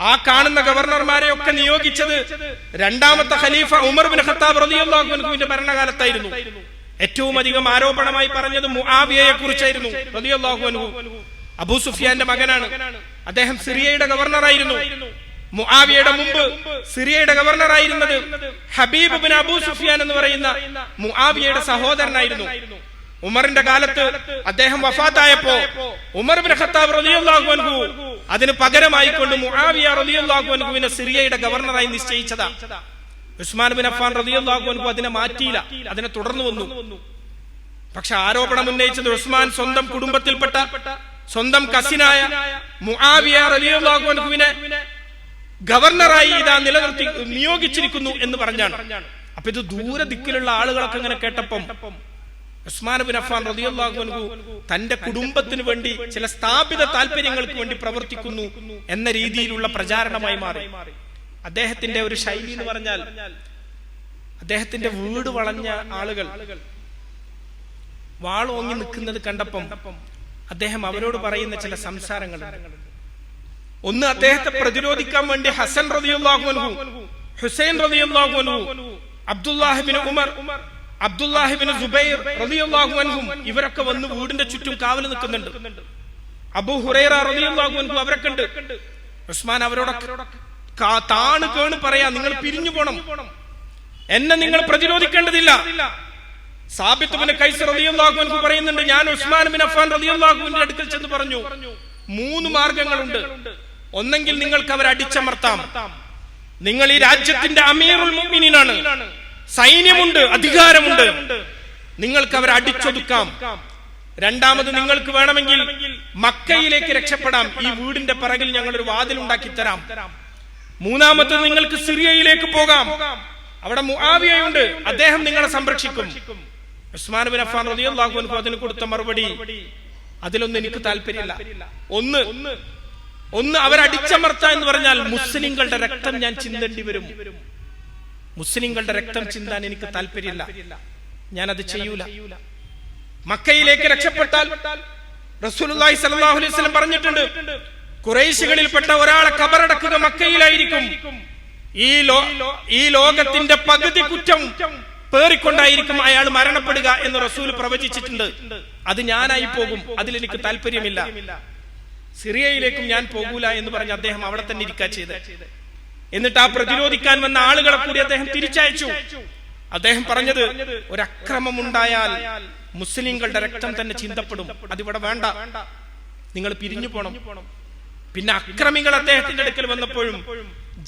ആ കാണുന്ന ഗവർണർമാരെ ഒക്കെ നിയോഗിച്ചത് രണ്ടാമത്തെ ഖലീഫ ഉമർ ബിൻ ഖത്താബ് റളിയല്ലാഹു അൻഹുവിന്റെ ഭരണകാലത്തായിരുന്നു. ഏറ്റവും അധികം ആരോപണമായി പറഞ്ഞത് മുആവിയയെ കുറിച്ചായിരുന്നു റളിയല്ലാഹു അൻഹു. അബൂ സുഫിയാന്റെ മകനാണ്. അദ്ദേഹം സിറിയയുടെ ഗവർണറായിരുന്നു. മുആവിയയുടെ മുമ്പ് സിറിയയുടെ ഗവർണറായിരുന്നത് ഹബീബ് ബിൻ അബൂ സുഫിയാൻ എന്ന് പറയുന്ന മുആവിയയുടെ സഹോദരനായിരുന്നു. ഉമറിന്റെ കാലത്ത് അദ്ദേഹം വഫാത്തായപ്പോ ഉമർ ബിൻ ഖത്താബ് റളിയല്ലാഹു അൻഹു അതിന് പകരമായിക്കൊണ്ട് മുആവിയ റളിയല്ലാഹു അൻഹുവിനെ സിറിയയുടെ ഗവർണറായി നിശ്ചയിച്ചതാ. ഉസ്മാൻ ബിൻ അഫ്ഫാൻ റളിയല്ലാഹു അൻഹു അതിനെ മാറ്റിയില്ല, അതിനെ തുടർന്നു വന്നു. പക്ഷെ ആരോപണം ഉന്നയിച്ചത് ഉസ്മാൻ സ്വന്തം കുടുംബത്തിൽപ്പെട്ട സ്വന്തം കസിനായ മുആവിയ റളിയല്ലാഹു അൻഹുവിനെ ഗവർണറായി ഇതാ നിയോഗിച്ചിരിക്കുന്നു എന്ന് പറഞ്ഞാണ്. അപ്പൊ ഇത് ദൂരെ ദിക്കിലുള്ള ആളുകളൊക്കെ ഇങ്ങനെ കേട്ടപ്പം ഉസ്മാൻ ബിൻ അഫ്ഫാൻ റളിയല്ലാഹു അൻഹു തന്റെ കുടുംബത്തിന് വേണ്ടി ചില സ്ഥാപിത താല്പര്യങ്ങൾക്ക് വേണ്ടി പ്രവർത്തിക്കുന്നു എന്ന രീതിയിലുള്ള പ്രചാരണമായി മാറി. അദ്ദേഹത്തിന്റെ ഒരു ശൈലി എന്ന് പറഞ്ഞാൽ അദ്ദേഹത്തിന്റെ വീട് വളഞ്ഞ ആളുകൾ വാളോങ്ങി നിൽക്കുന്നത് കണ്ടപ്പം അദ്ദേഹം അവരോട് പറയുന്ന ചില സംസാരങ്ങൾ. ഒന്ന്, അദ്ദേഹത്തെ പ്രതിരോധിക്കാൻ വേണ്ടി ഹസൻ റളിയല്ലാഹു അൻഹു, ഹുസൈൻ റളിയല്ലാഹു അൻഹു, അബ്ദുല്ലാഹി ബിൻ ഉമർ, അബ്ദുല്ലാഹി ബിൻ സുബൈർ റളിയല്ലാഹു അൻഹും ഇവരൊക്കെ വന്ന് വീടിന്റെ ചുറ്റും കാവൽ നിൽക്കുന്നുണ്ട്. അബൂ ഹുറൈറ റളിയല്ലാഹു അൻഹു അവരൊക്കെ ഉണ്ട്. ഉസ്മാൻ അവരോടൊക്കെ താണ് കേണ് പറയാ, നിങ്ങൾ പിരിഞ്ഞു പോണം, എന്നെ നിങ്ങൾ പ്രതിരോധിക്കേണ്ടതില്ല. സാബിത്ത് ബിൻ ഖൈസ് റളിയല്ലാഹു അൻഹു പറയുന്നുണ്ട്, ഞാൻ ഉസ്മാൻ ബിൻ അഫ്ഫാൻ റളിയല്ലാഹു അൻഹുവിന്റെ അടുക്കൽ ചെന്ന് പറഞ്ഞു, 3 മാർഗങ്ങളുണ്ട്. ഒന്നെങ്കിൽ നിങ്ങൾക്ക് അവരെ അടിച്ചമർത്താം, നിങ്ങൾ ഈ രാജ്യത്തിന്റെ അമീറുൽ മുഅ്മിനീനാണ്, സൈന്യമുണ്ട്, അധികാരമുണ്ട്, നിങ്ങൾക്ക് അവരെ അടിച്ചൊതുക്കാം. രണ്ടാമത് നിങ്ങൾക്ക് വേണമെങ്കിൽ മക്കയിലേക്ക് രക്ഷപ്പെടാം, ഈ വീടിന്റെ പിറകിൽ ഞങ്ങൾ ഒരു വാതിൽ ഉണ്ടാക്കി തരാം. മൂന്നാമത്തത് നിങ്ങൾക്ക് സിറിയയിലേക്ക് പോകാം, അവിടെ മുആവിയയുണ്ട്, അദ്ദേഹം നിങ്ങളെ സംരക്ഷിക്കും. ഉസ്മാൻ ബിൻ അഫ്ഫാൻ റളിയല്ലാഹു അൻഹു അതിന് കൊടുത്ത മറുപടി, അതിലൊന്നും എനിക്ക് താല്പര്യമില്ല. ഒന്ന് അവരടിച്ചമർത്ത എന്ന് പറഞ്ഞാൽ മുസ്ലിങ്ങളുടെ രക്തം ഞാൻ ചിന്തേണ്ടി വരും, മുസ്ലിങ്ങളുടെ രക്തം ചിന്താൻ എനിക്ക് താല്പര്യമില്ല, ഞാനത് ചെയ്യൂല. മക്കയിലേക്ക് രക്ഷപ്പെട്ടാൽ റസൂലുള്ളാഹി സ്വല്ലല്ലാഹു അലൈഹി വസല്ലം പറഞ്ഞിട്ടുണ്ട്, ഖുറൈശികളിൽപ്പെട്ട ഒരാളെ ഖബറടക്കുക മക്കയിലായിരിക്കും, ഈ ലോകത്തിന്റെ പകുതി കുറ്റം പേറിക്കൊണ്ടായിരിക്കും അയാൾ മരണപ്പെടുക എന്ന് റസൂൽ പ്രവചിച്ചിട്ടുണ്ട്. അത് ഞാനായി പോകും, അതിലെനിക്ക് താല്പര്യമില്ല, സിറിയയിലേക്കും ഞാൻ പോകൂല എന്ന് പറഞ്ഞ് അദ്ദേഹം അവിടെ തന്നെ ഇരിക്കുക ചെയ്ത്. എന്നിട്ട് ആ പ്രതിരോധിക്കാൻ വന്ന ആളുകളെ കൂടി അദ്ദേഹം തിരിച്ചയച്ചു. അദ്ദേഹം പറഞ്ഞത്, ഒരക്രമം ഉണ്ടായാൽ മുസ്ലിങ്ങളുടെ രക്തം തന്നെ ചിന്തപ്പെടും, അതിവിടെ വേണ്ട, നിങ്ങൾ പിരിഞ്ഞു പോണം. പിന്നെ അക്രമികൾ അദ്ദേഹത്തിന്റെ അടുക്കൽ വന്നപ്പോഴും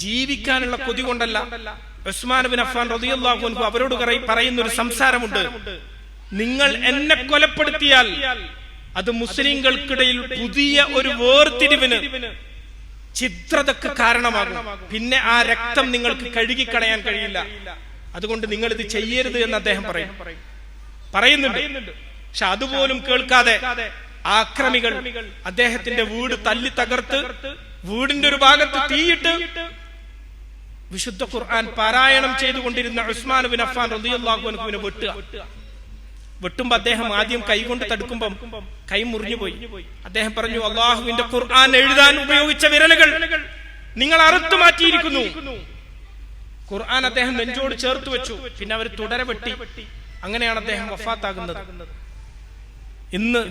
ജീവിക്കാനുള്ള കൊതി കൊണ്ടല്ല, ഉസ്മാൻ ബിൻ അഫ്ഫാൻ റളിയല്ലാഹു അൻഹു അവരോട് പറയുന്ന ഒരു സംസാരമുണ്ട്, നിങ്ങൾ എന്നെ കൊലപ്പെടുത്തിയാൽ അത് മുസ്ലിങ്ങൾക്കിടയിൽ പുതിയ ഒരു വേർതിരിവിന്, ചിത്രതക്ക് കാരണമാകും, പിന്നെ ആ രക്തം നിങ്ങൾക്ക് കഴുകിക്കളയാൻ കഴിയില്ല, അതുകൊണ്ട് നിങ്ങൾ ഇത് ചെയ്യരുത് എന്ന് അദ്ദേഹം പറയുന്നുണ്ട്. പക്ഷെ അതുപോലും കേൾക്കാതെ ആക്രമികൾ അദ്ദേഹത്തിന്റെ വീട് തല്ലി തകർത്ത് വീടിന്റെ ഒരു ഭാഗത്ത് തീയിട്ട് വിശുദ്ധ ഖുർആൻ പാരായണം ചെയ്തുകൊണ്ടിരുന്ന ഉസ്മാൻ ബിൻ അഫ്ഫാൻ റളിയല്ലാഹു അൻഹുവിനെ വെട്ടുമ്പോ അദ്ദേഹം ആദ്യം കൈകൊണ്ട് തടുക്കുമ്പം കൈ മുറിഞ്ഞുപോയി. അദ്ദേഹം പറഞ്ഞു, അള്ളാഹുവിന്റെ ഖുർആൻ എഴുതാൻ ഉപയോഗിച്ച വിരലുകൾ നിങ്ങൾ അറുത്തു മാറ്റിയിരിക്കുന്നു. ഖുർആൻ അദ്ദേഹം നെഞ്ചോട് ചേർത്ത് വെച്ചു. പിന്നെ അവർ തുടരെ വെട്ടി. അങ്ങനെയാണ് അദ്ദേഹം വഫാത്താകുന്നത്. ഇന്ന്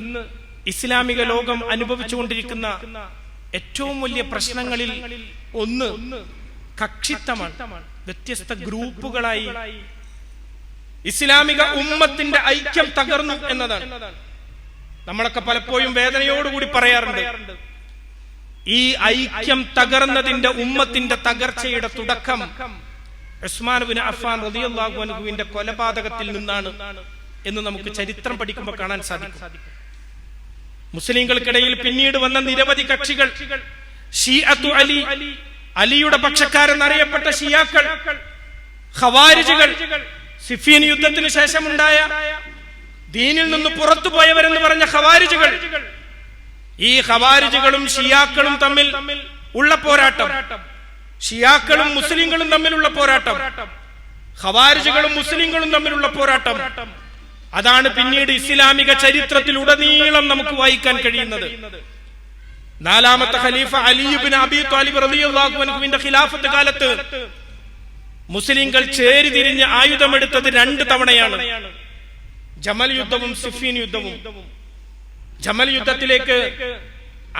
ഇസ്ലാമിക ലോകം അനുഭവിച്ചുകൊണ്ടിരിക്കുന്ന ഏറ്റവും വലിയ പ്രശ്നങ്ങളിൽ ഒന്ന് കക്ഷിത്തമാണ്. വ്യത്യസ്ത ഗ്രൂപ്പുകളായി ഇസ്ലാമിക ഉമ്മത്തിന്റെ ഐക്യം തകർന്നു എന്നതാണ്. നമ്മളൊക്കെ പലപ്പോഴും വേദനയോടുകൂടി പറയാറുണ്ട്, ഈ ഐക്യം തകർന്നതിന്റെ ഉമ്മത്തിന്റെ തകർച്ചയുടെ തുടക്കം ഉസ്മാൻ ഇബ്നു അഫ്ഫാൻ റളിയല്ലാഹു അൻഹുവിന്റെ കൊലപാതകത്തിൽ നിന്നാണ് എന്ന് നമുക്ക് ചരിത്രം പഠിക്കുമ്പോൾ കാണാൻ സാധിക്കും. മുസ്ലിങ്ങൾക്കിടയിൽ പിന്നീട് വന്ന നിരവധി കക്ഷികൾ, ഷിഅത്തു അലി, അലിയുടെ പക്ഷക്കാരെന്നറിയപ്പെട്ട ഷിയാക്കൾ, ഖവാരിജുകൾ, സിഫീൻ യുദ്ധത്തിന് ശേഷമുണ്ടായ ദീനിൽ നിന്ന് പുറത്തുപോയവരെന്ന് പറഞ്ഞ ഖവാരിജുകൾ, ഈ ഖവാരിജുകളും ഷിയാക്കളും തമ്മിൽ ഉള്ള പോരാട്ടം, ഷിയാക്കളും മുസ്ലിങ്ങളും തമ്മിലുള്ള പോരാട്ടം, ഖവാരിജുകളും മുസ്ലിങ്ങളും തമ്മിലുള്ള പോരാട്ടം, അതാണ് പിന്നീട് ഇസ്ലാമിക ചരിത്രത്തിൽ ഉടനീളം നമുക്ക് വായിക്കാൻ കഴിയുന്നത്. നാലാമത്തെ ഖലീഫ അലി ഇബ്നു അബീ ത്വാലിബ് റളിയല്ലാഹു അൻഹുവിന്റെ ഖിലാഫത്ത് കാലത്ത് മുസ്ലിങ്ങൾ ചേരിതിരിഞ്ഞ് ആയുധമെടുത്തത് 2 തവണയാണ്, ജമൽ യുദ്ധവും സിഫീൻ യുദ്ധവും. ജമൽ യുദ്ധത്തിലേക്ക്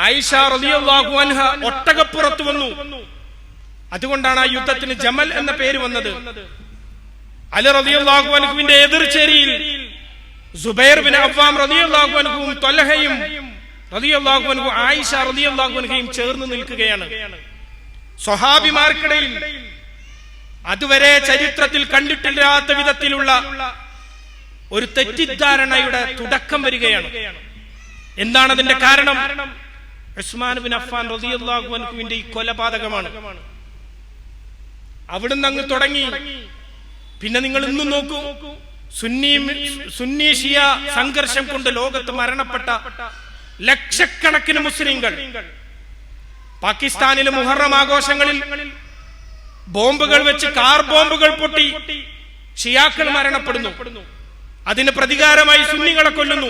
ആയിഷ റളിയല്ലാഹു അൻഹ ഒട്ടകപ്പുറത്ത് വന്നു. അതുകൊണ്ടാണ് ആ യുദ്ധത്തിന് ജമൽ എന്ന പേര് വന്നത്. അലി റളിയല്ലാഹു അൻഹുവിന്റെ എതിർചേരിയിൽ സുബൈർ ബിൻ അവ്വാം റളിയല്ലാഹു അൻഹുവും ത്വൽഹയും റളിയല്ലാഹു അൻഹു ആയിഷ റളിയല്ലാഹു അൻഹയും ചേർന്ന് നിൽക്കുകയാണ്. സ്വഹാബിമാർക്കിടയിൽ അതുവരെ ചരിത്രത്തിൽ കണ്ടിട്ടില്ലാത്ത വിധത്തിലുള്ള ഒരു തെറ്റിദ്ധാരണയുടെ തുടക്കം വരികയാണ്. എന്താണ് അതിന്റെ കാരണം? ഉസ്മാൻ ഇബ്നു അഫ്ഫാൻ റളിയല്ലാഹു അൻഹുവിന്റെ ഈ കൊലപാതകമാണ്. അവിടുന്ന് അങ്ങ് തുടങ്ങി. പിന്നെ നിങ്ങൾ ഇന്നും നോക്കൂ, സുന്നി ഷിയ സംഘർഷം കൊണ്ട് ലോകത്ത് മരണപ്പെട്ട ലക്ഷക്കണക്കിന് മുസ്ലിങ്ങൾ. പാകിസ്ഥാനിലെ മുഹറം ആഘോഷങ്ങളിൽ ബോംബുകൾ വെച്ച് കാർ ബോംബുകൾ പൊട്ടി ഷിയാക്കൾ മരണപ്പെടുന്നു. അതിന് പ്രതികാരമായി സുന്നികളെ കൊല്ലുന്നു.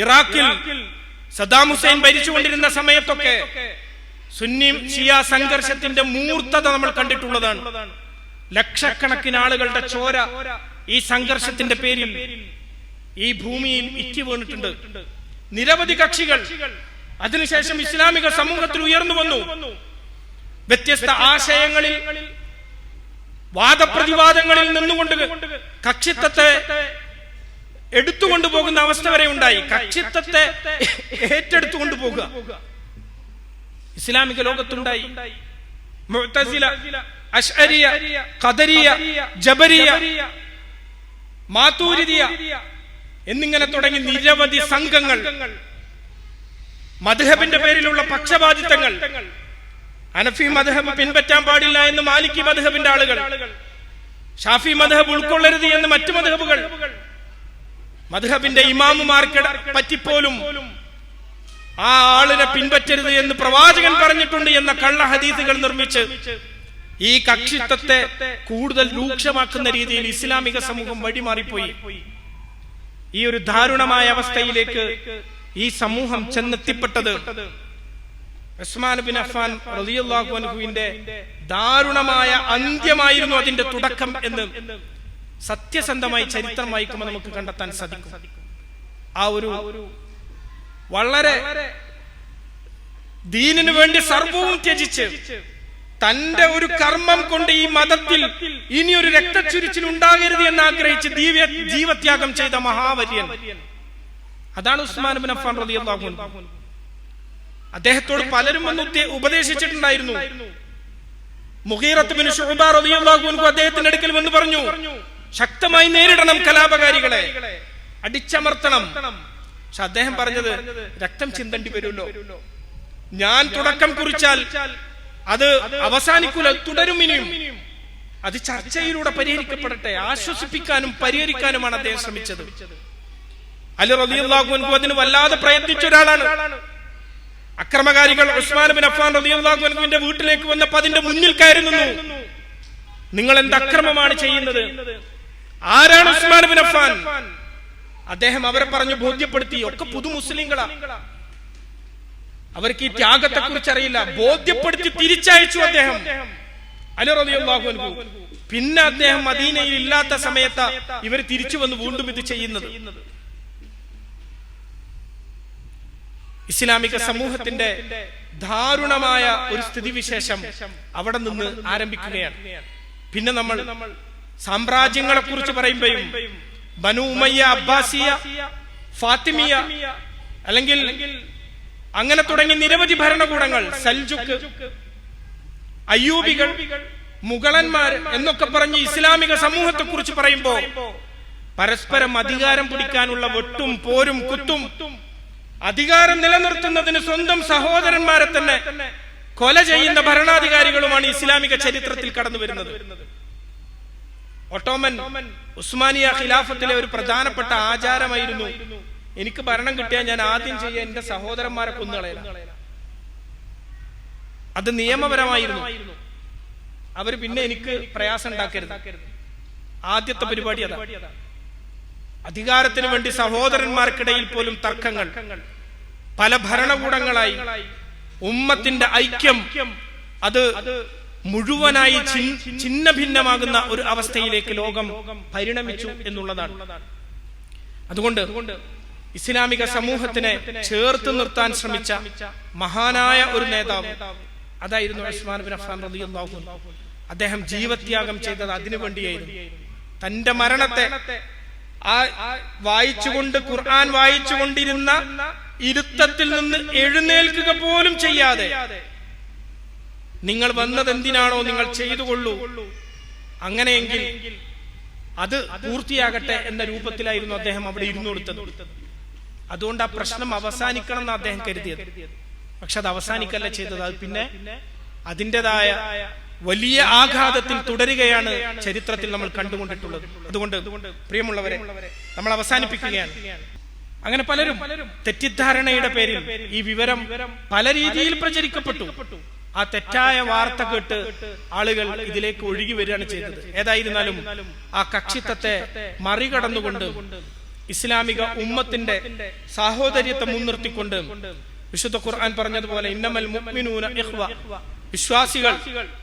ഇറാഖിൽ സദ്ദാം ഹുസൈൻ ഭരിച്ചുകൊണ്ടിരുന്ന സമയത്തൊക്കെ സുന്നി ഷിയ സംഘർഷത്തിന്റെ മൂർത്തത നമ്മൾ കണ്ടിട്ടുള്ളതാണ്. ലക്ഷക്കണക്കിന് ആളുകളുടെ ചോര ഈ സംഘർഷത്തിന്റെ പേരിൽ ഈ ഭൂമിയിൽ ഇറ്റി വീണിട്ടുണ്ട്. നിരവധി കക്ഷികൾ അതിനുശേഷം ഇസ്ലാമിക സമൂഹത്തിൽ ഉയർന്നു വന്നു. വ്യത്യസ്ത ആശയങ്ങളിൽ, വാദപ്രതിവാദങ്ങളിൽ നിന്നുകൊണ്ട് കക്ഷിത്വത്തെ എടുത്തുകൊണ്ടു പോകുന്ന അവസ്ഥ വരെ ഉണ്ടായി. കക്ഷിത്വത്തെ ഏറ്റെടുത്തുകൊണ്ടു പോകുക ഇസ്ലാമിക ലോകത്തുണ്ടായി. മുഅ്തസില, അശ്അരിയ, ഖദരിയ, ജബരിയ, മാതൂരിദിയ എന്നിങ്ങനെ തുടങ്ങി നിരവധി സംഘങ്ങൾ, മദ്ഹബിന്റെ പേരിലുള്ള പക്ഷപാതിത്വങ്ങൾ. ഹനഫി മദ്ഹബ് പിൻപറ്റാൻ പാടില്ല എന്ന് മാലിക്കി മദ്ഹബിന്റെ ആളുകൾ, ഷാഫി മദ്ഹബ് ഉൾക്കൊള്ളരുത് എന്ന് മറ്റു മദ്ഹബുകൾ, മദ്ഹബിന്റെ ഇമാമുമാർക്ക് പറ്റിപ്പോലും ആ ആളിനെ പിൻപറ്റരുത് എന്ന് പ്രവാചകൻ പറഞ്ഞിട്ടുണ്ട് എന്ന കള്ള ഹദീസുകൾ നിർമ്മിച്ച് ഈ കക്ഷിത്വത്തെ കൂടുതൽ രൂക്ഷമാക്കുന്ന രീതിയിൽ ഇസ്ലാമിക സമൂഹം വഴിമാറിപ്പോയി. ഈ ഒരു ദാരുണമായ അവസ്ഥയിലേക്ക് ഈ സമൂഹം ചെന്നെത്തിപ്പെട്ടത് ഉസ്മാൻ ഇബ്നു അഫ്ഫാൻ റളിയല്ലാഹു അൻഹുവിന്റെ ദാരുണമായ അന്ത്യമായിരുന്നു അതിന്റെ തുടക്കം എന്ന് സത്യസന്ധമായി ചരിത്രം വായിക്കുമ്പോൾ നമുക്ക് കണ്ടെത്താൻ സാധിക്കും. ആ ഒരു വളരെ ദീനിനു വേണ്ടി സർവവും ത്യജിച്ച് തന്റെ ഒരു കർമ്മം കൊണ്ട് ഈ മതത്തിൽ ഇനി ഒരു രക്തച്ചുരിച്ചിൽ ഉണ്ടാകരുത് എന്ന് ആഗ്രഹിച്ച് ജീവത്യാഗം ചെയ്ത മഹാവര്യൻ അതാണ് ഉസ്മാൻ ഇബ്നു അഫ്ഫാൻ റളിയല്ലാഹു അൻഹു. അദ്ദേഹത്തോട് പലരും വന്ന് ഉപദേശിച്ചിട്ടുണ്ടായിരുന്നു. മുഗീറത്ത് ബിൻ ശുഅബ റളിയല്ലാഹു അൻഹു അദ്ദേഹത്തിന്റെ അടുക്കൽ വന്ന് പറഞ്ഞു, ശക്തമായി നേരിടണം കലാപകാരികളെ, അടിച്ചമർത്തണം. പക്ഷെ അദ്ദേഹം പറഞ്ഞത്, രക്തം ചിന്തണ്ടി വരുമല്ലോ, ഞാൻ തുടക്കം കുറിച്ചാൽ അത് അവസാനിക്കൂല, തുടരും ഇനിയും. അത് ചർച്ചയിലൂടെ പരിഹരിക്കപ്പെടട്ടെ. ആശ്വസിപ്പിക്കാനും പരിഹരിക്കാനുമാണ് അദ്ദേഹം ശ്രമിച്ചത്. അലി റളിയല്ലാഹു അൻഹു അതിന് വല്ലാതെ പ്രയത്നിച്ച ഒരാളാണ്. അക്രമകാരികൾ ഉസ്മാൻ ഇബ്നു അഫ്ഫാൻ റളിയല്ലാഹു അൻഹുവിന്റെ വീട്ടിലേക്ക് വന്നപ്പോൾ അതിന്റെ മുന്നിൽ കയറി നിന്നു. നിങ്ങൾ എന്ത് അക്രമമാണ് ചെയ്യുന്നത്? ആരാണ് ഉസ്മാൻ ഇബ്നു അഫ്ഫാൻ? അദ്ദേഹം അവരെ പറഞ്ഞു ബോധ്യപ്പെടുത്തി. ഒക്കെ പുതു മുസ്ലിങ്ങളാ, അവർക്ക് ഈ ത്യാഗത്തെ കുറിച്ച് അറിയില്ല. ബോധ്യപ്പെടുത്തി തിരിച്ചയച്ചു അദ്ദേഹം അലി റളിയല്ലാഹു അൻഹു. പിന്നെ അദ്ദേഹം മദീനയിൽ ഇല്ലാത്ത സമയത്ത് ഇവർ തിരിച്ചു വന്ന് വീണ്ടും ഇത് ചെയ്യുന്നത്. ഇസ്ലാമിക സമൂഹത്തിന്റെ ദാരുണമായ ഒരു സ്ഥിതിവിശേഷം അവിടെ നിന്ന് ആരംഭിക്കുകയാണ്. പിന്നെ നമ്മൾ സാമ്രാജ്യങ്ങളെ കുറിച്ച് പറയുമ്പോഴും ബനു ഉമയ്യ, അബ്ബാസിയ, ഫാത്തിമിയ അല്ലെങ്കിൽ അങ്ങനെ തുടങ്ങി നിരവധി ഭരണകൂടങ്ങൾ, സൽജുക്ക്, അയ്യൂബികൾ, മുഗളന്മാർ എന്നൊക്കെ പറഞ്ഞ് ഇസ്ലാമിക സമൂഹത്തെ കുറിച്ച് പറയുമ്പോൾ പരസ്പരം അധികാരം പിടിക്കാനുള്ള വെട്ടും പോരും കുത്തും, അധികാരം നിലനിർത്തുന്നതിന് സ്വന്തം സഹോദരന്മാരെ തന്നെ കൊല ചെയ്യുന്ന ഭരണാധികാരികളുമാണ് ഇസ്ലാമിക ചരിത്രത്തിൽ കടന്നു വരുന്നത്. ഒട്ടോമൻ ഉസ്മാനിയ ഖിലാഫത്തിലെ ഒരു പ്രധാനപ്പെട്ട ആചാരമായിരുന്നു, എനിക്ക് ഭരണം കിട്ടിയാൽ ഞാൻ ആദ്യം ചെയ്യാൻ എന്റെ സഹോദരന്മാരെ കൊന്നുകളയല. അത് നിയമപരമായിരുന്നു. അവര് പിന്നെ എനിക്ക് പ്രയാസം ഉണ്ടാക്കരുത്. ആദ്യത്തെ പരിപാടി അതാ. അധികാരത്തിന് വേണ്ടി സഹോദരന്മാർക്കിടയിൽ പോലും തർക്കങ്ങൾ, പല ഭരണകൂടങ്ങളായി ഉമ്മത്തിന്റെ ഐക്യം അത് മുഴുവനായി ഛിന്ന ഭിന്നമാകുന്ന ഒരു അവസ്ഥയിലേക്ക് ലോകം പരിണമിച്ചു എന്നുള്ളതാണ്. അതുകൊണ്ട് ഇസ്ലാമിക സമൂഹത്തിനെ ചേർത്ത് നിർത്താൻ ശ്രമിച്ച മഹാനായ ഒരു നേതാവ് അതായിരുന്നു ഉസ്മാൻ ബിൻ അഫ്ഫാൻ റളിയല്ലാഹു അൻഹു. അദ്ദേഹം ജീവത്യാഗം ചെയ്തത് അതിനു വേണ്ടിയായിരുന്നു. തന്റെ മരണത്തെ വായിച്ചുകൊണ്ട് ഖുർആൻ വായിച്ചുകൊണ്ടിരുന്ന ഇരുത്തത്തിൽ നിന്ന് എഴുന്നേൽക്കുക പോലും ചെയ്യാതെ, നിങ്ങൾ വന്നത് എന്തിനാണോ നിങ്ങൾ ചെയ്തുകൊള്ളൂ, അങ്ങനെയെങ്കിൽ അത് പൂർത്തിയാകട്ടെ എന്ന രൂപത്തിലായിരുന്നു അദ്ദേഹം അവിടെ ഇരുന്നു കൊടുത്തത്. അതുകൊണ്ട് ആ പ്രശ്നം അവസാനിക്കണം എന്ന് അദ്ദേഹം കരുതിയത്. പക്ഷെ അത് അവസാനിക്കല്ല ചെയ്തത്. അത് പിന്നെ അതിൻ്റെതായ വലിയ ആഘാതത്തിൽ തുടരുകയാണ് ചരിത്രത്തിൽ നമ്മൾ കണ്ടുകൊണ്ടിട്ടുള്ളത്. അതുകൊണ്ട് പ്രിയമുള്ളവരെ, നമ്മൾ അവസാനിപ്പിക്കുകയാണ്. അങ്ങനെ പലരും തെറ്റിദ്ധാരണയുടെ പേരിൽ ഈ വിവരം പല രീതിയിൽ പ്രചരിക്കപ്പെട്ടു. ആ തെറ്റായ വാർത്ത കേട്ട് ആളുകൾ ഇതിലേക്ക് ഒഴുകി വരികയാണ് ചെയ്തത്. ഏതായിരുന്നാലും ആ കക്ഷിത്വത്തെ മറികടന്നുകൊണ്ട് ഇസ്ലാമിക ഉമ്മത്തിന്റെ സാഹോദര്യത്തെ മുൻനിർത്തിക്കൊണ്ട് വിശുദ്ധ ഖുർആൻ പറഞ്ഞതുപോലെ ഇന്നമൽ മുഅ്മിനൂന ഇഖ്വ, വിശ്വാസികൾ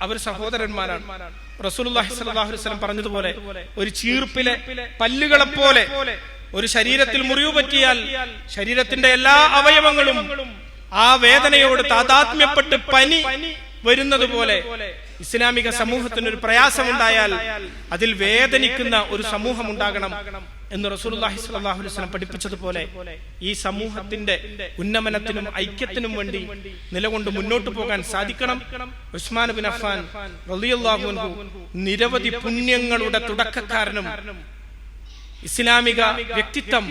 അവർ സഹോദരന്മാരാണ്. റസൂലുള്ളാഹി സ്വല്ലല്ലാഹു അലൈഹി വസല്ലം പറഞ്ഞതുപോലെ ഒരു ചീർപ്പിലെ പല്ലുകളെ പോലെ ഒരു ശരീരത്തിൽ മുറിവ് പറ്റിയാൽ ശരീരത്തിന്റെ എല്ലാ അവയവങ്ങളും ആ വേദനയോട് താതാത്മ്യപ്പെട്ട് പനി വരുന്നത് പോലെ ഇസ്ലാമിക സമൂഹത്തിന് ഒരു പ്രയാസമുണ്ടായാൽ അതിൽ വേദനിക്കുന്ന ഒരു സമൂഹം ഉണ്ടാകണം എന്ന് റസൂലുള്ളാഹി സ്വല്ലല്ലാഹു അലൈഹി വസല്ലം പഠിപ്പിച്ചതുപോലെ ഈ സമൂഹത്തിന്റെ ഉന്നമനത്തിനും ഐക്യത്തിനും വേണ്ടി നിലകൊണ്ട് മുന്നോട്ട് പോകാൻ സാധിക്കണം. ഉസ്മാൻ ബിൻ അഫ്ഫാൻ റളിയല്ലാഹു അൻഹു നിരവധി പുണ്യങ്ങളുടെ തുടക്കക്കാരനും ഇസ്ലാമിക വ്യക്തിത്വം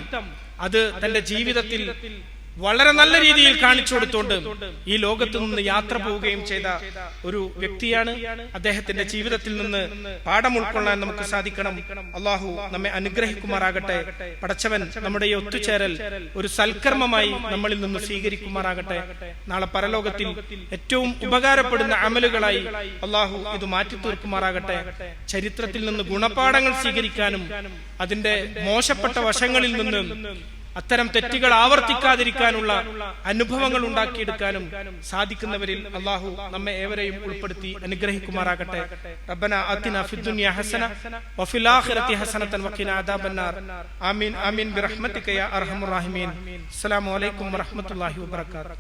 അത് തന്റെ ജീവിതത്തിൽ വളരെ നല്ല രീതിയിൽ കാണിച്ചു കൊടുത്തുകൊണ്ട് ഈ ലോകത്തു നിന്ന് യാത്ര പോവുകയും ചെയ്ത ഒരു വ്യക്തിയാണ്. അദ്ദേഹത്തിന്റെ ജീവിതത്തിൽ നിന്ന് പാഠം ഉൾക്കൊള്ളാൻ നമുക്ക് സാധിക്കണം. അള്ളാഹു നമ്മെ അനുഗ്രഹിക്കുമാറാകട്ടെ. പടച്ചവൻ നമ്മുടെ ഈ ഒത്തുചേരൽ ഒരു സൽക്കർമ്മമായി നമ്മളിൽ നിന്ന് സ്വീകരിക്കുമാറാകട്ടെ. നാളെ പരലോകത്തിൽ ഏറ്റവും ഉപകാരപ്പെടുന്ന അമലുകളായി അള്ളാഹു ഇത് മാറ്റി തീർക്കുമാറാകട്ടെ. ചരിത്രത്തിൽ നിന്ന് ഗുണപാഠങ്ങൾ സ്വീകരിക്കാനും അതിന്റെ മോശപ്പെട്ട വശങ്ങളിൽ നിന്നും അത്തരം തെറ്റുകൾ ആവർത്തിക്കാതിരിക്കാനുള്ള അനുഭവങ്ങൾ ഉണ്ടാക്കിയെടുക്കാനും സാധിക്കുന്നവരിൽ അള്ളാഹു നമ്മെ ഏവരെയും ഉൾപ്പെടുത്തി അനുഗ്രഹിക്കുമാറാകട്ടെ. റബ്ബന ആതിനാ ഫിദ്ദുനിയ ഹസന വഫിൽ ആഖിറതി ഹസനതൻ വഖിനാ അദാബന്നാർ. ആമീൻ ആമീൻ ബിറഹ്മതിക യാ അർഹമർ റഹീമീൻ. അസ്സലാമു അലൈക്കും വറഹ്മത്തുള്ളാഹി വബറകാതുഹു.